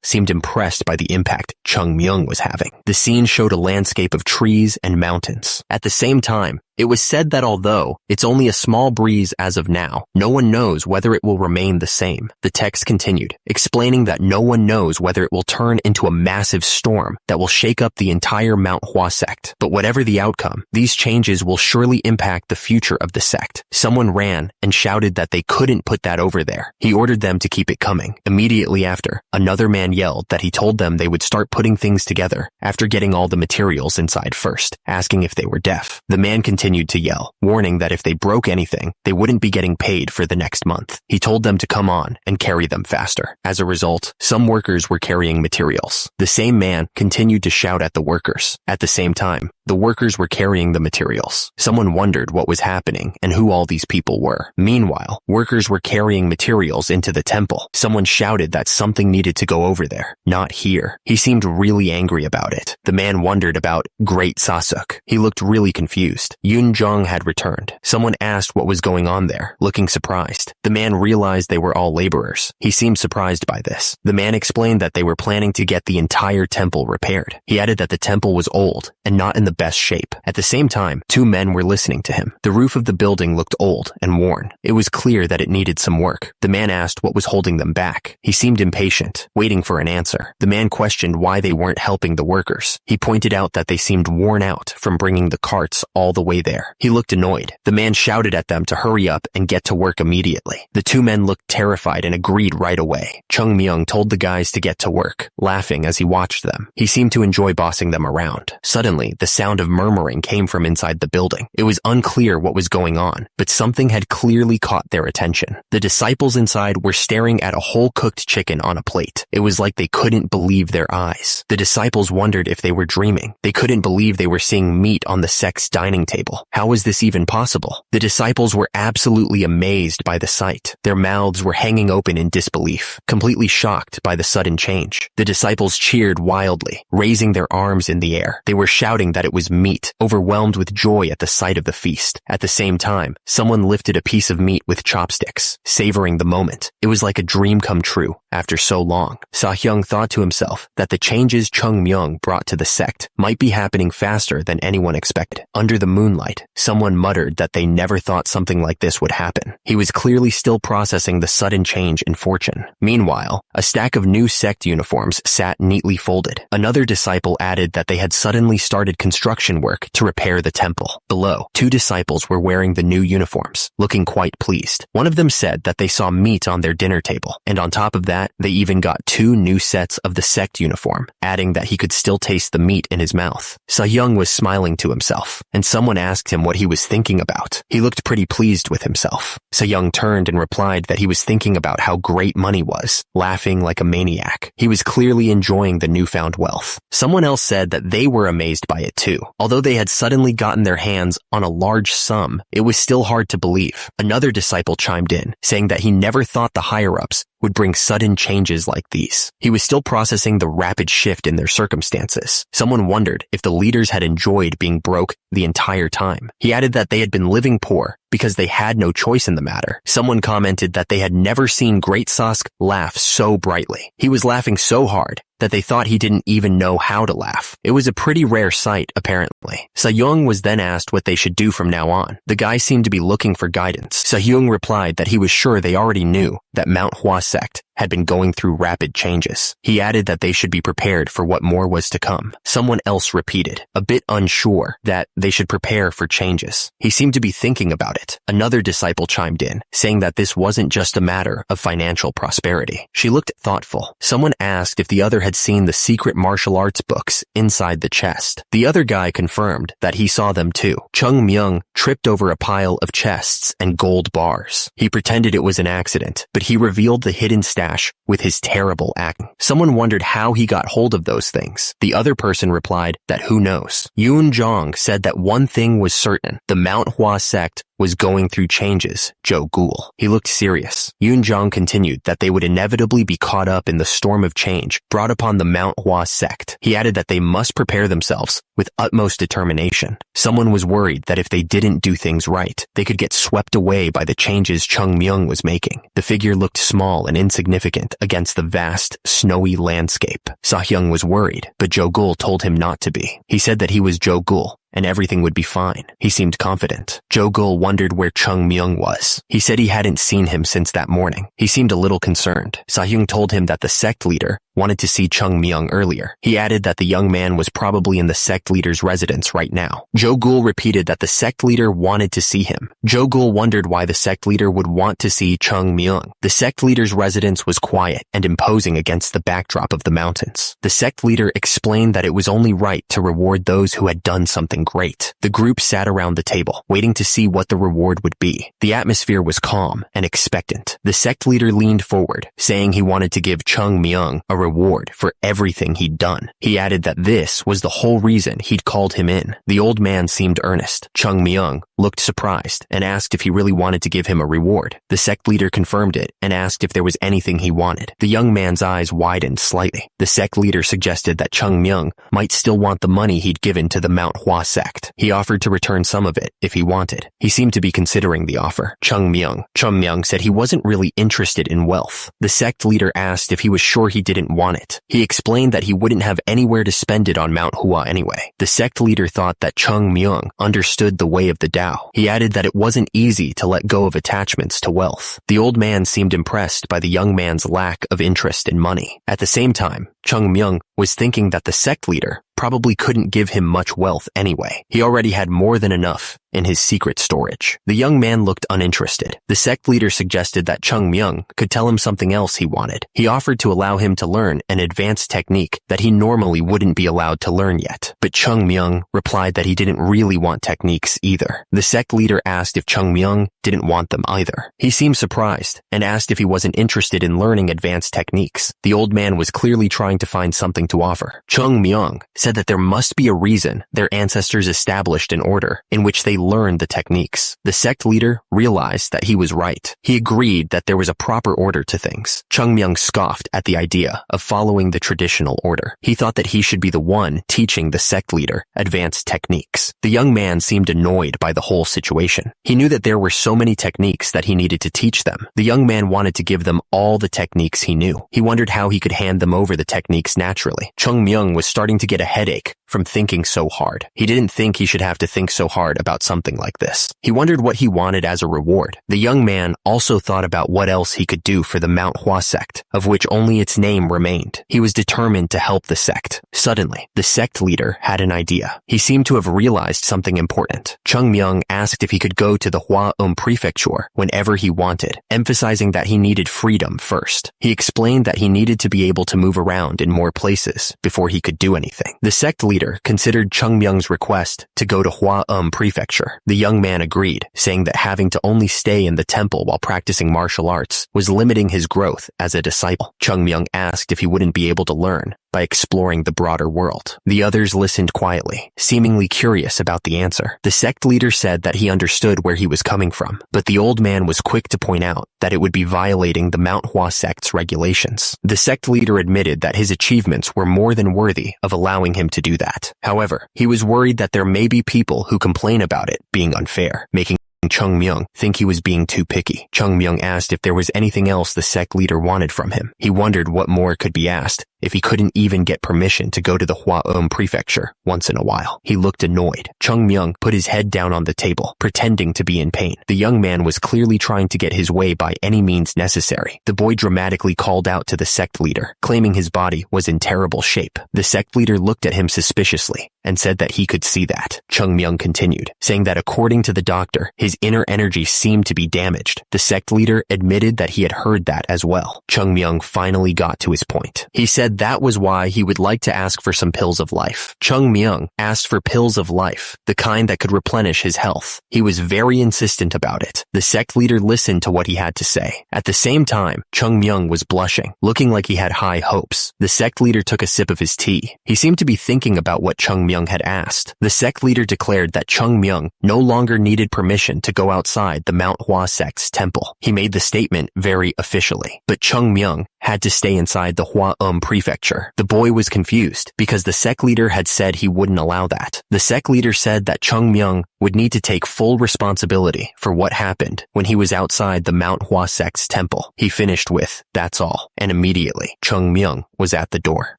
seemed impressed by the impact Chung Myung was having. The scene showed a landscape of trees and mountains. At the same time, it was said that although it's only a small breeze as of now, no one knows whether it will remain the same. The text continued, explaining that no one knows whether it will turn into a massive storm that will shake up the entire Manhwa Sect. But whatever the outcome, these changes will surely impact the future of the sect. Someone ran and shouted that they couldn't put that over there. He ordered them to keep it coming. Immediately after, another man yelled that he told them they would start putting things together after getting all the materials inside first, asking if they were deaf. The man continued to yell, warning that if they broke anything, they wouldn't be getting paid for the next month. He told them to come on and carry them faster. As a result, some workers were carrying materials. The same man continued to shout at the workers. At the same time, the workers were carrying the materials. Someone wondered what was happening and who all these people were. Meanwhile, workers were carrying materials into the temple. Someone shouted that something needed to go over there, not here. He seemed really angry about it. The man wondered about Great Sasuk. He looked really confused. Yoon Jong had returned. Someone asked what was going on there, looking surprised. The man realized they were all laborers. He seemed surprised by this. The man explained that they were planning to get the entire temple repaired. He added that the temple was old and not in the best shape. At the same time, two men were listening to him. The roof of the building looked old and worn. It was clear that it needed some work. The man asked what was holding them back. He seemed impatient, waiting for an answer. The man questioned why they weren't helping the workers. He pointed out that they seemed worn out from bringing the carts all the way there. He looked annoyed. The man shouted at them to hurry up and get to work immediately. The two men looked terrified and agreed right away. Chung Myung told the guys to get to work, laughing as he watched them. He seemed to enjoy bossing them around. Suddenly, the sound of murmuring came from inside the building. It was unclear what was going on, but something had clearly caught their attention. The disciples inside were staring at a whole cooked chicken on a plate. It was like they couldn't believe their eyes. The disciples wondered if they were dreaming. They couldn't believe they were seeing meat on the sect's dining table. How was this even possible? The disciples were absolutely amazed by the sight. Their mouths were hanging open in disbelief, completely shocked by the sudden change. The disciples cheered wildly, raising their arms in the air. They were shouting that it was meat, overwhelmed with joy at the sight of the feast. At the same time, someone lifted a piece of meat with chopsticks, savoring the moment. It was like a dream come true after so long. Sahyung thought to himself that the changes Chung Myung brought to the sect might be happening faster than anyone expected. Under the moonlight, someone muttered that they never thought something like this would happen. He was clearly still processing the sudden change in fortune. Meanwhile, a stack of new sect uniforms sat neatly folded. Another disciple added that they had suddenly started constructing construction work to repair the temple. Below, 2 disciples were wearing the new uniforms, looking quite pleased. One of them said that they saw meat on their dinner table, and on top of that, they even got 2 new sets of the Sect uniform, adding that he could still taste the meat in his mouth. Soo-young was smiling to himself, and someone asked him what he was thinking about. He looked pretty pleased with himself. Soo-young turned and replied that he was thinking about how great money was, laughing like a maniac. He was clearly enjoying the newfound wealth. Someone else said that they were amazed by it too. Although they had suddenly gotten their hands on a large sum, it was still hard to believe. Another disciple chimed in, saying that he never thought the higher-ups would bring sudden changes like these. He was still processing the rapid shift in their circumstances. Someone wondered if the leaders had enjoyed being broke the entire time. He added that they had been living poor because they had no choice in the matter. Someone commented that they had never seen Great Sask laugh so brightly. He was laughing so hard that they thought he didn't even know how to laugh. It was a pretty rare sight, apparently. Soo-young was then asked what they should do from now on. The guy seemed to be looking for guidance. Soo-young replied that he was sure they already knew that Manhwa Sect had been going through rapid changes. He added that they should be prepared for what more was to come. Someone else repeated, a bit unsure, that they should prepare for changes. He seemed to be thinking about it. Another disciple chimed in, saying that this wasn't just a matter of financial prosperity. She looked thoughtful. Someone asked if the other had seen the secret martial arts books inside the chest. The other guy confirmed that he saw them too. Chung Myung tripped over a pile of chests and gold bars. He pretended it was an accident, but he revealed the hidden stash with his terrible acting. Someone wondered how he got hold of those things. The other person replied that who knows. Yoon Jong said that one thing was certain. The Manhwa Sect was going through changes. Joe Ghoul. He looked serious. Yoon Jong continued that they would inevitably be caught up in the storm of change brought upon the Manhwa Sect. He added that they must prepare themselves with utmost determination. Someone was worried that if they didn't do things right, they could get swept away by the changes Chung Myung was making. The figure looked small and insignificant against the vast, snowy landscape. Soo-young was worried, but Joe Ghoul told him not to be. He said that he was Joe Ghoul, and everything would be fine. He seemed confident. Joe Ghoul wondered where Chung Myung was. He said he hadn't seen him since that morning. He seemed a little concerned. Soo-young told him that the sect leader wanted to see Chung Myung earlier. He added that the young man was probably in the sect leader's residence right now. Joe Ghoul repeated that the sect leader wanted to see him. Joe Ghoul wondered why the sect leader would want to see Chung Myung. The sect leader's residence was quiet and imposing against the backdrop of the mountains. The sect leader explained that it was only right to reward those who had done something great. The group sat around the table, waiting to see what the reward would be. The atmosphere was calm and expectant. The sect leader leaned forward, saying he wanted to give Chung Myung a reward for everything he'd done. He added that this was the whole reason he'd called him in. The old man seemed earnest. Chung Myung looked surprised and asked if he really wanted to give him a reward. The sect leader confirmed it and asked if there was anything he wanted. The young man's eyes widened slightly. The sect leader suggested that Chung Myung might still want the money he'd given to the Manhwa Sect. He offered to return some of it if he wanted. He seemed to be considering the offer. Chung Myung said he wasn't really interested in wealth. The sect leader asked if he was sure he didn't want it. He explained that he wouldn't have anywhere to spend it on Manhwa anyway. The sect leader thought that Chung Myung understood the way of the Tao. He added that it wasn't easy to let go of attachments to wealth. The old man seemed impressed by the young man's lack of interest in money. At the same time, Chung Myung was thinking that the sect leader probably couldn't give him much wealth anyway. He already had more than enough in his secret storage. The young man looked uninterested. The sect leader suggested that Chung Myung could tell him something else he wanted. He offered to allow him to learn an advanced technique that he normally wouldn't be allowed to learn yet. But Chung Myung replied that he didn't really want techniques either. The sect leader asked if Chung Myung didn't want them either. He seemed surprised and asked if he wasn't interested in learning advanced techniques. The old man was clearly trying to find something to offer. Chung Myung said that there must be a reason their ancestors established an order in which they learned the techniques. The sect leader realized that he was right. He agreed that there was a proper order to things. Chung Myung scoffed at the idea of following the traditional order. He thought that he should be the one teaching the sect leader advanced techniques. The young man seemed annoyed by the whole situation. He knew that there were so many techniques that he needed to teach them. The young man wanted to give them all the techniques he knew. He wondered how he could hand them over the techniques naturally. Chung Myung was starting to get a headache from thinking so hard. He didn't think he should have to think so hard about something like this. He wondered what he wanted as a reward. The young man also thought about what else he could do for the Manhwa sect, of which only its name remained. He was determined to help the sect. Suddenly, the sect leader had an idea. He seemed to have realized something important. Chung Myung asked if he could go to the Hwa prefecture whenever he wanted, emphasizing that he needed freedom first. He explained that he needed to be able to move around in more places before he could do anything. The sect leader considered Chung Myung's request to go to Hwa prefecture. The young man agreed, saying that having to only stay in the temple while practicing martial arts was limiting his growth as a disciple. Chung Myung asked if he wouldn't be able to learn by exploring the broader world. The others listened quietly, seemingly curious about the answer. The sect leader said that he understood where he was coming from, but the old man was quick to point out that it would be violating the Manhwa sect's regulations. The sect leader admitted that his achievements were more than worthy of allowing him to do that. However, he was worried that there may be people who complain about it being unfair, making Chung Myung think he was being too picky. Chung Myung asked if there was anything else the sect leader wanted from him. He wondered what more could be asked if he couldn't even get permission to go to the Hwa prefecture once in a while. He looked annoyed. Chung Myung put his head down on the table, pretending to be in pain. The young man was clearly trying to get his way by any means necessary. The boy dramatically called out to the sect leader, claiming his body was in terrible shape. The sect leader looked at him suspiciously and said that he could see that. Chung Myung continued, saying that according to the doctor, his inner energy seemed to be damaged. The sect leader admitted that he had heard that as well. Chung Myung finally got to his point. He said that was why he would like to ask for some pills of life. Chung Myung asked for pills of life, the kind that could replenish his health. He was very insistent about it. The sect leader listened to what he had to say. At the same time, Chung Myung was blushing, looking like he had high hopes. The sect leader took a sip of his tea. He seemed to be thinking about what Chung Myung had asked. The sect leader declared that Chung Myung no longer needed permission to go outside the Manhwa sect's temple. He made the statement very officially, but Chung Myung had to stay inside the Hwa prefecture. The boy was confused because the sect leader had said he wouldn't allow that. The sect leader said that Chung Myung would need to take full responsibility for what happened when he was outside the Manhwa sect's temple. He finished with, "That's all," and immediately, Chung Myung was at the door.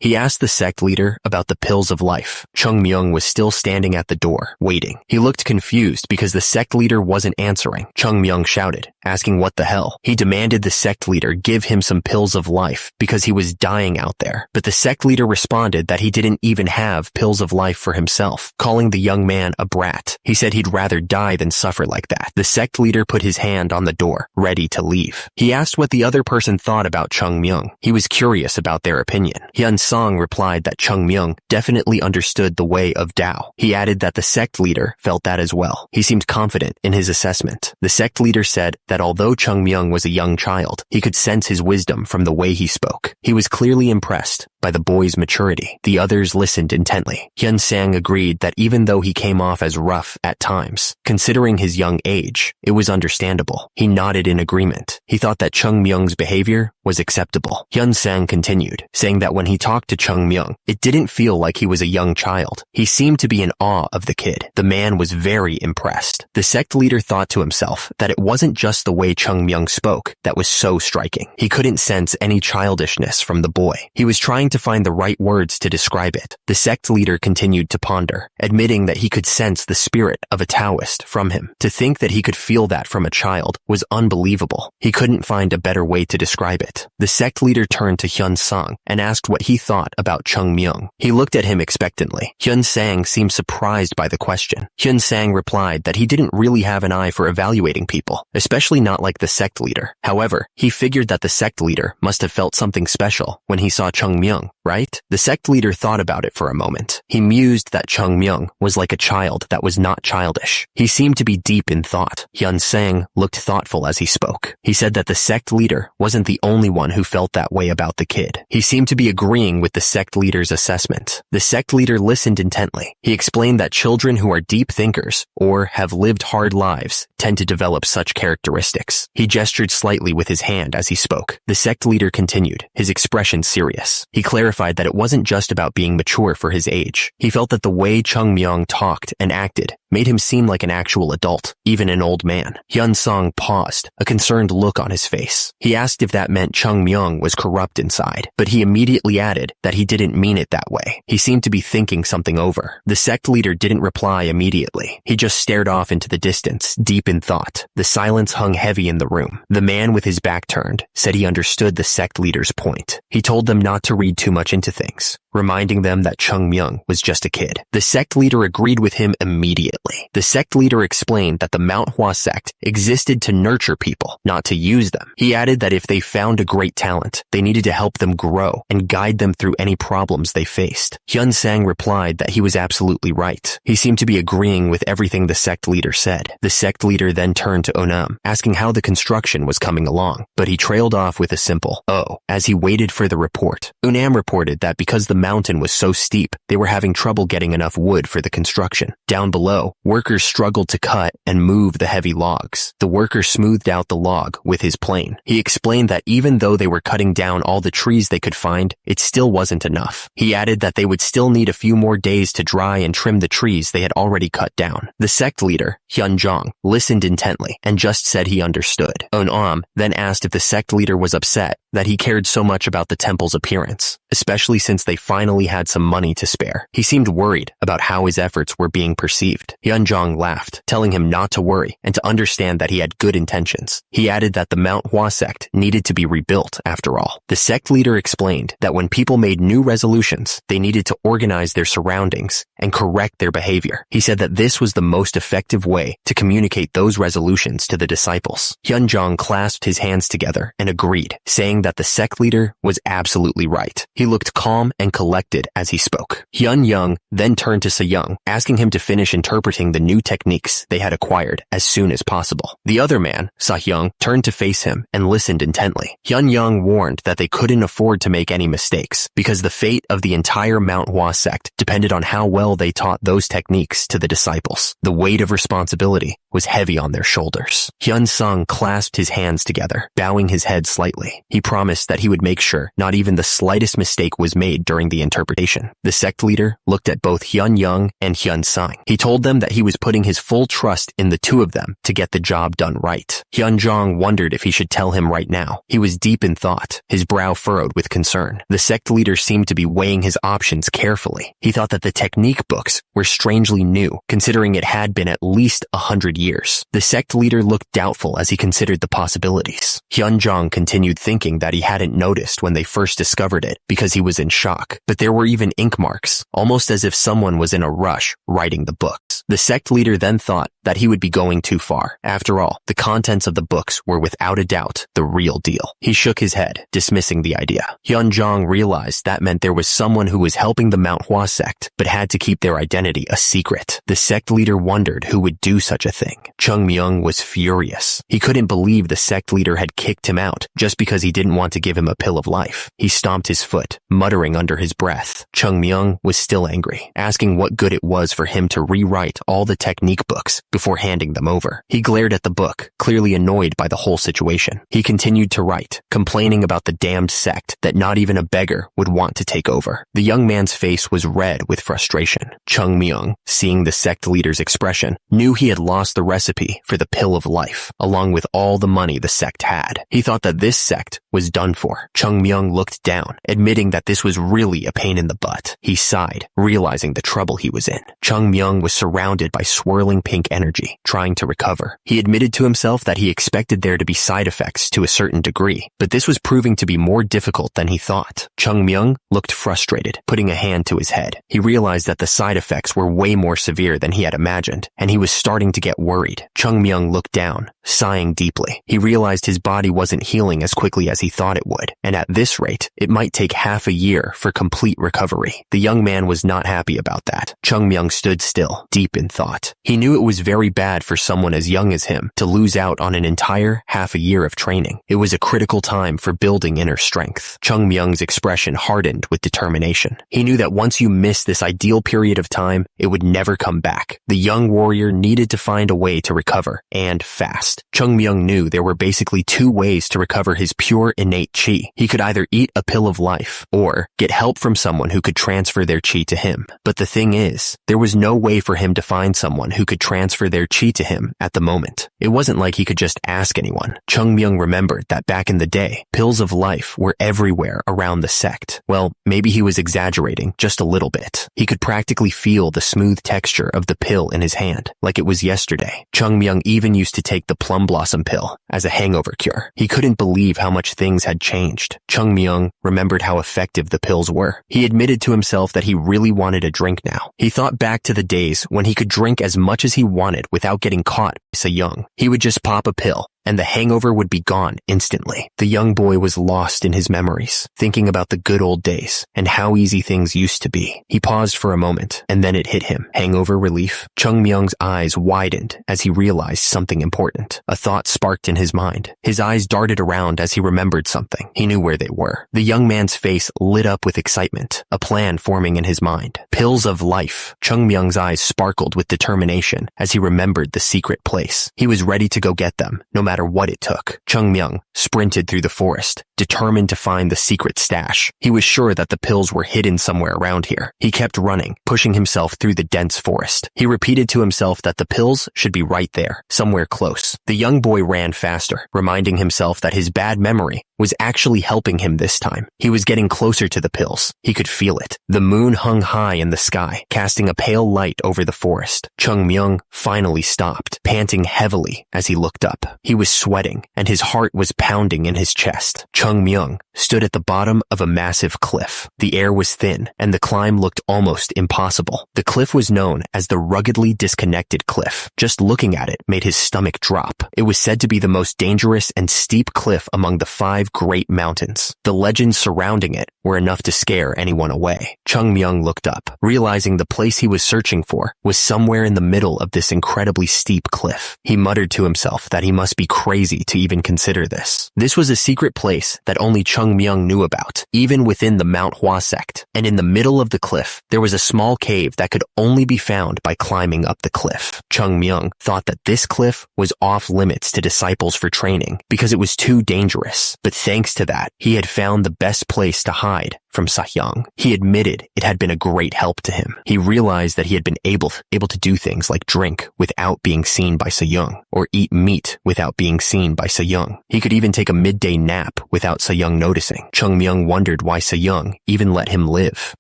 He asked the sect leader about the pills of life. Chung Myung was still standing at the door, waiting. He looked confused because the sect leader wasn't answering. Chung Myung shouted, asking what the hell. He demanded the sect leader give him some pills of life because he was dying out there. But the sect leader responded that he didn't even have pills of life for himself, calling the young man a brat. He said he'd rather die than suffer like that. The sect leader put his hand on the door, ready to leave. He asked what the other person thought about Chung Myung. He was curious about their opinion. Hyun Song replied that Chung Myung definitely understood the way of Tao. He added that the sect leader felt that as well. He seemed confident in his assessment. The sect leader said that although Chung Myung was a young child, he could sense his wisdom from the way he spoke. He was clearly impressed by the boy's maturity. The others listened intently. Hyun Sang agreed that even though he came off as rough at times, considering his young age, it was understandable. He nodded in agreement. He thought that Chung Myung's behavior was acceptable. Hyun Sang continued, saying that when he talked to Chung Myung, it didn't feel like he was a young child. He seemed to be in awe of the kid. The man was very impressed. The sect leader thought to himself that it wasn't just the way Chung Myung spoke that was so striking. He couldn't sense any childishness from the boy. He was trying to find the right words to describe it. The sect leader continued to ponder, admitting that he could sense the spirit of a Taoist from him. To think that he could feel that from a child was unbelievable. He couldn't find a better way to describe it. The sect leader turned to Hyun Sang and asked what he thought about Chung Myung. He looked at him expectantly. Hyun Sang seemed surprised by the question. Hyun Sang replied that he didn't really have an eye for evaluating people, especially not like the sect leader. However, he figured that the sect leader must have felt something special when he saw Chung Myung, right? The sect leader thought about it for a moment. He mused that Chung Myung was like a child that was not childish. He seemed to be deep in thought. Hyun Sang looked thoughtful as he spoke. He said that the sect leader wasn't the only one who felt that way about the kid. He seemed to be agreeing with the sect leader's assessment. The sect leader listened intently. He explained that children who are deep thinkers or have lived hard lives tend to develop such characteristics. He gestured slightly with his hand as he spoke. The sect leader continued, his expression serious. He clarified clarified that it wasn't just about being mature for his age. He felt that the way Chung Myung talked and acted made him seem like an actual adult, even an old man. Hyun Sung paused, a concerned look on his face. He asked if that meant Chung Myung was corrupt inside, but he immediately added that he didn't mean it that way. He seemed to be thinking something over. The sect leader didn't reply immediately. He just stared off into the distance, deep in thought. The silence hung heavy in the room. The man with his back turned said he understood the sect leader's point. He told them not to read too much into things, reminding them that Chung Myung was just a kid. The sect leader agreed with him immediately. The sect leader explained that the Manhwa sect existed to nurture people, not to use them. He added that if they found a great talent, they needed to help them grow and guide them through any problems they faced. Hyun Sang replied that he was absolutely right. He seemed to be agreeing with everything the sect leader said. The sect leader then turned to Onam, asking how the construction was coming along, but he trailed off with a simple "oh" as he waited for the report. Onam reported that because the mountain was so steep, they were having trouble getting enough wood for the construction. Down below, workers struggled to cut and move the heavy logs. The worker smoothed out the log with his plane. He explained that even though they were cutting down all the trees they could find, it still wasn't enough. He added that they would still need a few more days to dry and trim the trees they had already cut down. The sect leader, Hyun Jong, listened intently and just said he understood. Onam then asked if the sect leader was upset that he cared so much about the temple's appearance, especially since they finally had some money to spare. He seemed worried about how his efforts were being perceived. Hyun Jong laughed, telling him not to worry and to understand that he had good intentions. He added that the Manhwa sect needed to be rebuilt after all. The sect leader explained that when people made new resolutions, they needed to organize their surroundings and correct their behavior. He said that this was the most effective way to communicate those resolutions to the disciples. Hyun Jong clasped his hands together and agreed, saying that the sect leader was absolutely right. He looked calm and collected as he spoke. Hyun Young then turned to Se-young, asking him to finish interpreting the new techniques they had acquired as soon as possible. The other man, Sa-hyung, turned to face him and listened intently. Hyun Young warned that they couldn't afford to make any mistakes because the fate of the entire Manhwa sect depended on how well they taught those techniques to the disciples. The weight of responsibility was heavy on their shoulders. Hyun Sung clasped his hands together, bowing his head slightly. He promised that he would make sure not even the slightest mistake was made during the interpretation. The sect leader looked at both Hyun Young and Hyun Sung. He told them that he was putting his full trust in the two of them to get the job done right. Hyun Jong wondered if he should tell him right now. He was deep in thought, his brow furrowed with concern. The sect leader seemed to be weighing his options carefully. He thought that the technique books were strangely new, considering it had been at least 100 years. The sect leader looked doubtful as he considered the possibilities. Hyun Jong continued thinking that he hadn't noticed when they first discovered it because he was in shock, but there were even ink marks, almost as if someone was in a rush writing the books. The sect leader then thought that he would be going too far. After all, the contents of the books were without a doubt the real deal. He shook his head, dismissing the idea. Hyun Jong realized that meant there was someone who was helping the Manhwa sect, but had to keep their identity a secret. The sect leader wondered who would do such a thing. Chung Myung was furious. He couldn't believe the sect leader had kicked him out just because he didn't want to give him a pill of life. He stomped his foot, muttering under his breath. Chung Myung was still angry, asking what good it was for him to rewrite all the technique books before handing them over. He glared at the book, clearly annoyed by the whole situation. He continued to write, complaining about the damned sect that not even a beggar would want to take over. The young man's face was red with frustration. Chung Myung, seeing the sect leader's expression, knew he had lost the recipe for the pill of life, along with all the money the sect had. He thought that this sect was done for. Chung Myung looked down, admitting that this was really a pain in the butt. He sighed, realizing the trouble he was in. Chung Myung was surrounded by swirling pink energy, trying to recover. He admitted to himself that he expected there to be side effects to a certain degree, but this was proving to be more difficult than he thought. Chung Myung looked frustrated, putting a hand to his head. He realized that the side effects were way more severe than he had imagined, and he was starting to get worried. Chung Myung looked down, sighing deeply. He realized his body wasn't healing as quickly as he thought it would, and at this rate, it might take half a year for complete recovery. The young man was not happy about that. Chung Myung stood still, deep in thought. He knew it was very bad for someone as young as him to lose out on an entire half a year of training. It was a critical time for building inner strength. Chung Myung's expression hardened with determination. He knew that once you missed this ideal period of time, it would never come back. The young warrior needed to find a way to recover, and fast. Chung Myung knew there were basically two ways to recover his pure innate chi. He could either eat a pill of life life, or get help from someone who could transfer their chi to him. But the thing is, there was no way for him to find someone who could transfer their chi to him at the moment. It wasn't like he could just ask anyone. Chung Myung remembered that back in the day, pills of life were everywhere around the sect. Well, maybe he was exaggerating just a little bit. He could practically feel the smooth texture of the pill in his hand, like it was yesterday. Chung Myung even used to take the plum blossom pill as a hangover cure. He couldn't believe how much things had changed. Chung Myung remembered how effective the pills were. He admitted to himself that he really wanted a drink now. He thought back to the days when he could drink as much as he wanted without getting caught by Se-young. He would just pop a pill, and the hangover would be gone instantly. The young boy was lost in his memories, thinking about the good old days and how easy things used to be. He paused for a moment, and then it hit him. Hangover relief? Chung Myung's eyes widened as he realized something important. A thought sparked in his mind. His eyes darted around as he remembered something. He knew where they were. The young man's face lit up with excitement, a plan forming in his mind. Pills of life. Chung Myung's eyes sparkled with determination as he remembered the secret place. He was ready to go get them, no matter what it took. Chung Myung sprinted through the forest, determined to find the secret stash. He was sure that the pills were hidden somewhere around here. He kept running, pushing himself through the dense forest. He repeated to himself that the pills should be right there, somewhere close. The young boy ran faster, reminding himself that his bad memory was actually helping him this time. He was getting closer to the pills. He could feel it. The moon hung high in the sky, casting a pale light over the forest. Chung Myung finally stopped, panting heavily as he looked up. He was sweating, and his heart was pounding in his chest. Chung Myung stood at the bottom of a massive cliff. The air was thin, and the climb looked almost impossible. The cliff was known as the ruggedly disconnected cliff. Just looking at it made his stomach drop. It was said to be the most dangerous and steep cliff among the 5 great mountains. The legends surrounding it were enough to scare anyone away. Chung Myung looked up, realizing the place he was searching for was somewhere in the middle of this incredibly steep cliff. He muttered to himself that he must be crazy to even consider this. This was a secret place that only Chung Myung knew about, even within the Manhwa sect. And in the middle of the cliff, there was a small cave that could only be found by climbing up the cliff. Chung Myung thought that this cliff was off limits to disciples for training because it was too dangerous. But thanks to that, he had found the best place to hide from Se-young. He admitted it had been a great help to him. He realized that he had been able to do things like drink without being seen by Se-young, or eat meat without being seen by Se-young. He could even take a midday nap without Se-young noticing. Chung Myung wondered why Se-young even let him live.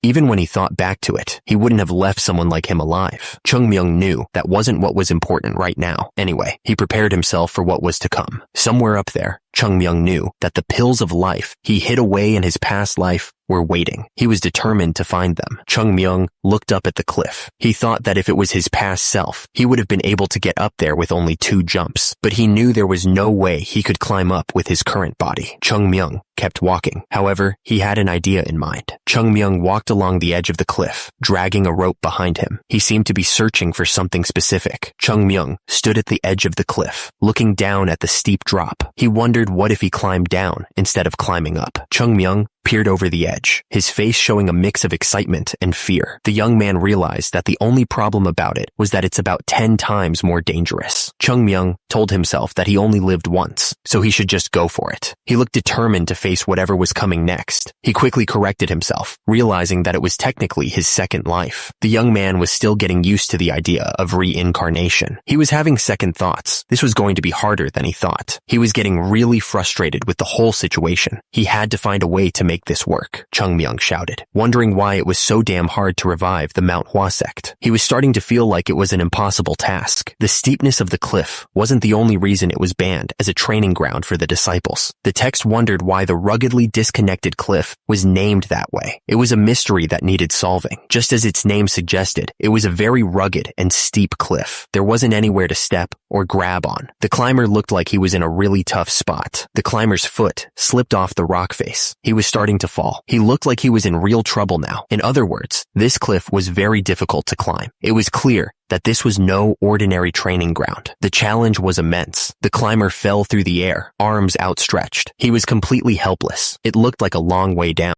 Even when he thought back to it, he wouldn't have left someone like him alive. Chung Myung knew that wasn't what was important right now. Anyway, he prepared himself for what was to come. Somewhere up there, Chung Myung knew that the pills of life he hid away in his past life were waiting. He was determined to find them. Chung Myung looked up at the cliff. He thought that if it was his past self, he would have been able to get up there with only 2 jumps, but he knew there was no way he could climb up with his current body. Chung Myung kept walking. However, he had an idea in mind. Chung Myung walked along the edge of the cliff, dragging a rope behind him. He seemed to be searching for something specific. Chung Myung stood at the edge of the cliff, looking down at the steep drop. He wondered what if he climbed down instead of climbing up. Chung Myung peered over the edge, his face showing a mix of excitement and fear. The young man realized that the only problem about it was that it's about 10 times more dangerous. Chung Myung told himself that he only lived once, so he should just go for it. He looked determined to face whatever was coming next. He quickly corrected himself, realizing that it was technically his second life. The young man was still getting used to the idea of reincarnation. He was having second thoughts. This was going to be harder than he thought. He was getting really frustrated with the whole situation. He had to find a way to make this work, Chung Myung shouted, wondering why it was so damn hard to revive the Manhwa sect. He was starting to feel like it was an impossible task. The steepness of the cliff wasn't the only reason it was banned as a training ground for the disciples. The text wondered why the ruggedly disconnected cliff was named that way. It was a mystery that needed solving. Just as its name suggested, it was a very rugged and steep cliff. There wasn't anywhere to step or grab on. The climber looked like he was in a really tough spot. The climber's foot slipped off the rock face. He was starting to fall. He looked like he was in real trouble now. In other words, this cliff was very difficult to climb. It was clear that this was no ordinary training ground. The challenge was immense. The climber fell through the air, arms outstretched. He was completely helpless. It looked like a long way down.